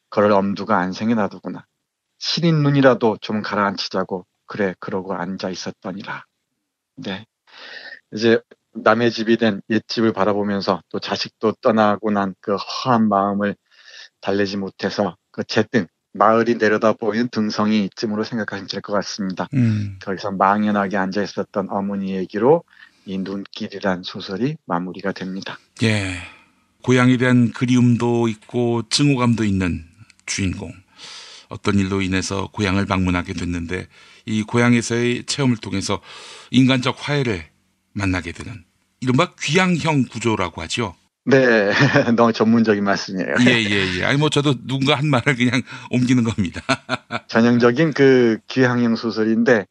그럴 엄두가 안 생겨나더구나. 시린 눈이라도 좀 가라앉히자고 그래 그러고 앉아 있었더니라. 네, 이제 남의 집이 된 옛집을 바라보면서 또 자식도 떠나고 난 그 허한 마음을 달래지 못해서 그 잿등 마을이 내려다 보이는 등성이 이쯤으로 생각하시면 될 것 같습니다. 거기서 망연하게 앉아 있었던 어머니 얘기로 이 눈길이란 소설이 마무리가 됩니다. 고향에 대한 그리움도 있고 증오감도 있는 주인공. 어떤 일로 인해서 고향을 방문하게 됐는데 이 고향에서의 체험을 통해서 인간적 화해를 만나게 되는 이른바 귀향형 구조라고 하죠. 네, 너무 전문적인 말씀이에요. 아니 뭐 저도 누군가 한 말을 그냥 옮기는 겁니다. 전형적인 그 귀향형 소설인데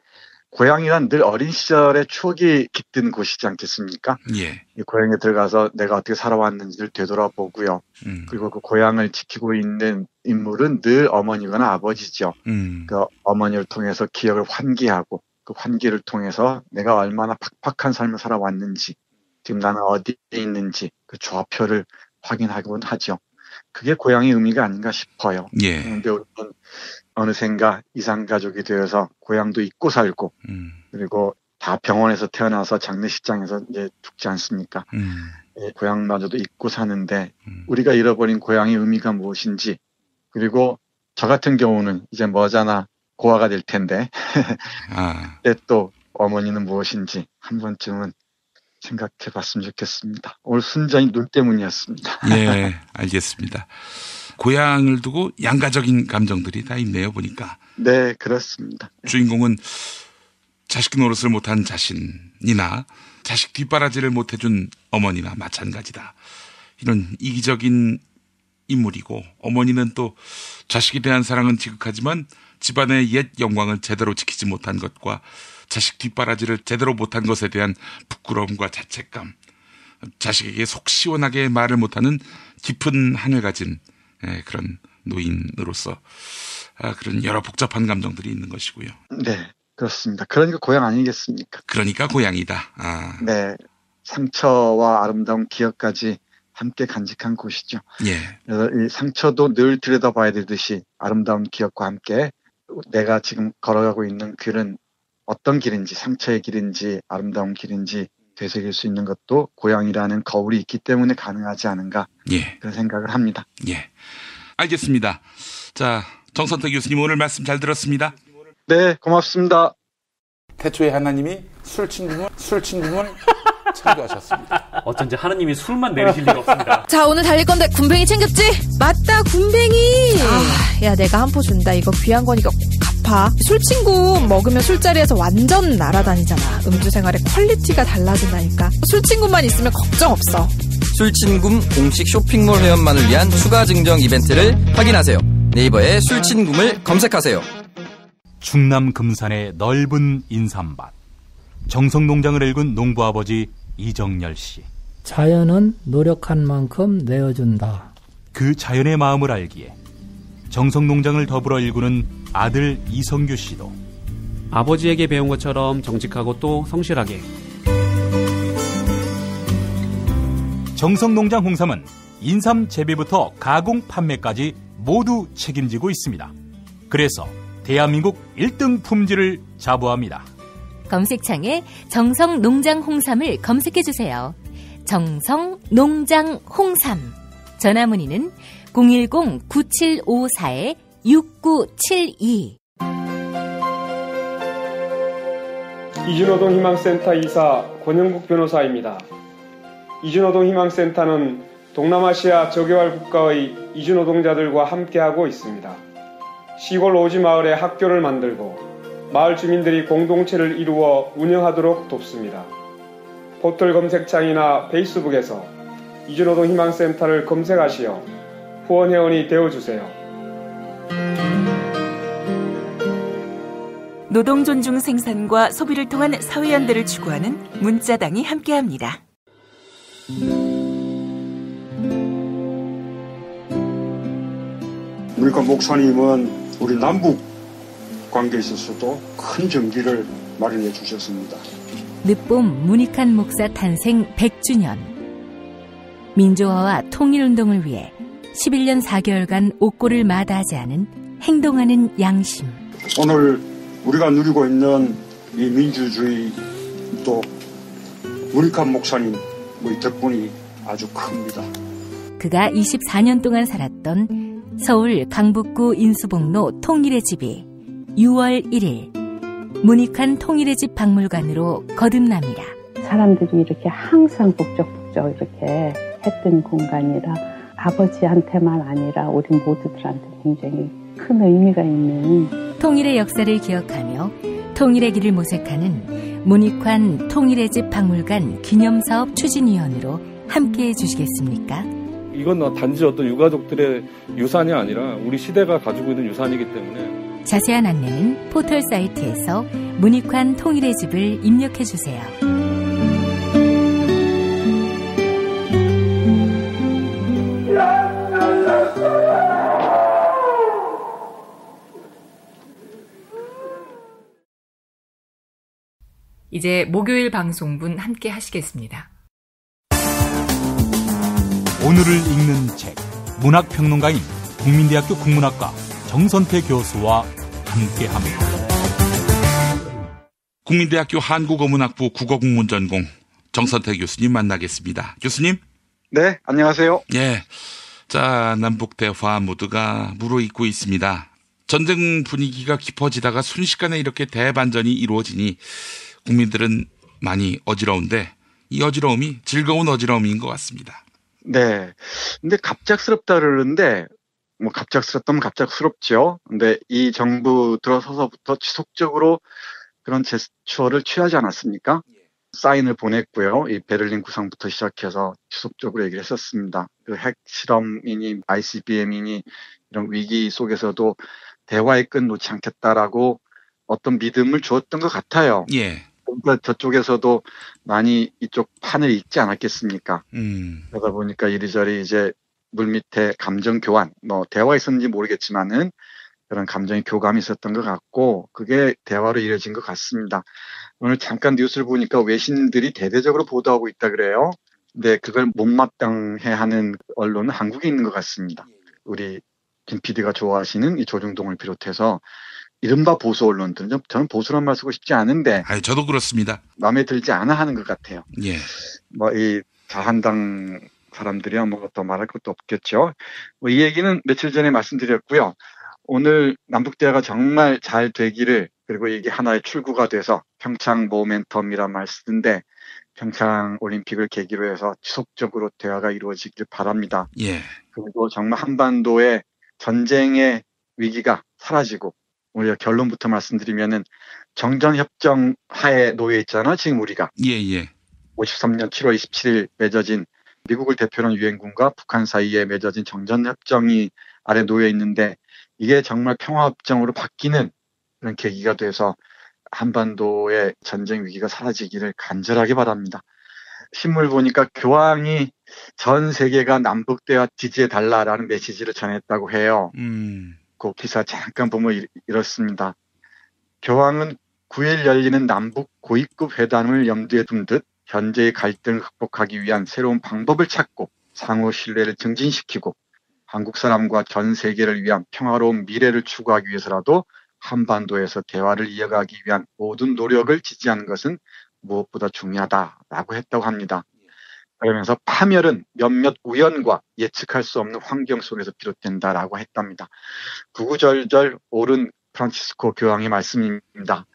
고향이란 늘 어린 시절의 추억이 깃든 곳이지 않겠습니까? 이 고향에 들어가서 내가 어떻게 살아왔는지를 되돌아보고요. 그리고 그 고향을 지키고 있는 인물은 늘 어머니거나 아버지죠. 그 어머니를 통해서 기억을 환기하고 그 환기를 통해서 내가 얼마나 팍팍한 삶을 살아왔는지 지금 나는 어디에 있는지 그 좌표를 확인하곤 하죠. 그게 고향의 의미가 아닌가 싶어요. 그런데 우리는 어느샌가 이산가족이 되어서 고향도 잊고 살고 그리고 다 병원에서 태어나서 장례식장에서 이제 죽지 않습니까? 고향마저도 잊고 사는데 우리가 잃어버린 고향의 의미가 무엇인지 그리고 저 같은 경우는 이제 머자나 고아가 될 텐데 또 어머니는 무엇인지 한 번쯤은 생각해 봤으면 좋겠습니다. 오늘 순전히 눈 때문이었습니다. 예, 알겠습니다. 고향을 두고 양가적인 감정들이 다 있네요, 보니까. 네, 그렇습니다. 주인공은 자식 노릇을 못한 자신이나 자식 뒷바라지를 못해준 어머니나 마찬가지다. 이런 이기적인 인물이고, 어머니는 또 자식에 대한 사랑은 지극하지만 집안의 옛 영광을 제대로 지키지 못한 것과 자식 뒷바라지를 제대로 못한 것에 대한 부끄러움과 자책감, 자식에게 속 시원하게 말을 못하는 깊은 한을 가진 그런 노인으로서 그런 여러 복잡한 감정들이 있는 것이고요. 네, 그렇습니다. 그러니까 고향 아니겠습니까? 그러니까 고향이다. 네, 상처와 아름다운 기억까지 함께 간직한 곳이죠. 예. 그래서 이 상처도 늘 들여다봐야 되듯이 아름다운 기억과 함께 내가 지금 걸어가고 있는 길은 어떤 길인지, 상처의 길인지 아름다운 길인지 되새길 수 있는 것도 고향이라는 거울이 있기 때문에 가능하지 않은가, 예. 그런 생각을 합니다. 예, 알겠습니다. 자, 정선태 교수님 오늘 말씀 잘 들었습니다. 네, 고맙습니다. 태초에 하나님이 술친구를 창조하셨습니다. 어쩐지 하나님이 술만 내리실 리가 없습니다. 자, 오늘 달릴 건데 군뱅이 챙겼지? 맞다, 군뱅이. 야, 내가 한 포 준다. 이거 귀한 거니까 꼭 갚아. 술친구 먹으면 술자리에서 완전 날아다니잖아. 음주 생활의 퀄리티가 달라진다니까. 술친구만 있으면 걱정 없어. 술친구 공식 쇼핑몰 회원만을 위한 추가 증정 이벤트를 확인하세요. 네이버에 술친구를 검색하세요. 충남 금산의 넓은 인삼밭. 정성농장을 일군 농부아버지 이정열 씨. 자연은 노력한 만큼 내어준다. 그 자연의 마음을 알기에 정성농장을 더불어 일구는 아들 이성규 씨도 아버지에게 배운 것처럼 정직하고 또 성실하게. 정성농장 홍삼은 인삼 재배부터 가공 판매까지 모두 책임지고 있습니다. 그래서 대한민국 1등 품질을 자부합니다. 검색창에 정성농장 홍삼을 검색해주세요. 정성농장 홍삼. 전화문의는 010-9754-6972. 이준호동 희망센터 이사 권영국 변호사입니다. 이준호동 희망센터는 동남아시아 저개발 국가의 이주노동자들과 함께하고 있습니다. 시골 오지 마을에 학교를 만들고 마을 주민들이 공동체를 이루어 운영하도록 돕습니다. 포털 검색창이나 페이스북에서 이주노동 희망센터를 검색하시어 후원회원이 되어주세요. 노동 존중 생산과 소비를 통한 사회연대를 추구하는 문자당이 함께합니다. 우리가 목사님은 우리 남북 관계에 있어서도 큰 정기를 마련해 주셨습니다. 늦봄 문익환 목사 탄생 100주년. 민주화와 통일운동을 위해 11년 4개월간 옥고를 마다하지 않은 행동하는 양심. 오늘 우리가 누리고 있는 이 민주주의 또 문익환 목사님 덕분이 아주 큽니다. 그가 24년 동안 살았던 서울 강북구 인수봉로 통일의 집이 6월 1일 문익환 통일의 집 박물관으로 거듭납니다. 사람들이 이렇게 항상 북적북적 이렇게 했던 공간이라 아버지한테만 아니라 우리 모두들한테 굉장히 큰 의미가 있는 통일의 역사를 기억하며 통일의 길을 모색하는 문익환 통일의 집 박물관 기념사업 추진위원으로 함께해 주시겠습니까? 이건 단지 어떤 유가족들의 유산이 아니라 우리 시대가 가지고 있는 유산이기 때문에 자세한 안내는 포털 사이트에서 문익환 통일의 집을 입력해 주세요. 이제 목요일 방송분 함께 하시겠습니다. 오늘을 읽는 책, 문학평론가인 국민대학교 국문학과 정선태 교수와 함께합니다. 국민대학교 한국어문학부 국어국문전공 정선태 교수님 만나겠습니다. 교수님. 네, 안녕하세요. 예, 자, 남북 대화 모두가 무르익고 있습니다. 전쟁 분위기가 깊어지다가 순식간에 이렇게 대반전이 이루어지니 국민들은 많이 어지러운데 이 어지러움이 즐거운 어지러움인 것 같습니다. 네. 근데 갑작스럽다 그러는데 뭐 갑작스럽다면 갑작스럽죠. 근데 이 정부 들어서서부터 지속적으로 그런 제스처를 취하지 않았습니까? 사인을 보냈고요. 이 베를린 구상부터 시작해서 지속적으로 얘기를 했었습니다. 그 핵실험이니 ICBM이니 이런 위기 속에서도 대화의 끈 놓지 않겠다라고 어떤 믿음을 주었던 것 같아요. 예. 그러니까 저쪽에서도 많이 이쪽 판을 읽지 않았겠습니까? 그러다 보니까 이리저리 이제 물밑에 감정 교환, 뭐 대화가 있었는지 모르겠지만은 그런 감정의 교감이 있었던 것 같고 그게 대화로 이어진 것 같습니다. 오늘 잠깐 뉴스를 보니까 외신들이 대대적으로 보도하고 있다 그래요. 근데 그걸 못마땅해하는 언론은 한국에 있는 것 같습니다. 우리 김 PD가 좋아하시는 이 조중동을 비롯해서 이른바 보수 언론들은 저는 보수란 말 쓰고 싶지 않은데 저도 그렇습니다. 마음에 들지 않아 하는 것 같아요. 예. 뭐 이 자한당 사람들이야 뭐 더 말할 것도 없겠죠. 뭐 이 얘기는 며칠 전에 말씀드렸고요. 오늘 남북대화가 정말 잘 되기를 그리고 이게 하나의 출구가 돼서 평창 모멘텀이란 말 쓰는데 평창 올림픽을 계기로 해서 지속적으로 대화가 이루어지길 바랍니다. 예. 그리고 정말 한반도의 전쟁의 위기가 사라지고 우리가 결론부터 말씀드리면은 정전협정 하에 놓여 있잖아 지금 우리가. 예. 53년 7월 27일 맺어진 미국을 대표하는 유엔군과 북한 사이에 맺어진 정전협정이 아래 놓여 있는데 이게 정말 평화협정으로 바뀌는 그런 계기가 돼서 한반도의 전쟁 위기가 사라지기를 간절하게 바랍니다. 신문을 보니까 교황이 전 세계가 남북대화 지지해달라라는 메시지를 전했다고 해요. 그 기사 잠깐 보면 이렇습니다. 교황은 9일 열리는 남북 고위급 회담을 염두에 둔 듯 현재의 갈등을 극복하기 위한 새로운 방법을 찾고 상호 신뢰를 증진시키고 한국 사람과 전 세계를 위한 평화로운 미래를 추구하기 위해서라도 한반도에서 대화를 이어가기 위한 모든 노력을 지지하는 것은 무엇보다 중요하다라고 했다고 합니다. 그러면서 파멸은 몇몇 우연과 예측할 수 없는 환경 속에서 비롯된다라고 했답니다. 구구절절 옳은 프란치스코 교황의 말씀입니다.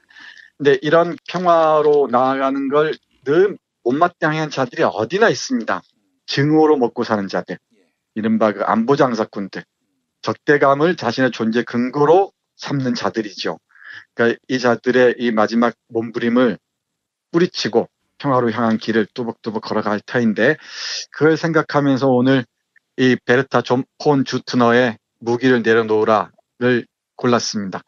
근데 이런 평화로 나아가는 걸 늘 못마땅한 자들이 어디나 있습니다. 증오로 먹고 사는 자들, 이른바 그 안보 장사꾼들, 적대감을 자신의 존재 근거로 삼는 자들이죠. 그러니까 이 자들의 이 마지막 몸부림을 뿌리치고 평화로 향한 길을 뚜벅뚜벅 걸어갈 터인데 그걸 생각하면서 오늘 이 베르타 폰 주트너의 무기를 내려놓으라를 골랐습니다.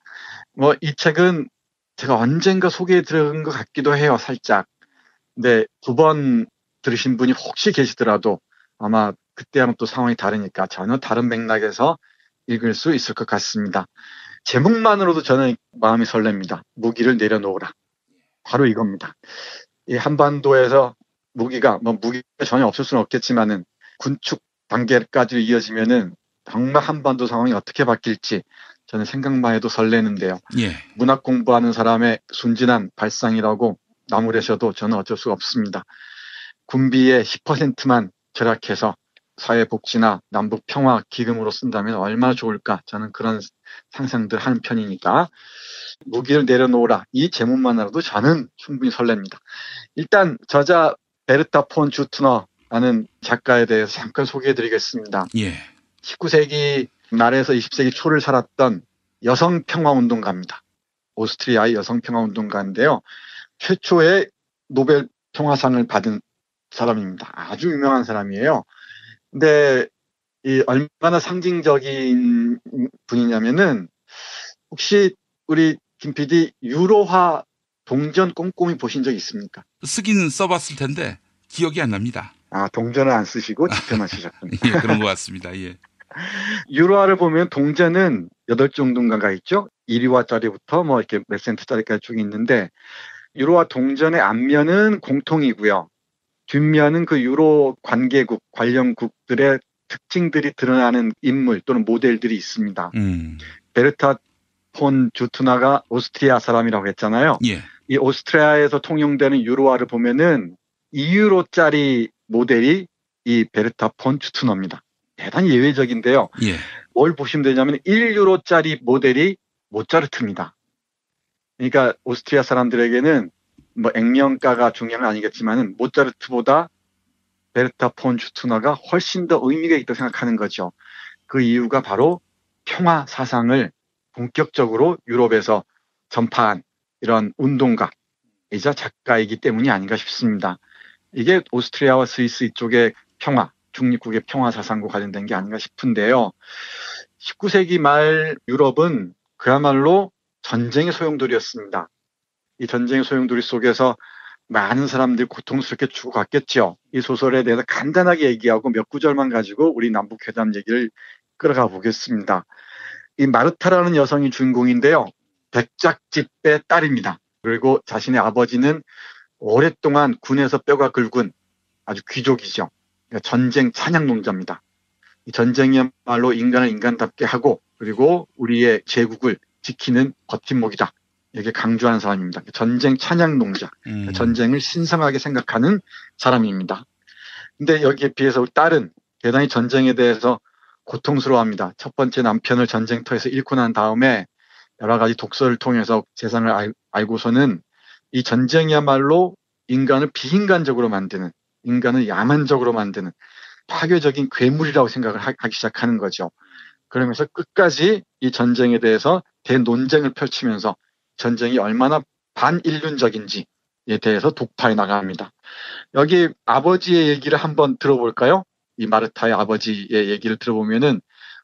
뭐 이 책은 제가 언젠가 소개해 드린 것 같기도 해요, 살짝. 근데 2번 들으신 분이 혹시 계시더라도 아마 그때하면 또 상황이 다르니까 전혀 다른 맥락에서 읽을 수 있을 것 같습니다. 제목만으로도 저는 마음이 설렙니다. 무기를 내려놓으라. 바로 이겁니다. 이 한반도에서 무기가 전혀 없을 수는 없겠지만은 군축 단계까지 이어지면은 정말 한반도 상황이 어떻게 바뀔지 저는 생각만 해도 설레는데요. 예. 문학 공부하는 사람의 순진한 발상이라고 나무래셔도 저는 어쩔 수가 없습니다. 군비의 10%만 절약해서 사회복지나 남북 평화 기금으로 쓴다면 얼마나 좋을까 저는 그런 상상들 하는 편이니까 무기를 내려놓으라 이 제목만으로도 저는 충분히 설렙니다. 일단 저자 베르타 폰 주트너라는 작가에 대해서 잠깐 소개해드리겠습니다. 예. 19세기 말에서 20세기 초를 살았던 여성평화운동가입니다. 오스트리아의 여성평화운동가인데요. 최초의 노벨 평화상을 받은 사람입니다. 아주 유명한 사람이에요. 근데 이 얼마나 상징적인 분이냐면은 혹시 우리 김 PD 유로화 동전 꼼꼼히 보신 적 있습니까? 쓰긴 써봤을 텐데 기억이 안 납니다. 아, 동전을 안 쓰시고 지폐만 쓰셨군요. 예, 그런 것 같습니다. 예. 유로화를 보면 동전은 8종류인가 있죠? 1위화짜리부터 뭐 이렇게 몇 센트짜리까지 쭉 있는데 유로화 동전의 앞면은 공통이고요. 뒷면은 그 유로 관계국, 관련국들의 특징들이 드러나는 인물 또는 모델들이 있습니다. 베르타 폰 주트너가 오스트리아 사람이라고 했잖아요. 예. 이 오스트리아에서 통용되는 유로화를 보면은 2유로짜리 모델이 이 베르타 폰 주트너입니다. 대단히 예외적인데요. 예. 뭘 보시면 되냐면 1유로짜리 모델이 모차르트입니다. 그러니까 오스트리아 사람들에게는 뭐 액면가가 중요한 건 아니겠지만은 모차르트보다 베르타 폰 슈트너가 훨씬 더 의미가 있다고 생각하는 거죠. 그 이유가 바로 평화 사상을 본격적으로 유럽에서 전파한 이런 운동가이자 작가이기 때문이 아닌가 싶습니다. 이게 오스트리아와 스위스 이쪽의 평화, 중립국의 평화 사상과 관련된 게 아닌가 싶은데요. 19세기 말 유럽은 그야말로 전쟁의 소용돌이였습니다. 이 전쟁의 소용돌이 속에서 많은 사람들이 고통스럽게 죽어갔겠죠. 이 소설에 대해서 간단하게 얘기하고 몇 구절만 가지고 우리 남북회담 얘기를 끌어가 보겠습니다. 이 마르타라는 여성이 주인공인데요. 백작집의 딸입니다. 그리고 자신의 아버지는 오랫동안 군에서 뼈가 굵은 아주 귀족이죠. 그러니까 전쟁 찬양농자입니다. 이 전쟁이야말로 인간을 인간답게 하고 그리고 우리의 제국을 지키는 버팀목이다. 이렇게 강조하는 사람입니다. 전쟁 찬양농자, 전쟁을 신성하게 생각하는 사람입니다. 근데 여기에 비해서 우리 딸은 대단히 전쟁에 대해서 고통스러워합니다. 첫 번째 남편을 전쟁터에서 잃고 난 다음에 여러 가지 독서를 통해서 세상을 알고서는 이 전쟁이야말로 인간을 비인간적으로 만드는, 인간을 야만적으로 만드는 파괴적인 괴물이라고 생각을 하기 시작하는 거죠. 그러면서 끝까지 이 전쟁에 대해서 대논쟁을 펼치면서 전쟁이 얼마나 반인륜적인지에 대해서 독파해 나갑니다. 여기 아버지의 얘기를 한번 들어볼까요? 이 마르타의 아버지의 얘기를 들어보면은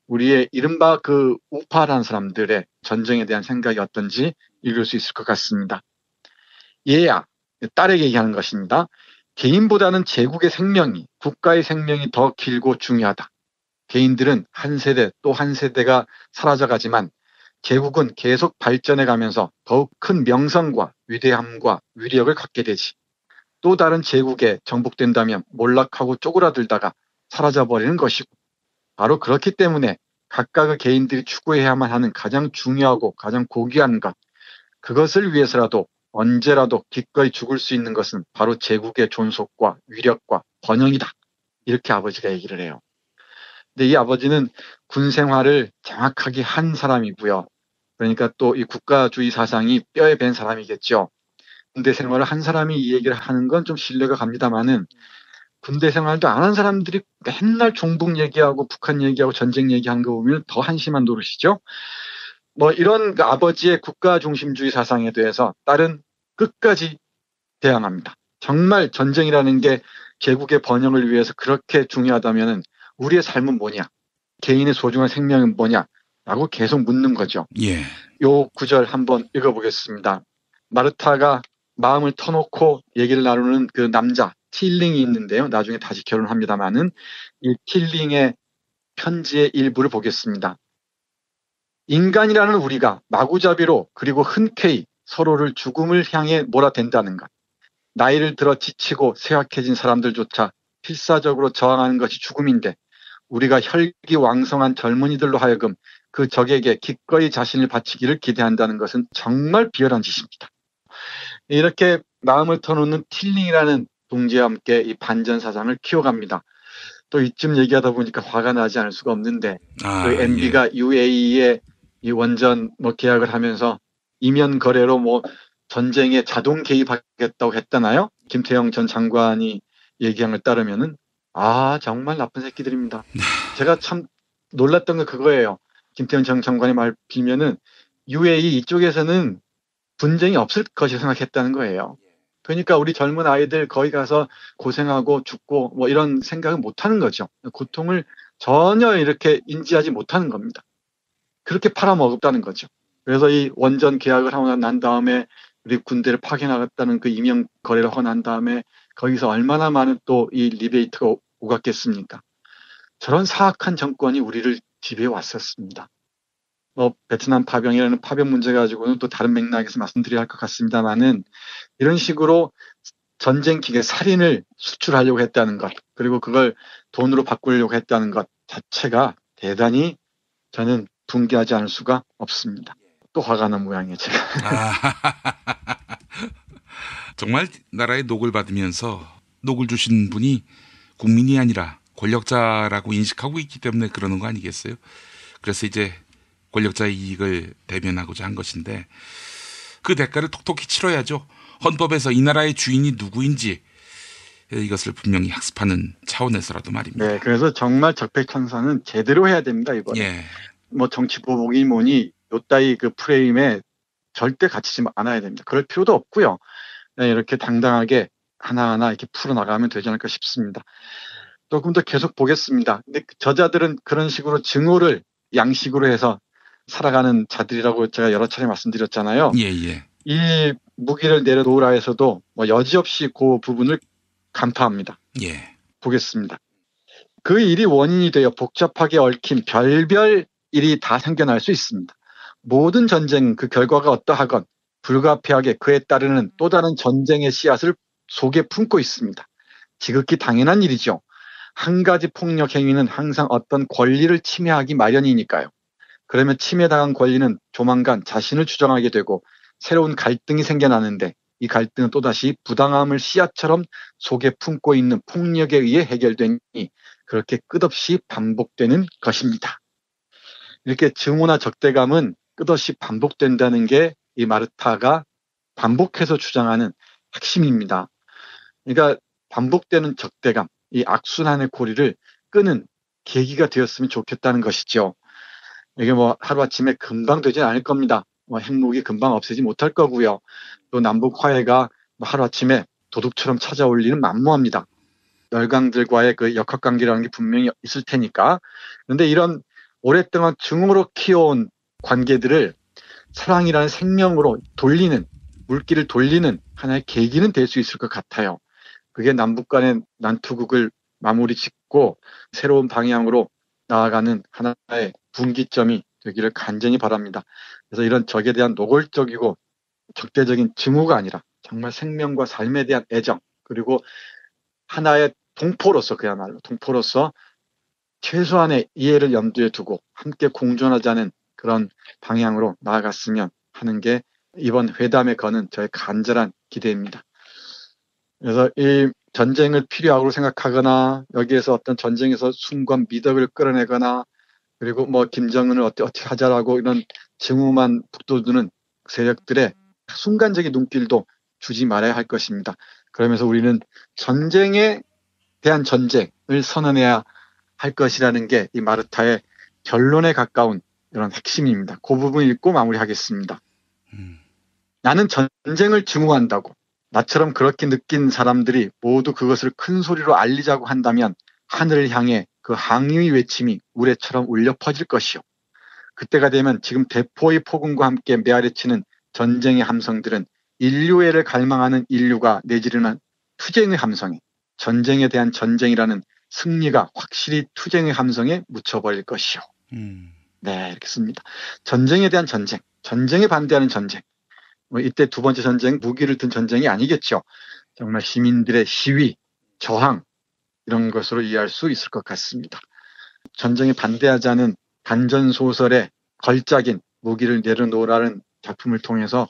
우리의 이른바 그 우파라는 사람들의 전쟁에 대한 생각이 어떤지 읽을 수 있을 것 같습니다. 얘야, 딸에게 얘기하는 것입니다. 개인보다는 제국의 생명이, 국가의 생명이 더 길고 중요하다. 개인들은 한 세대 또 한 세대가 사라져가지만 제국은 계속 발전해 가면서 더욱 큰 명성과 위대함과 위력을 갖게 되지. 또 다른 제국에 정복된다면 몰락하고 쪼그라들다가 사라져버리는 것이고 바로 그렇기 때문에 각각의 개인들이 추구해야만 하는 가장 중요하고 가장 고귀한 것, 그것을 위해서라도 언제라도 기꺼이 죽을 수 있는 것은 바로 제국의 존속과 위력과 번영이다. 이렇게 아버지가 얘기를 해요. 근데 이 아버지는 군 생활을 정확하게 한 사람이고요. 그러니까 또 이 국가주의 사상이 뼈에 밴 사람이겠죠. 군대 생활을 한 사람이 이 얘기를 하는 건 좀 신뢰가 갑니다만은 군대 생활도 안 한 사람들이 맨날 종북 얘기하고 북한 얘기하고 전쟁 얘기하는 거 보면 더 한심한 노릇이죠. 뭐 이런 그 아버지의 국가 중심주의 사상에 대해서 딸은 끝까지 대항합니다. 정말 전쟁이라는 게 제국의 번영을 위해서 그렇게 중요하다면은 우리의 삶은 뭐냐? 개인의 소중한 생명은 뭐냐? 라고 계속 묻는 거죠. 예. 요 구절 한번 읽어보겠습니다. 마르타가 마음을 터놓고 얘기를 나누는 그 남자, 틸링이 있는데요. 나중에 다시 결혼합니다마는 이 틸링의 편지의 일부를 보겠습니다. 인간이라는 우리가 마구잡이로 그리고 흔쾌히 서로를 죽음을 향해 몰아댄다는 것. 나이를 들어 지치고 쇠약해진 사람들조차 필사적으로 저항하는 것이 죽음인데 우리가 혈기왕성한 젊은이들로 하여금 그 적에게 기꺼이 자신을 바치기를 기대한다는 것은 정말 비열한 짓입니다. 이렇게 마음을 터놓는 틸링이라는 동지와 함께 이 반전 사상을 키워갑니다. 또 이쯤 얘기하다 보니까 화가 나지 않을 수가 없는데 그 MB가 예. UAE에 이 원전 뭐 계약을 하면서 이면 거래로 뭐 전쟁에 자동 개입하겠다고 했잖아요. 김태형 전 장관이 얘기한 걸 따르면은 정말 나쁜 새끼들입니다. 제가 참 놀랐던 게 그거예요. 김태형 전 장관의 말 빌면은 UAE 이쪽에서는 분쟁이 없을 것이 생각했다는 거예요. 그러니까 우리 젊은 아이들 거기 가서 고생하고 죽고 뭐 이런 생각을 못 하는 거죠. 고통을 전혀 이렇게 인지하지 못하는 겁니다. 그렇게 팔아먹었다는 거죠. 그래서 이 원전 계약을 하고 난 다음에 우리 군대를 파견하겠다는 그 임명 거래를 하고 난 다음에 거기서 얼마나 많은 또 이 리베이트가 오갔겠습니까? 저런 사악한 정권이 우리를 지배해 왔었습니다. 뭐 베트남 파병이라는 파병 문제 가지고는 또 다른 맥락에서 말씀드려야 할 것 같습니다만은 이런 식으로 전쟁 기계 살인을 수출하려고 했다는 것 그리고 그걸 돈으로 바꾸려고 했다는 것 자체가 대단히 저는 붕괴하지 않을 수가 없습니다. 또 화가 난 모양이에요, 제가. 정말 나라의 녹을 받으면서 녹을 주신 분이 국민이 아니라 권력자라고 인식하고 있기 때문에 그러는 거 아니겠어요? 그래서 이제 권력자의 이익을 대변하고자 한 것인데 그 대가를 톡톡히 치러야죠. 헌법에서 이 나라의 주인이 누구인지 이것을 분명히 학습하는 차원에서라도 말입니다. 네, 그래서 정말 적폐청산은 제대로 해야 됩니다, 이번에. 예. 뭐 정치 보복이 뭐니 요따위 그 프레임에 절대 갇히지 않아야 됩니다. 그럴 필요도 없고요. 네, 이렇게 당당하게 하나하나 이렇게 풀어나가면 되지 않을까 싶습니다. 조금 더 계속 보겠습니다. 근데 저자들은 그런 식으로 증오를 양식으로 해서 살아가는 자들이라고 제가 여러 차례 말씀드렸잖아요. 예. 이 무기를 내려놓으라 해서도 뭐 여지없이 그 부분을 간파합니다. 예. 보겠습니다. 그 일이 원인이 되어 복잡하게 얽힌 별별 일이 다 생겨날 수 있습니다. 모든 전쟁 그 결과가 어떠하건 불가피하게 그에 따르는 또 다른 전쟁의 씨앗을 속에 품고 있습니다. 지극히 당연한 일이죠. 한 가지 폭력 행위는 항상 어떤 권리를 침해하기 마련이니까요. 그러면 침해당한 권리는 조만간 자신을 주장하게 되고 새로운 갈등이 생겨나는데 이 갈등은 또다시 부당함을 씨앗처럼 속에 품고 있는 폭력에 의해 해결되니 그렇게 끝없이 반복되는 것입니다. 이렇게 증오나 적대감은 끝없이 반복된다는 게 이 마르타가 반복해서 주장하는 핵심입니다. 그러니까 반복되는 적대감, 이 악순환의 고리를 끄는 계기가 되었으면 좋겠다는 것이죠. 이게 뭐 하루아침에 금방 되진 않을 겁니다. 뭐 핵무기 금방 없애지 못할 거고요. 또 남북 화해가 뭐 하루아침에 도둑처럼 찾아올 일은 만무합니다. 열강들과의 그 역학관계라는 게 분명히 있을 테니까. 그런데 이런 오랫동안 증오로 키워온 관계들을 사랑이라는 생명으로 돌리는, 물기를 돌리는 하나의 계기는 될 수 있을 것 같아요. 그게 남북 간의 난투극을 마무리 짓고 새로운 방향으로 나아가는 하나의 분기점이 되기를 간절히 바랍니다. 그래서 이런 적에 대한 노골적이고 적대적인 증오가 아니라 정말 생명과 삶에 대한 애정, 그리고 하나의 동포로서, 그야말로 동포로서 최소한의 이해를 염두에 두고 함께 공존하자는 그런 방향으로 나아갔으면 하는 게 이번 회담에 거는 저의 간절한 기대입니다. 그래서 이 전쟁을 필요하고 생각하거나 여기에서 어떤 전쟁에서 순간 미덕을 끌어내거나 그리고 뭐 김정은을 어떻게 하자라고 이런 증오만 북돋우는 세력들의 순간적인 눈길도 주지 말아야 할 것입니다. 그러면서 우리는 전쟁에 대한 전쟁을 선언해야 할 것이라는 게 이 마르타의 결론에 가까운 이런 핵심입니다. 그 부분 읽고 마무리하겠습니다. 나는 전쟁을 증오한다고 나처럼 그렇게 느낀 사람들이 모두 그것을 큰 소리로 알리자고 한다면 하늘을 향해 그 항의 외침이 우레처럼 울려 퍼질 것이요. 그때가 되면 지금 대포의 폭음과 함께 메아리치는 전쟁의 함성들은 인류애를 갈망하는 인류가 내지르는 투쟁의 함성에, 전쟁에 대한 전쟁이라는 승리가 확실히 투쟁의 함성에 묻혀버릴 것이요. 네, 이렇게 씁니다. 전쟁에 대한 전쟁, 전쟁에 반대하는 전쟁. 뭐 이때 두 번째 전쟁, 무기를 든 전쟁이 아니겠죠. 정말 시민들의 시위, 저항 이런 것으로 이해할 수 있을 것 같습니다. 전쟁에 반대하자는 단전소설의 걸작인 무기를 내려놓으라는 작품을 통해서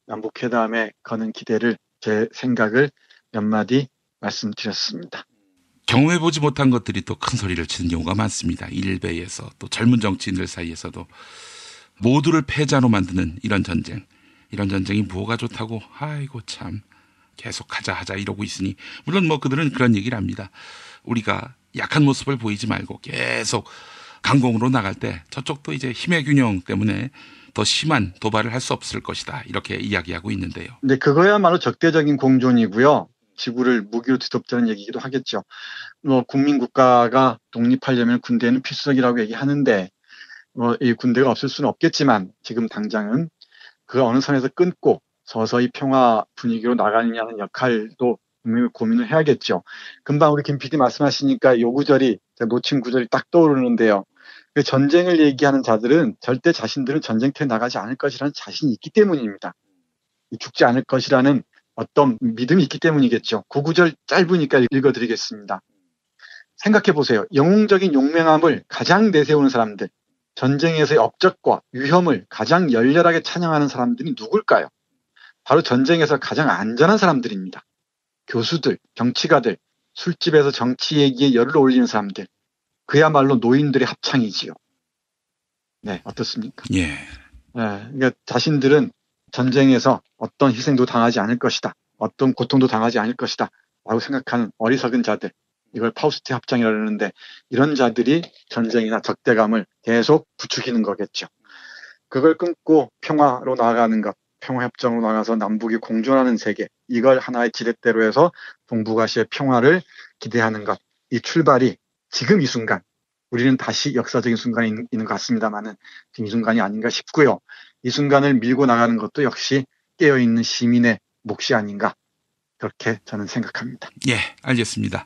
남북회담에 거는 기대를, 제 생각을 몇 마디 말씀드렸습니다. 경험해보지 못한 것들이 또 큰 소리를 치는 경우가 많습니다. 일베에서 또 젊은 정치인들 사이에서도 모두를 패자로 만드는 이런 전쟁이 뭐가 좋다고 아이고 참 계속 하자 이러고 있으니, 물론 뭐 그들은 그런 얘기를 합니다. 우리가 약한 모습을 보이지 말고 계속 강공으로 나갈 때 저쪽도 이제 힘의 균형 때문에 더 심한 도발을 할 수 없을 것이다, 이렇게 이야기하고 있는데요. 근데 그거야말로 적대적인 공존이고요. 지구를 무기로 뒤덮자는 얘기기도 하겠죠. 뭐 국민국가가 독립하려면 군대는 필수적이라고 얘기하는데 뭐 이 군대가 없을 수는 없겠지만 지금 당장은 그 어느 선에서 끊고 서서히 평화 분위기로 나가느냐는 역할도 분명히 고민을 해야겠죠. 금방 우리 김 PD 말씀하시니까 요 구절이, 제가 놓친 구절이 딱 떠오르는데요. 그 전쟁을 얘기하는 자들은 절대 자신들은 전쟁터에 나가지 않을 것이라는 자신이 있기 때문입니다. 죽지 않을 것이라는 어떤 믿음이 있기 때문이겠죠. 그 구절 짧으니까 읽어드리겠습니다. 생각해 보세요. 영웅적인 용맹함을 가장 내세우는 사람들, 전쟁에서의 업적과 위험을 가장 열렬하게 찬양하는 사람들이 누굴까요? 바로 전쟁에서 가장 안전한 사람들입니다. 교수들, 정치가들, 술집에서 정치 얘기에 열을 올리는 사람들, 그야말로 노인들의 합창이지요. 네, 어떻습니까? 예. 네, 그러니까 자신들은 전쟁에서 어떤 희생도 당하지 않을 것이다. 어떤 고통도 당하지 않을 것이다. 라고 생각하는 어리석은 자들, 이걸 파우스트 협정이라고 하는데 이런 자들이 전쟁이나 적대감을 계속 부추기는 거겠죠. 그걸 끊고 평화로 나아가는 것, 평화협정으로 나가서 남북이 공존하는 세계, 이걸 하나의 지렛대로 해서 동북아시아의 평화를 기대하는 것, 이 출발이 지금 이 순간, 우리는 다시 역사적인 순간에 있는 것 같습니다만은 지금 이 순간이 아닌가 싶고요. 이 순간을 밀고 나가는 것도 역시 깨어있는 시민의 몫이 아닌가, 그렇게 저는 생각합니다. 예, 알겠습니다.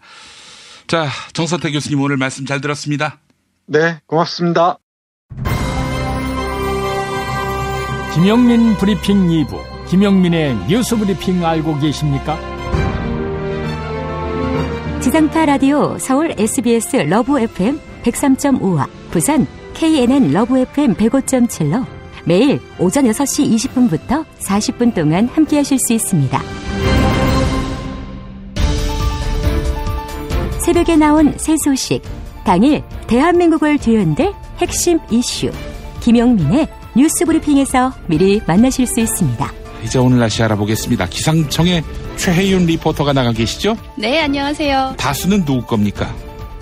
자, 정선태 교수님 오늘 말씀 잘 들었습니다. 네, 고맙습니다. 김영민 브리핑 2부, 김영민의 뉴스 브리핑 알고 계십니까? 지상파 라디오 서울 SBS 러브 FM 103.5와 부산 KNN 러브 FM 105.7로 매일 오전 6시 20분부터 40분 동안 함께하실 수 있습니다. 새벽에 나온 새 소식, 당일 대한민국을 뒤흔들 핵심 이슈, 김영민의 뉴스 브리핑에서 미리 만나실 수 있습니다. 이제 오늘 날씨 알아보겠습니다. 기상청에 최혜윤 리포터가 나가 계시죠? 네, 안녕하세요. 다수는 누구 겁니까?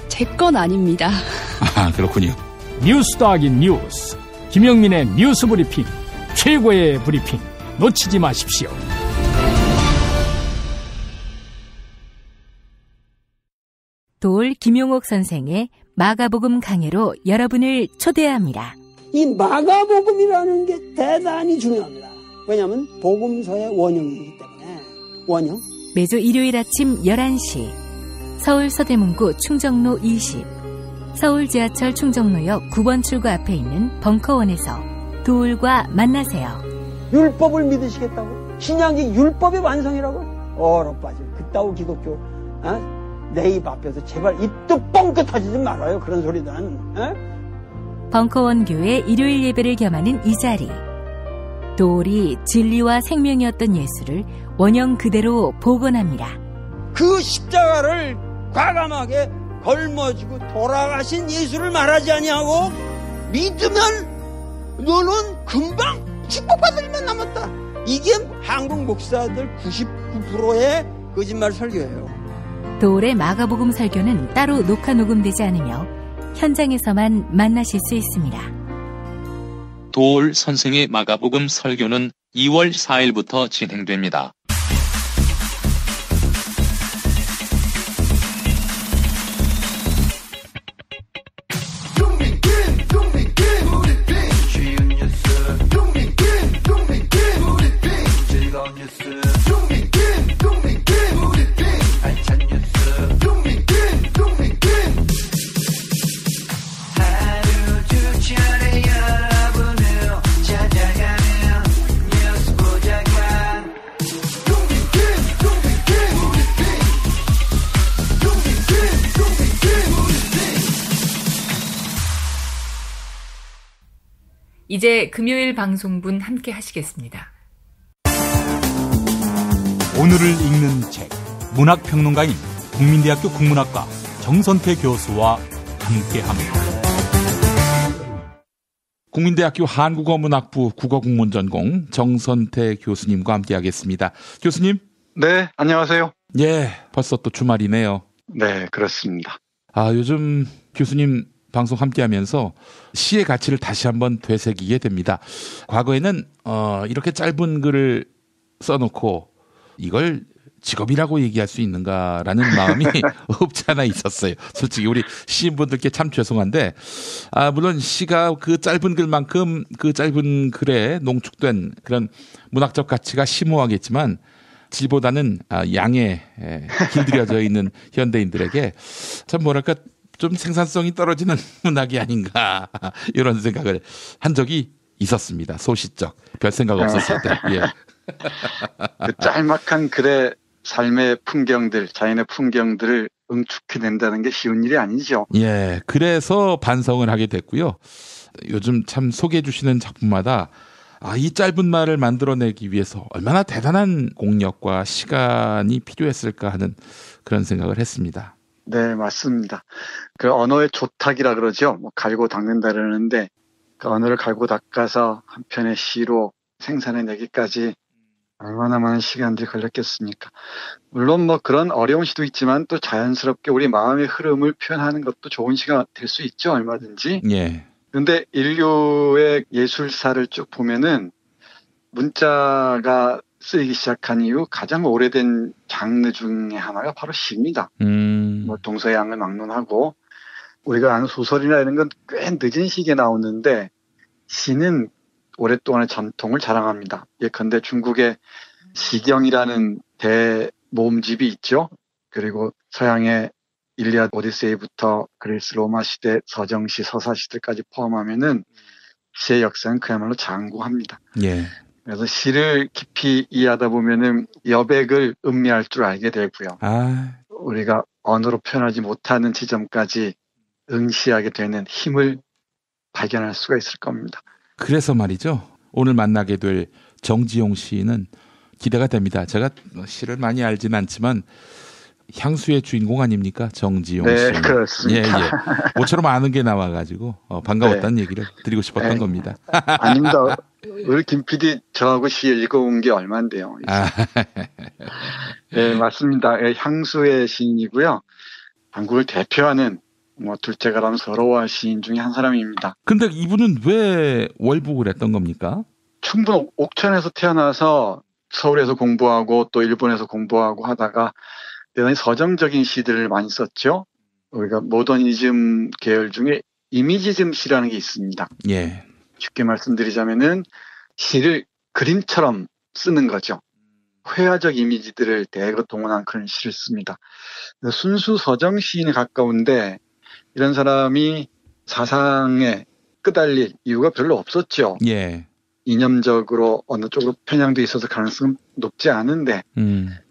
제 건 아닙니다. 아, 그렇군요. 뉴스 더하기 뉴스, 김영민의 뉴스 브리핑, 최고의 브리핑, 놓치지 마십시오. 도올 김용옥 선생의 마가복음 강해로 여러분을 초대합니다. 이 마가복음이라는 게 대단히 중요합니다. 왜냐하면 복음서의 원형이기 때문에. 원형. 매주 일요일 아침 11시 서울 서대문구 충정로 20, 서울 지하철 충정로역 9번 출구 앞에 있는 벙커원에서 도울과 만나세요. 율법을 믿으시겠다고? 신약이 율법의 완성이라고? 얼어빠질 그따위 기독교 내 입 앞에서 제발 입도 뻥끗 터지지 말아요. 그런 소리는. 벙커원 교회 일요일 예배를 겸하는 이 자리. 도울이 진리와 생명이었던 예수를 원형 그대로 복원합니다. 그 십자가를 과감하게 걸머지고 돌아가신 예수를 말하지 아니하고 믿으면 너는 금방 축복받을 일만 남았다. 이게 한국 목사들 99%의 거짓말 설교예요. 도울의 마가복음 설교는 따로 녹화 녹음되지 않으며 현장에서만 만나실 수 있습니다. 도울 선생의 마가복음 설교는 2월 4일부터 진행됩니다. 이제 금요일 방송분 함께 하시겠습니다. 오늘을 읽는 책, 문학평론가인 국민대학교 국문학과 정선태 교수와 함께합니다. 국민대학교 한국어문학부 국어국문전공 정선태 교수님과 함께하겠습니다. 교수님. 네, 안녕하세요. 예, 벌써 또 주말이네요. 네, 그렇습니다. 요즘 교수님 방송 함께하면서 시의 가치를 다시 한번 되새기게 됩니다. 과거에는 이렇게 짧은 글을 써놓고 이걸 직업이라고 얘기할 수 있는가라는 마음이 없지 않아 있었어요. 솔직히 우리 시인분들께 참 죄송한데, 물론 시가 그 짧은 글만큼 그 짧은 글에 농축된 그런 문학적 가치가 심오하겠지만 질보다는 양에 길들여져 있는 현대인들에게 참 뭐랄까 좀 생산성이 떨어지는 문학이 아닌가 이런 생각을 한 적이 있었습니다. 소시적 별 생각 없었을 때. 예. 그 짤막한 글의 삶의 풍경들, 자연의 풍경들을 응축해낸다는 게 쉬운 일이 아니죠. 예, 그래서 반성을 하게 됐고요. 요즘 참 소개해 주시는 작품마다 이 짧은 말을 만들어내기 위해서 얼마나 대단한 공력과 시간이 필요했을까 하는 그런 생각을 했습니다. 네, 맞습니다. 그 언어의 조탁이라 그러죠. 갈고 닦는다 그러는데 그 언어를 갈고 닦아서 한 편의 시로 생산해내기까지 얼마나 많은 시간들이 걸렸겠습니까? 물론 뭐 그런 어려운 시도 있지만 또 자연스럽게 우리 마음의 흐름을 표현하는 것도 좋은 시간 될 수 있죠, 얼마든지. 예. 그런데 인류의 예술사를 쭉 보면은 문자가 쓰이기 시작한 이후 가장 오래된 장르 중에 하나가 바로 시입니다. 뭐 동서양을 막론하고 우리가 아는 소설이나 이런 건 꽤 늦은 시기에 나오는데 시는 오랫동안의 전통을 자랑합니다. 예컨대 중국의 시경이라는 대모음집이 있죠. 그리고 서양의 일리아드 오디세이부터 그리스 로마 시대 서정시 서사시대까지 포함하면은 시의 역사는 그야말로 장구합니다. 예. 그래서 시를 깊이 이해하다 보면은 여백을 음미할 줄 알게 되고요. 우리가 언어로 표현하지 못하는 지점까지 응시하게 되는 힘을 발견할 수가 있을 겁니다. 그래서 말이죠. 오늘 만나게 될 정지용 시인은 기대가 됩니다. 제가 시를 많이 알지는 않지만 향수의 주인공 아닙니까? 정지용 씨. 네, 그렇습니다. 예. 모처럼 아는 게 나와가지고 반가웠다는 얘기를 드리고 싶었던 겁니다. 아닙니다. 우리 김 PD 저하고 시 읽어온 게 얼만데요. 네, 맞습니다. 향수의 시인이고요. 한국을 대표하는 둘째가라면 서러워할 시인 중에 한 사람입니다. 근데 이분은 왜 월북을 했던 겁니까? 충북 옥천에서 태어나서 서울에서 공부하고 또 일본에서 공부하고 하다가 대단히 서정적인 시들을 많이 썼죠. 우리가 모더니즘 계열 중에 이미지즘 시라는 게 있습니다. 예. 쉽게 말씀드리자면은 시를 그림처럼 쓰는 거죠. 회화적 이미지들을 대거 동원한 그런 시를 씁니다. 순수 서정 시인에 가까운데 이런 사람이 사상에 끄달릴 이유가 별로 없었죠. 예. 이념적으로 어느 쪽으로 편향돼 있어서 가능성은 높지 않은데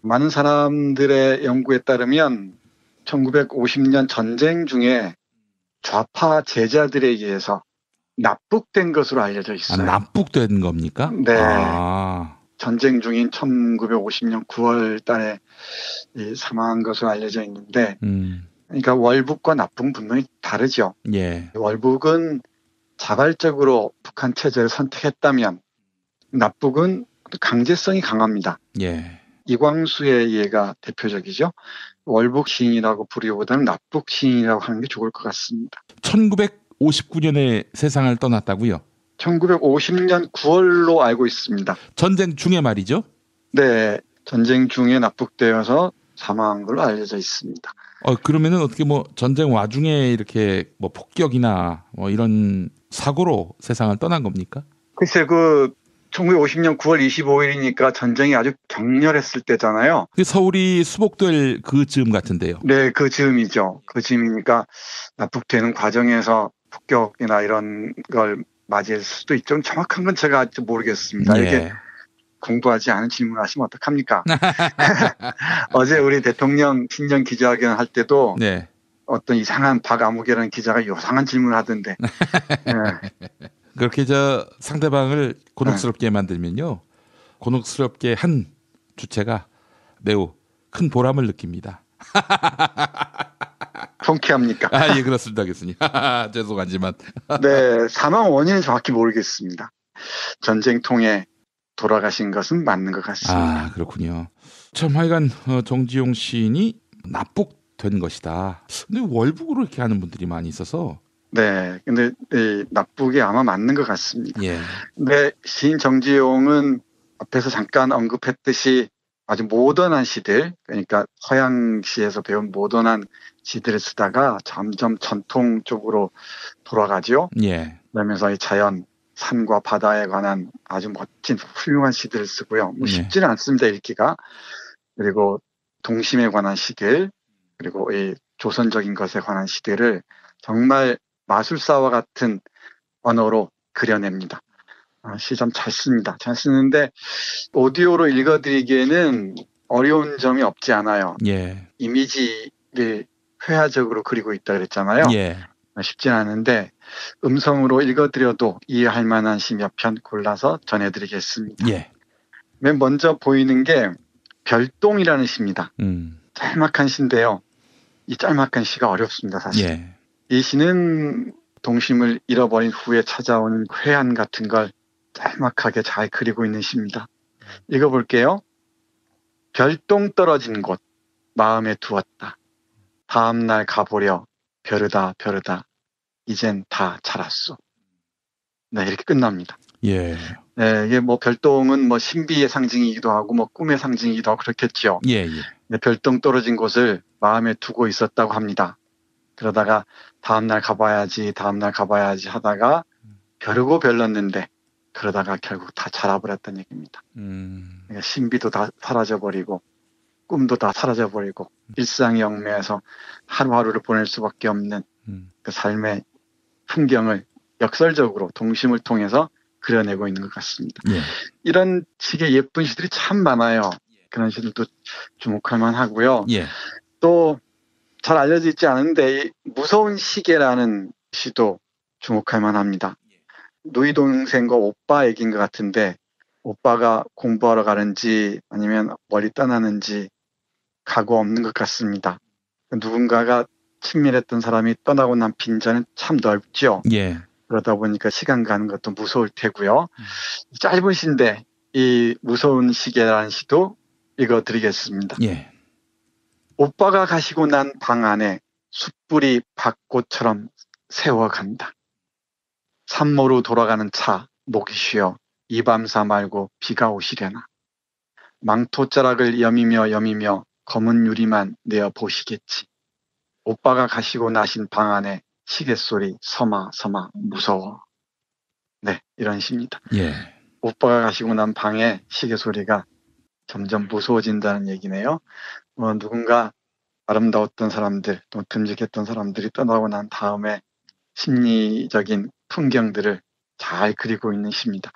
많은 사람들의 연구에 따르면 1950년 전쟁 중에 좌파 제자들에 의해서 납북된 것으로 알려져 있어요. 납북된 겁니까? 네. 전쟁 중인 1950년 9월 달에 사망한 것으로 알려져 있는데 그러니까 월북과 납북은 분명히 다르죠. 예. 월북은 자발적으로 북한 체제를 선택했다면 납북은 강제성이 강합니다. 예. 이광수의 예가 대표적이죠. 월북 시인이라고 부르기보다는 납북 시인이라고 하는 게 좋을 것 같습니다. 1959년에 세상을 떠났다고요? 1950년 9월로 알고 있습니다. 전쟁 중에 말이죠? 네. 전쟁 중에 납북되어서 사망한 걸로 알려져 있습니다. 그러면은 어떻게 전쟁 와중에 이렇게 폭격이나 이런 사고로 세상을 떠난 겁니까? 글쎄 1950년 9월 25일이니까 전쟁이 아주 격렬했을 때잖아요. 서울이 수복될 그 즈음 같은데요. 네, 그 즈음이죠. 그 즈음이니까 납북되는 과정에서 폭격이나 이런 걸 맞이했을 수도 있죠. 정확한 건 제가 아직 모르겠습니다. 예. 이게 공부하지 않은 질문을 하시면 어떡합니까? 어제 우리 대통령 신년 기자회견 할 때도 네. 어떤 이상한 박아무개라는 기자가 요상한 질문을 하던데. 네. 그렇게 상대방을 곤혹스럽게 만들면요. 곤혹스럽게 한 주체가 매우 큰 보람을 느낍니다. 통쾌합니까? 예, 그렇습니다, 교수님. 죄송하지만. 네, 사망 원인은 정확히 모르겠습니다. 전쟁통에 돌아가신 것은 맞는 것 같습니다. 그렇군요. 참 하여간 정지용 시인이 납북된 것이다. 근데 월북으로 이렇게 하는 분들이 많이 있어서. 네, 근데 납북이 아마 맞는 것 같습니다. 예. 근데 시인 정지용은 앞에서 잠깐 언급했듯이 아주 모던한 시들, 그러니까 서양시에서 배운 모던한 시들을 쓰다가 점점 전통 쪽으로 돌아가죠. 예. 그러면서 이 자연, 산과 바다에 관한 아주 멋진 훌륭한 시들을 쓰고요. 쉽지는 않습니다, 읽기가. 그리고 동심에 관한 시들, 그리고 이 조선적인 것에 관한 시들을 정말 마술사와 같은 언어로 그려냅니다. 시 참 잘 씁니다. 잘 쓰는데 오디오로 읽어드리기에는 어려운 점이 없지 않아요. 예. 이미지를 회화적으로 그리고 있다 그랬잖아요. 예. 쉽지 않은데 음성으로 읽어드려도 이해할 만한 시 몇 편 골라서 전해드리겠습니다. 예. 맨 먼저 보이는 게 별동이라는 시입니다. 짤막한 시인데요. 이 짤막한 시가 어렵습니다, 사실. 예. 이 시는 동심을 잃어버린 후에 찾아오는 회한 같은 걸 짤막하게 잘 그리고 있는 시입니다. 읽어볼게요. 별똥 떨어진 곳 마음에 두었다. 다음날 가보려 벼르다 벼르다 이젠 다 자랐소. 네, 이렇게 끝납니다. 예. 네, 이게 뭐 별똥은 뭐 신비의 상징이기도 하고 뭐 꿈의 상징이기도 하고 그렇겠죠. 예. 네, 별똥 떨어진 곳을 마음에 두고 있었다고 합니다. 그러다가 다음날 가봐야지 하다가 벼르고 별렀는데 그러다가 결국 다 자라버렸다는 얘기입니다. 그러니까 신비도 다 사라져버리고 꿈도 다 사라져버리고 일상의 얽매여서 하루하루를 보낼 수밖에 없는 그 삶의 풍경을 역설적으로 동심을 통해서 그려내고 있는 것 같습니다. 예. 이런 식의 예쁜 시들이 참 많아요. 그런 시들도 주목할 만하고요. 예. 또 잘 알려져 있지 않은데 무서운 시계라는 시도 주목할 만합니다. 누이 동생과 오빠 얘기인 것 같은데 오빠가 공부하러 가는지 아니면 멀리 떠나는지 각오 없는 것 같습니다. 누군가가 친밀했던 사람이 떠나고 난 빈자는 참 넓죠. 예. 그러다 보니까 시간 가는 것도 무서울 테고요. 짧은 시인데 이 무서운 시계라는 시도 읽어드리겠습니다. 예. 오빠가 가시고 난 방 안에 숯불이 밭꽃처럼 세워간다. 산모로 돌아가는 차 목이 쉬어 이 밤사 말고 비가 오시려나. 망토자락을 여미며 검은 유리만 내어 보시겠지. 오빠가 가시고 나신 방 안에 시계소리 서마 무서워. 네, 이런 시입니다. 예. 오빠가 가시고 난 방에 시계소리가 점점 무서워진다는 얘기네요. 누군가 아름다웠던 사람들, 또 듬직했던 사람들이 떠나고 난 다음에 심리적인 풍경들을 잘 그리고 있는 시입니다.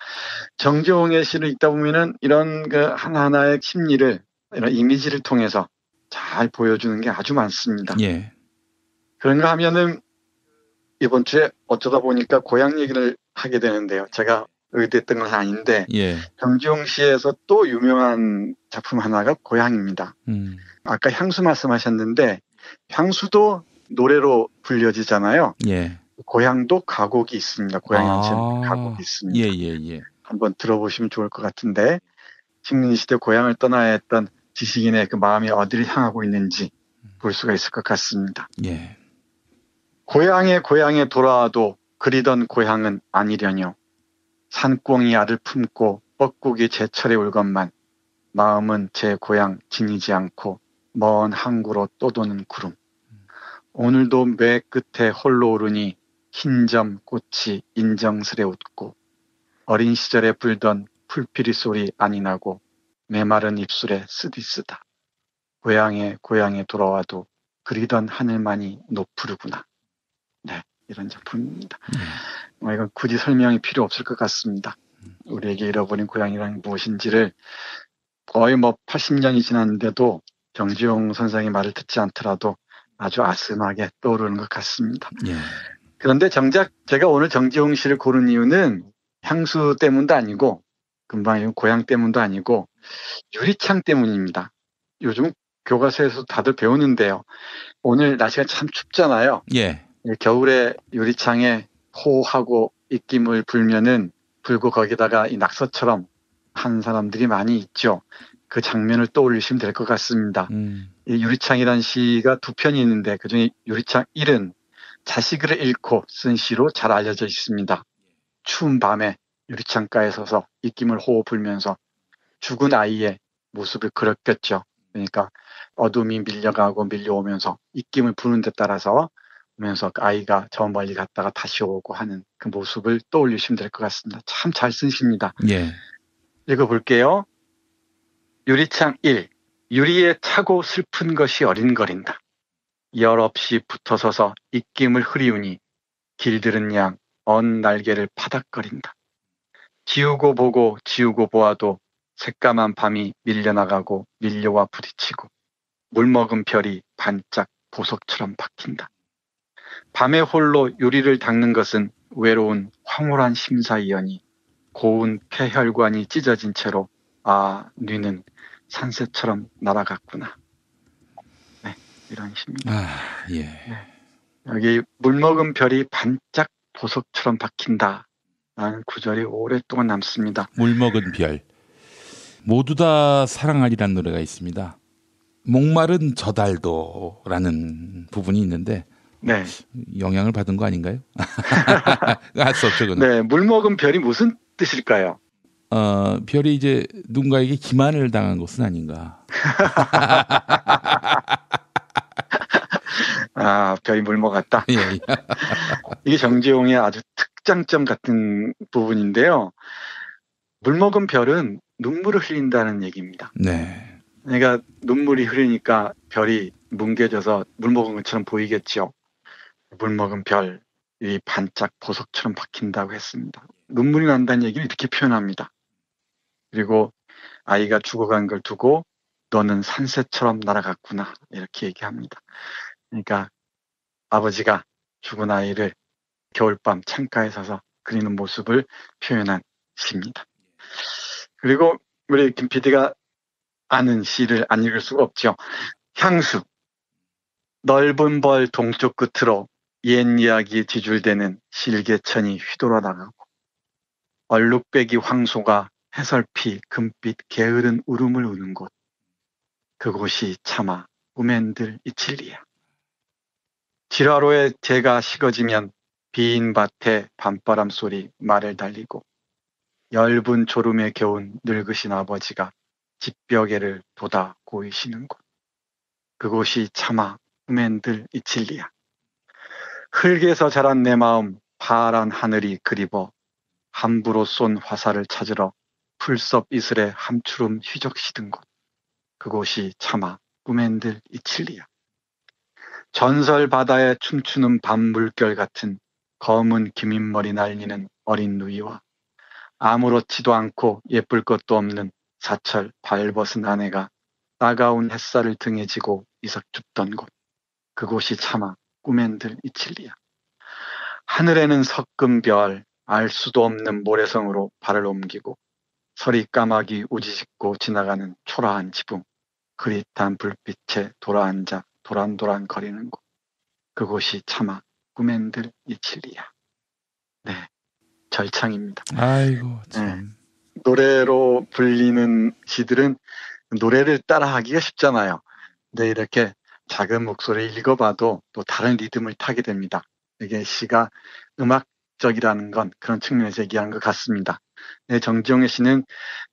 정지용의 시를 읽다 보면은 이런 그 하나하나의 심리를, 이런 이미지를 통해서 잘 보여주는 게 아주 많습니다. 예. 그런가 하면은 이번 주에 어쩌다 보니까 고향 얘기를 하게 되는데요. 제가 의도했던 건 아닌데 예. 정지용 시에서 또 유명한 작품 하나가 고향입니다. 아까 향수 말씀하셨는데 향수도 노래로 불려지잖아요. 예. 고향도 가곡이 있습니다. 고향 가곡이 있습니다. 예. 한번 들어보시면 좋을 것 같은데 식민시대 고향을 떠나야 했던 지식인의 그 마음이 어디를 향하고 있는지 볼 수가 있을 것 같습니다. 예. 고향에 돌아와도 그리던 고향은 아니려뇨. 산꽁이 알을 품고 뻐꾸기 제철에 올 것만 마음은 제 고향 지니지 않고 먼 항구로 또 도는 구름. 오늘도 매 끝에 홀로 오르니 흰점 꽃이 인정스레 웃고 어린 시절에 불던 풀피리 소리 아니 나고 메마른 입술에 쓰디쓰다. 고향에 돌아와도 그리던 하늘만이 노푸르구나. 네, 이런 작품입니다. 이건 굳이 설명이 필요 없을 것 같습니다. 우리에게 잃어버린 고향이란 무엇인지를 거의 80년이 지났는데도 정지용 선생의 말을 듣지 않더라도 아주 아슴하게 떠오르는 것 같습니다. 예. 그런데 정작 제가 오늘 정지용 씨를 고른 이유는 향수 때문도 아니고 금방 고향 때문도 아니고 유리창 때문입니다. 요즘 교과서에서 다들 배우는데요. 오늘 날씨가 참 춥잖아요. 예. 겨울에 유리창에 호하고 입김을 불고 거기다가 이 낙서처럼 한 사람들이 많이 있죠. 그 장면을 떠올리시면 될 것 같습니다. 이 유리창이라는 시가 두 편이 있는데 그중에 유리창 1은 자식을 잃고 쓴 시로 잘 알려져 있습니다. 추운 밤에 유리창가에 서서 입김을 호호 불면서 죽은 아이의 모습을 그렸겠죠. 그러니까 어둠이 밀려오면서 입김을 부는 데 따라서 오면서 아이가 저 멀리 갔다가 다시 오고 하는 그 모습을 떠올리시면 될 것 같습니다. 참 잘 쓴 시입니다. 예. 읽어볼게요. 유리창 1. 유리에 차고 슬픈 것이 어린거린다. 열 없이 붙어서서 입김을 흐리우니 길들은 양 언 날개를 파닥거린다. 지우고 보고 지우고 보아도 새까만 밤이 밀려나가고 밀려와 부딪히고 물먹은 별이 반짝 보석처럼 박힌다. 밤에 홀로 유리를 닦는 것은 외로운 황홀한 심사이여니 고운 폐혈관이 찢어진 채로 뉘는 산새처럼 날아갔구나. 네, 이런 시입니다. 예. 네. 여기 물먹은 별이 반짝 보석처럼 박힌다 라는 구절이 오랫동안 남습니다. 물먹은 별. 모두 다 사랑하리란 노래가 있습니다. 목마른 저달도라는 부분이 있는데 네. 영향을 받은 거 아닌가요? 알 수 없죠, 그건. 네, 물 먹은 별이 무슨 뜻일까요? 별이 이제 누군가에게 기만을 당한 것은 아닌가. 아, 별이 물 먹었다. 예, 예. 이게 정재용의 아주 특장점 같은 부분인데요. 물 먹은 별은 눈물을 흘린다는 얘기입니다. 네. 그러니까 눈물이 흐르니까 별이 뭉개져서 물 먹은 것처럼 보이겠죠. 물 먹은 별이 반짝 보석처럼 박힌다고 했습니다. 눈물이 난다는 얘기를 이렇게 표현합니다. 그리고 아이가 죽어간 걸 두고 너는 산새처럼 날아갔구나 이렇게 얘기합니다. 그러니까 아버지가 죽은 아이를 겨울밤 창가에 서서 그리는 모습을 표현한 시입니다. 그리고 우리 김 PD가 아는 시를 안 읽을 수가 없죠. 향수. 넓은 벌 동쪽 끝으로 옛 이야기 뒤줄대는 실개천이 휘돌아 나가고 얼룩배기 황소가 해설피 금빛 게으른 울음을 우는 곳. 그곳이 차마 꿈엔들 이칠리야. 지라로에 재가 식어지면 빈 밭에 밤바람 소리 말을 달리고 엷은 졸음에 겨운 늙으신 아버지가 집벽에를 돋아 고이시는 곳. 그곳이 차마 꿈엔들 이칠리야. 흙에서 자란 내 마음 파란 하늘이 그리워 함부로 쏜 화살을 찾으러 풀섭 이슬에 함추름 휘적시든 곳. 그곳이 차마 꿈엔들 이칠리야. 전설 바다에 춤추는 밤 물결 같은 검은 기민머리 날리는 어린 누이와 아무렇지도 않고 예쁠 것도 없는 사철 발벗은 아내가 따가운 햇살을 등에 지고 이삭 줍던 곳. 그곳이 차마 꿈엔들 이칠리야. 하늘에는 섞은 별, 알 수도 없는 모래성으로 발을 옮기고 서리 까마귀 우지짓고 지나가는 초라한 지붕, 흐릿한 불빛에 돌아앉아 도란도란 거리는 곳. 그곳이 차마 꿈엔들 이칠리야. 네, 절창입니다. 아이고 참. 네. 노래로 불리는 시들은 노래를 따라하기가 쉽잖아요. 근데 이렇게 작은 목소리를 읽어봐도 또 다른 리듬을 타게 됩니다. 이게 시가 음악적이라는 건 그런 측면에서 얘기한 것 같습니다. 네, 정지용의 시는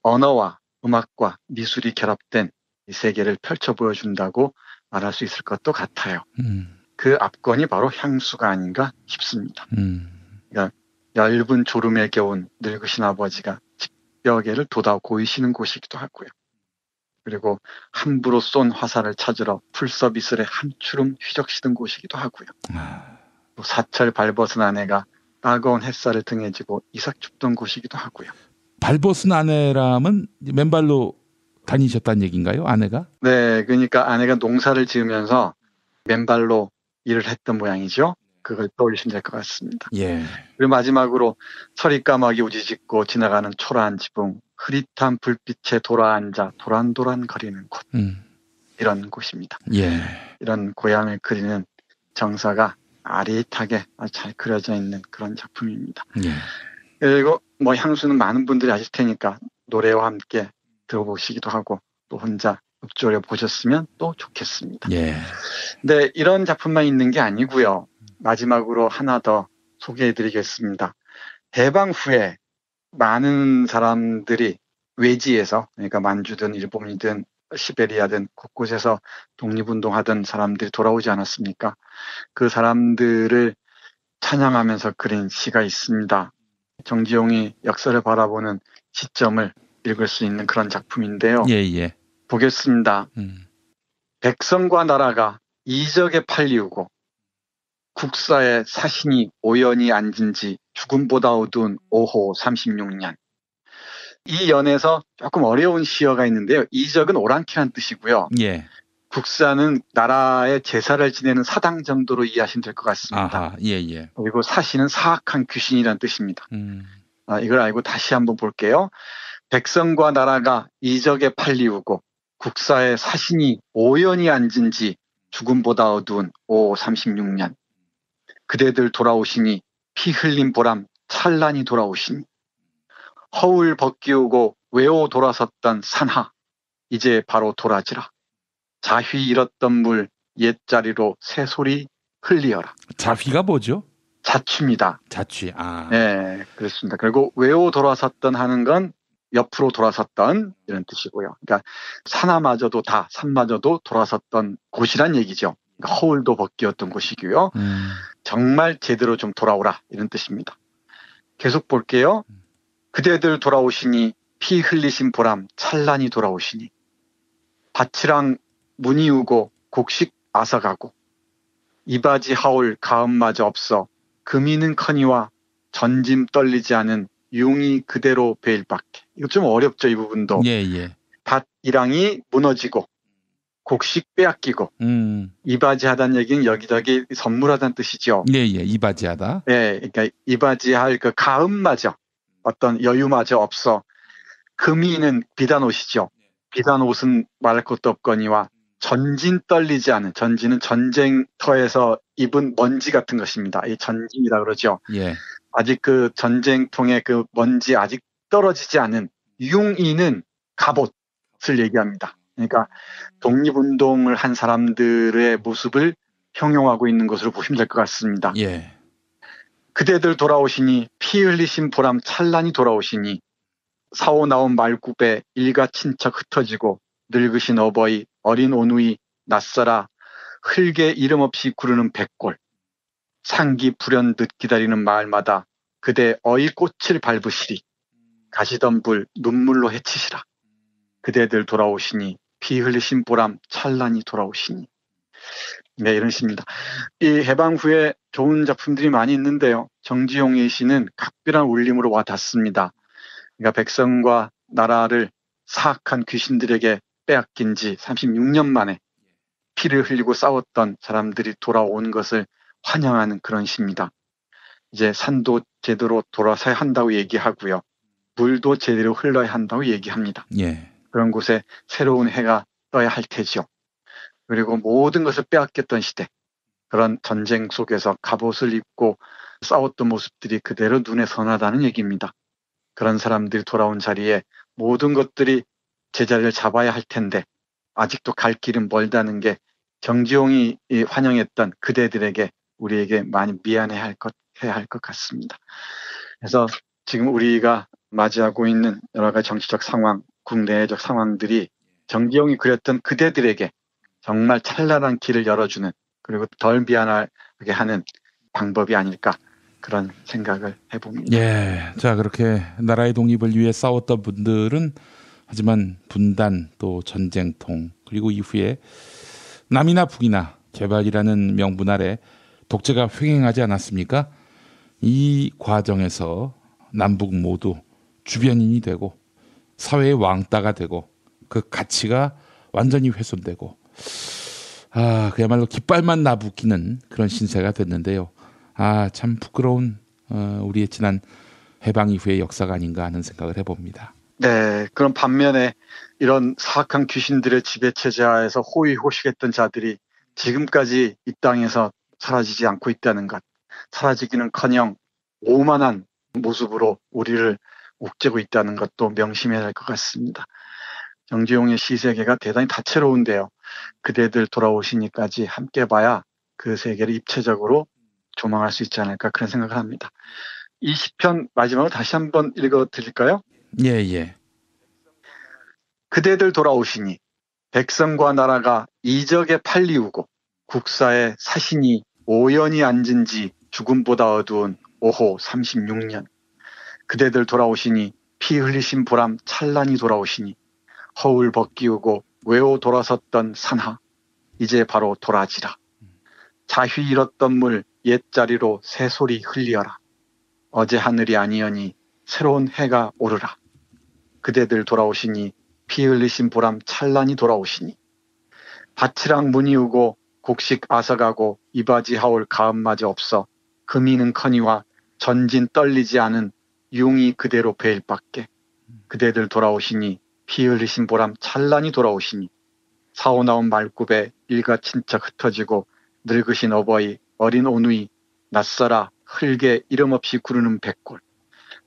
언어와 음악과 미술이 결합된 이 세계를 펼쳐 보여준다고 말할 수 있을 것도 같아요. 그 압권이 바로 향수가 아닌가 싶습니다. 그러니까 엷은 졸음에 겨운 늙으신 아버지가 집벽에를 돋아 고이시는 곳이기도 하고요. 그리고 함부로 쏜 화살을 찾으러 풀섭 이슬에 함추름 휘적시던 곳이기도 하고요. 또 사철 발벗은 아내가 따가운 햇살을 등에 지고 이삭 줍던 곳이기도 하고요. 발벗은 아내라면 맨발로 다니셨다는 얘기인가요? 아내가? 네, 그러니까 아내가 농사를 지으면서 맨발로 일을 했던 모양이죠. 그걸 떠올리시면 될 것 같습니다. 예. 그리고 마지막으로 서리 까마귀 우지짓고 지나가는 초라한 지붕, 흐릿한 불빛에 돌아앉아 도란도란 거리는 곳. 이런 곳입니다. 예. 이런 고향을 그리는 정서가 아릿하게 아주 잘 그려져 있는 그런 작품입니다. 예. 그리고 뭐 향수는 많은 분들이 아실 테니까 노래와 함께 들어보시기도 하고 또 혼자 읊조려 보셨으면 또 좋겠습니다. 예. 근데 이런 작품만 있는 게 아니고요. 마지막으로 하나 더 소개해드리겠습니다. 해방 후에 많은 사람들이 외지에서, 그러니까 만주든 일본이든 시베리아든 곳곳에서 독립운동하던 사람들이 돌아오지 않았습니까? 그 사람들을 찬양하면서 그린 시가 있습니다. 정지용이 역사를 바라보는 시점을 읽을 수 있는 그런 작품인데요. 예, 예. 보겠습니다. 백성과 나라가 이적에 팔리우고 국사에 사신이 오연히 앉은 지 죽음보다 어두운 5호 36년. 이 연에서 조금 어려운 시어가 있는데요. 이적은 오랑캐란 뜻이고요. 예. 국사는 나라의 제사를 지내는 사당 정도로 이해하시면 될 것 같습니다. 아하, 예, 예. 그리고 사신은 사악한 귀신이란 뜻입니다. 이걸 알고 다시 한번 볼게요. 백성과 나라가 이적에 팔리우고 국사에 사신이 오연히 앉은 지 죽음보다 어두운 5호 36년. 그대들 돌아오시니 피 흘린 보람 찬란히 돌아오시니 허울 벗기우고 외호 돌아섰던 산하 이제 바로 돌아지라. 자휘 잃었던 물 옛자리로 새소리 흘리어라. 자휘가 뭐죠? 자취입니다. 자취. 아. 네, 그렇습니다. 그리고 외호 돌아섰던 하는 건 옆으로 돌아섰던 이런 뜻이고요. 그러니까 산하마저도 다 산마저도 돌아섰던 곳이란 얘기죠. 그러니까 허울도 벗기었던 곳이고요. 정말 제대로 좀 돌아오라 이런 뜻입니다. 계속 볼게요. 그대들 돌아오시니 피 흘리신 보람 찬란히 돌아오시니 밭이랑 문이 우고 곡식 아서가고 이바지 하올 가음마저 없어 금이는 커니와 전짐 떨리지 않은 융이 그대로 베일 밖에. 이거 좀 어렵죠, 이 부분도. 예. 밭이랑이 무너지고 곡식 빼앗기고 이바지하다는 얘기는 여기저기 선물하다는 뜻이죠. 예. 이바지하다. 네, 그러니까 이바지할 그 가음마저 어떤 여유마저 없어 금이는 비단 옷이죠. 비단 옷은 말할 것도 없거니와 전진 떨리지 않은, 전진은 전쟁터에서 입은 먼지 같은 것입니다. 이 전진이라 그러죠. 예. 아직 그 전쟁통의 그 먼지 아직 떨어지지 않은 융이는 갑옷을 얘기합니다. 그러니까 독립운동을 한 사람들의 모습을 형용하고 있는 것으로 보시면 될 것 같습니다. 예. 그대들 돌아오시니 피 흘리신 보람 찬란히 돌아오시니 사오 나온 말굽에 일가 친척 흩어지고 늙으신 어버이 어린 오누이 낯설아 흙에 이름 없이 구르는 백골 상기 불현듯 기다리는 마을마다 그대 어이 꽃을 밟으시리 가시던 불 눈물로 헤치시라 그대들 돌아오시니 피 흘리신 보람 찬란히 돌아오시니. 네, 이런 시입니다. 이 해방 후에 좋은 작품들이 많이 있는데요. 정지용의 시는 각별한 울림으로 와 닿습니다. 그러니까 백성과 나라를 사악한 귀신들에게 빼앗긴 지 36년 만에 피를 흘리고 싸웠던 사람들이 돌아온 것을 환영하는 그런 시입니다. 이제 산도 제대로 돌아서야 한다고 얘기하고요. 물도 제대로 흘러야 한다고 얘기합니다. 예. 그런 곳에 새로운 해가 떠야 할 테죠. 그리고 모든 것을 빼앗겼던 시대, 그런 전쟁 속에서 갑옷을 입고 싸웠던 모습들이 그대로 눈에 선하다는 얘기입니다. 그런 사람들이 돌아온 자리에 모든 것들이 제자리를 잡아야 할 텐데 아직도 갈 길은 멀다는 게 정지용이 환영했던 그대들에게 우리에게 많이 미안해야 할 것 같습니다. 그래서 지금 우리가 맞이하고 있는 여러 가지 정치적 상황, 국내적 상황들이 정지용이 그렸던 그대들에게 정말 찬란한 길을 열어주는 그리고 덜 미안하게 하는 방법이 아닐까 그런 생각을 해봅니다. 예, 자 그렇게 나라의 독립을 위해 싸웠던 분들은 하지만 분단 또 전쟁통 그리고 이후에 남이나 북이나 개발이라는 명분 아래 독재가 횡행하지 않았습니까? 이 과정에서 남북 모두 주변인이 되고 사회의 왕따가 되고 그 가치가 완전히 훼손되고 그야말로 깃발만 나부끼는 그런 신세가 됐는데요. 참 부끄러운 우리의 지난 해방 이후의 역사가 아닌가 하는 생각을 해봅니다. 네, 그런 반면에 이런 사악한 귀신들의 지배체제하에서 호의호식했던 자들이 지금까지 이 땅에서 사라지지 않고 있다는 것, 사라지기는커녕 오만한 모습으로 우리를 옥죄고 있다는 것도 명심해야 할 것 같습니다. 정지용의 시세계가 대단히 다채로운데요. 그대들 돌아오시니까지 함께 봐야 그 세계를 입체적으로 조망할 수 있지 않을까 그런 생각을 합니다. 이 시편 마지막으로 다시 한번 읽어드릴까요? 예. 그대들 돌아오시니 백성과 나라가 이적에 팔리우고 국사에 사신이 오연이 앉은 지 죽음보다 어두운 오호 36년 그대들 돌아오시니 피 흘리신 보람 찬란히 돌아오시니 허울 벗기우고 외호 돌아섰던 산하 이제 바로 돌아지라 자휘 잃었던 물 옛자리로 새소리 흘리어라 어제 하늘이 아니하니 새로운 해가 오르라 그대들 돌아오시니 피 흘리신 보람 찬란히 돌아오시니 밭이랑 문이 우고 곡식 아서가고 이바지 하올 가음마저 없어 금이는커니와 전진 떨리지 않은 융이 그대로 베일 밖에 그대들 돌아오시니 피 흘리신 보람 찬란히 돌아오시니 사오 나온 말굽에 일가 친척 흩어지고 늙으신 어버이 어린 오누이 낯설아 흙에 이름 없이 구르는 백골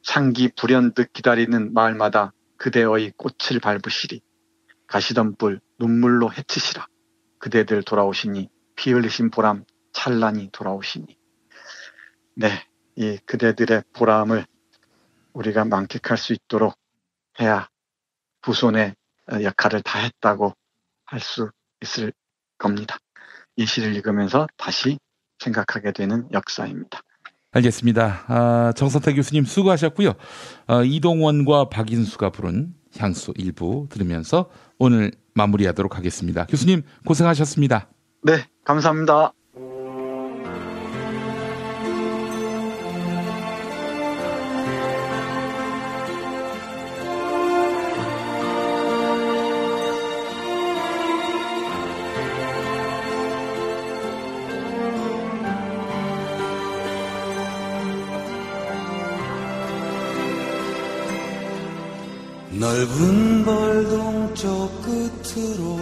상기 불현듯 기다리는 마을마다 그대의 꽃을 밟으시리. 가시던 뿔 눈물로 헤치시라. 그대들 돌아오시니 피 흘리신 보람 찬란히 돌아오시니. 네, 이 그대들의 보람을 우리가 만끽할 수 있도록 해야 후손의 역할을 다 했다고 할 수 있을 겁니다. 이 시를 읽으면서 다시 생각하게 되는 역사입니다. 알겠습니다. 정선태 교수님 수고하셨고요. 이동원과 박인수가 부른 향수 일부 들으면서 오늘 마무리하도록 하겠습니다. 교수님 고생하셨습니다. 네, 감사합니다. 넓은 벌동 쪽 끝으로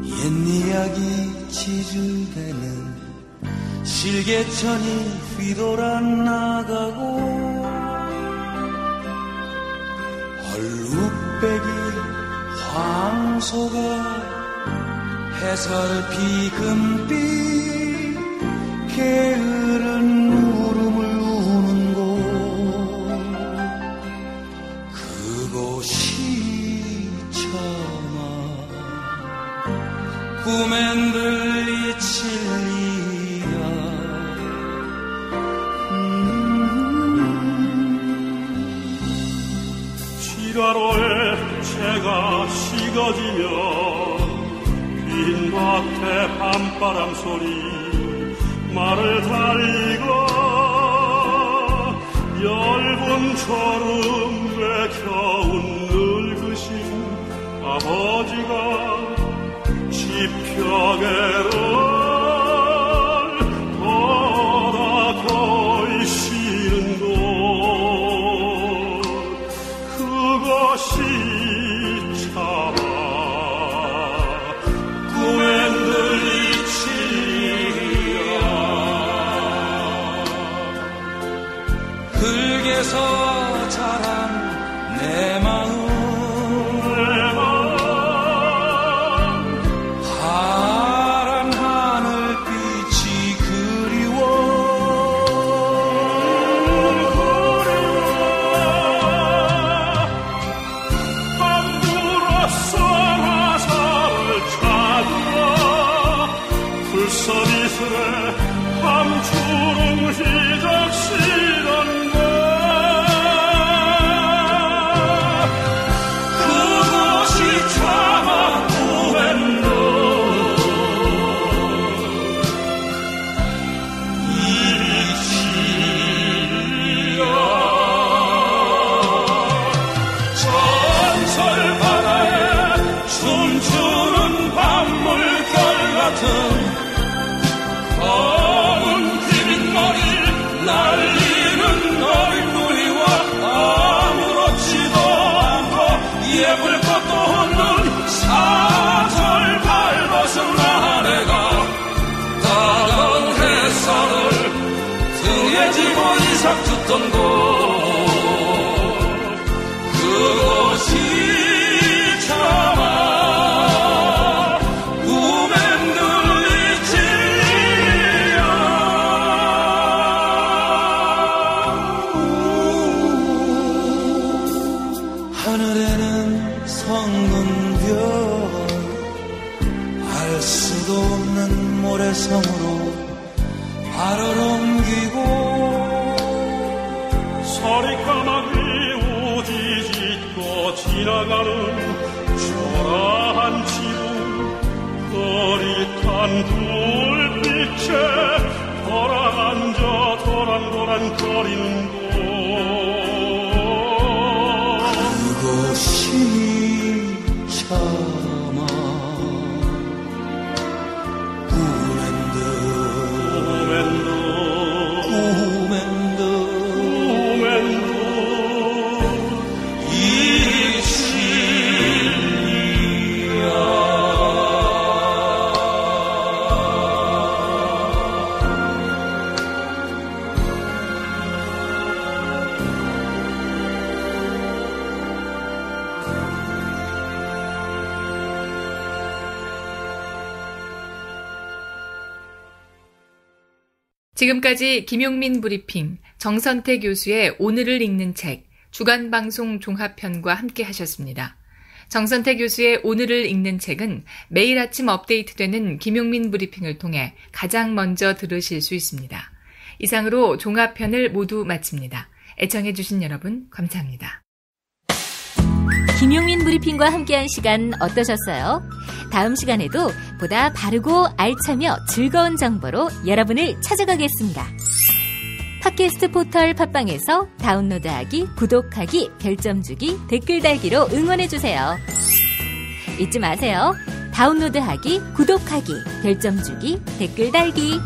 옛 이야기 지질대는 실개천이 휘돌아 나가고 얼룩배기 황소가 해설피 금빛 게으른 울음을 우는 곳 그곳이 참아 꿈엔 들리칠 리가 7월호에 채가 식어지면 빈 밭에 밤바람 소리 말을 달리고 엷은 졸음에 겨운 늙으신 아버지가 지평에를 돌아 거이시는 곳 그것이 참아 꿈엔 들리치리라 흙에서 자란 내 마음 파란 하늘빛이 그리워 함부로써 화살을 찾으러 불서리스레 함주름 휘적시던 것 그곳이 참아 꿈엔도 이치리라 전설 바다에 춤추는 밤물결 같은 검은 비린머리 날리는 얼굴이와 아무렇지도 않고 예쁠 것도 없는 사절 밟아서 나래가 따가운 햇살을 등에 지고 이삭 듣던 곳 그곳이 참아 꿈엔 들리치리라 하늘에는 성군별 알 수도 없는 모래성으로 발을 옮기고 서리까마귀 우지짓고 지나가는 초라한 지붕 거릿한 불빛에 돌아앉아 도란도란 거리는 곳 그곳이 참아 꿈엔도 이치리라 지금까지 김용민 브리핑, 정선태 교수의 오늘을 읽는 책, 주간방송 종합편과 함께 하셨습니다. 정선태 교수의 오늘을 읽는 책은 매일 아침 업데이트되는 김용민 브리핑을 통해 가장 먼저 들으실 수 있습니다. 이상으로 종합편을 모두 마칩니다. 애청해주신 여러분 감사합니다. 김용민 브리핑과 함께한 시간 어떠셨어요? 다음 시간에도 보다 바르고 알차며 즐거운 정보로 여러분을 찾아가겠습니다. 팟캐스트 포털 팟빵에서 다운로드하기, 구독하기, 별점 주기, 댓글 달기로 응원해주세요. 잊지 마세요. 다운로드하기, 구독하기, 별점 주기, 댓글 달기.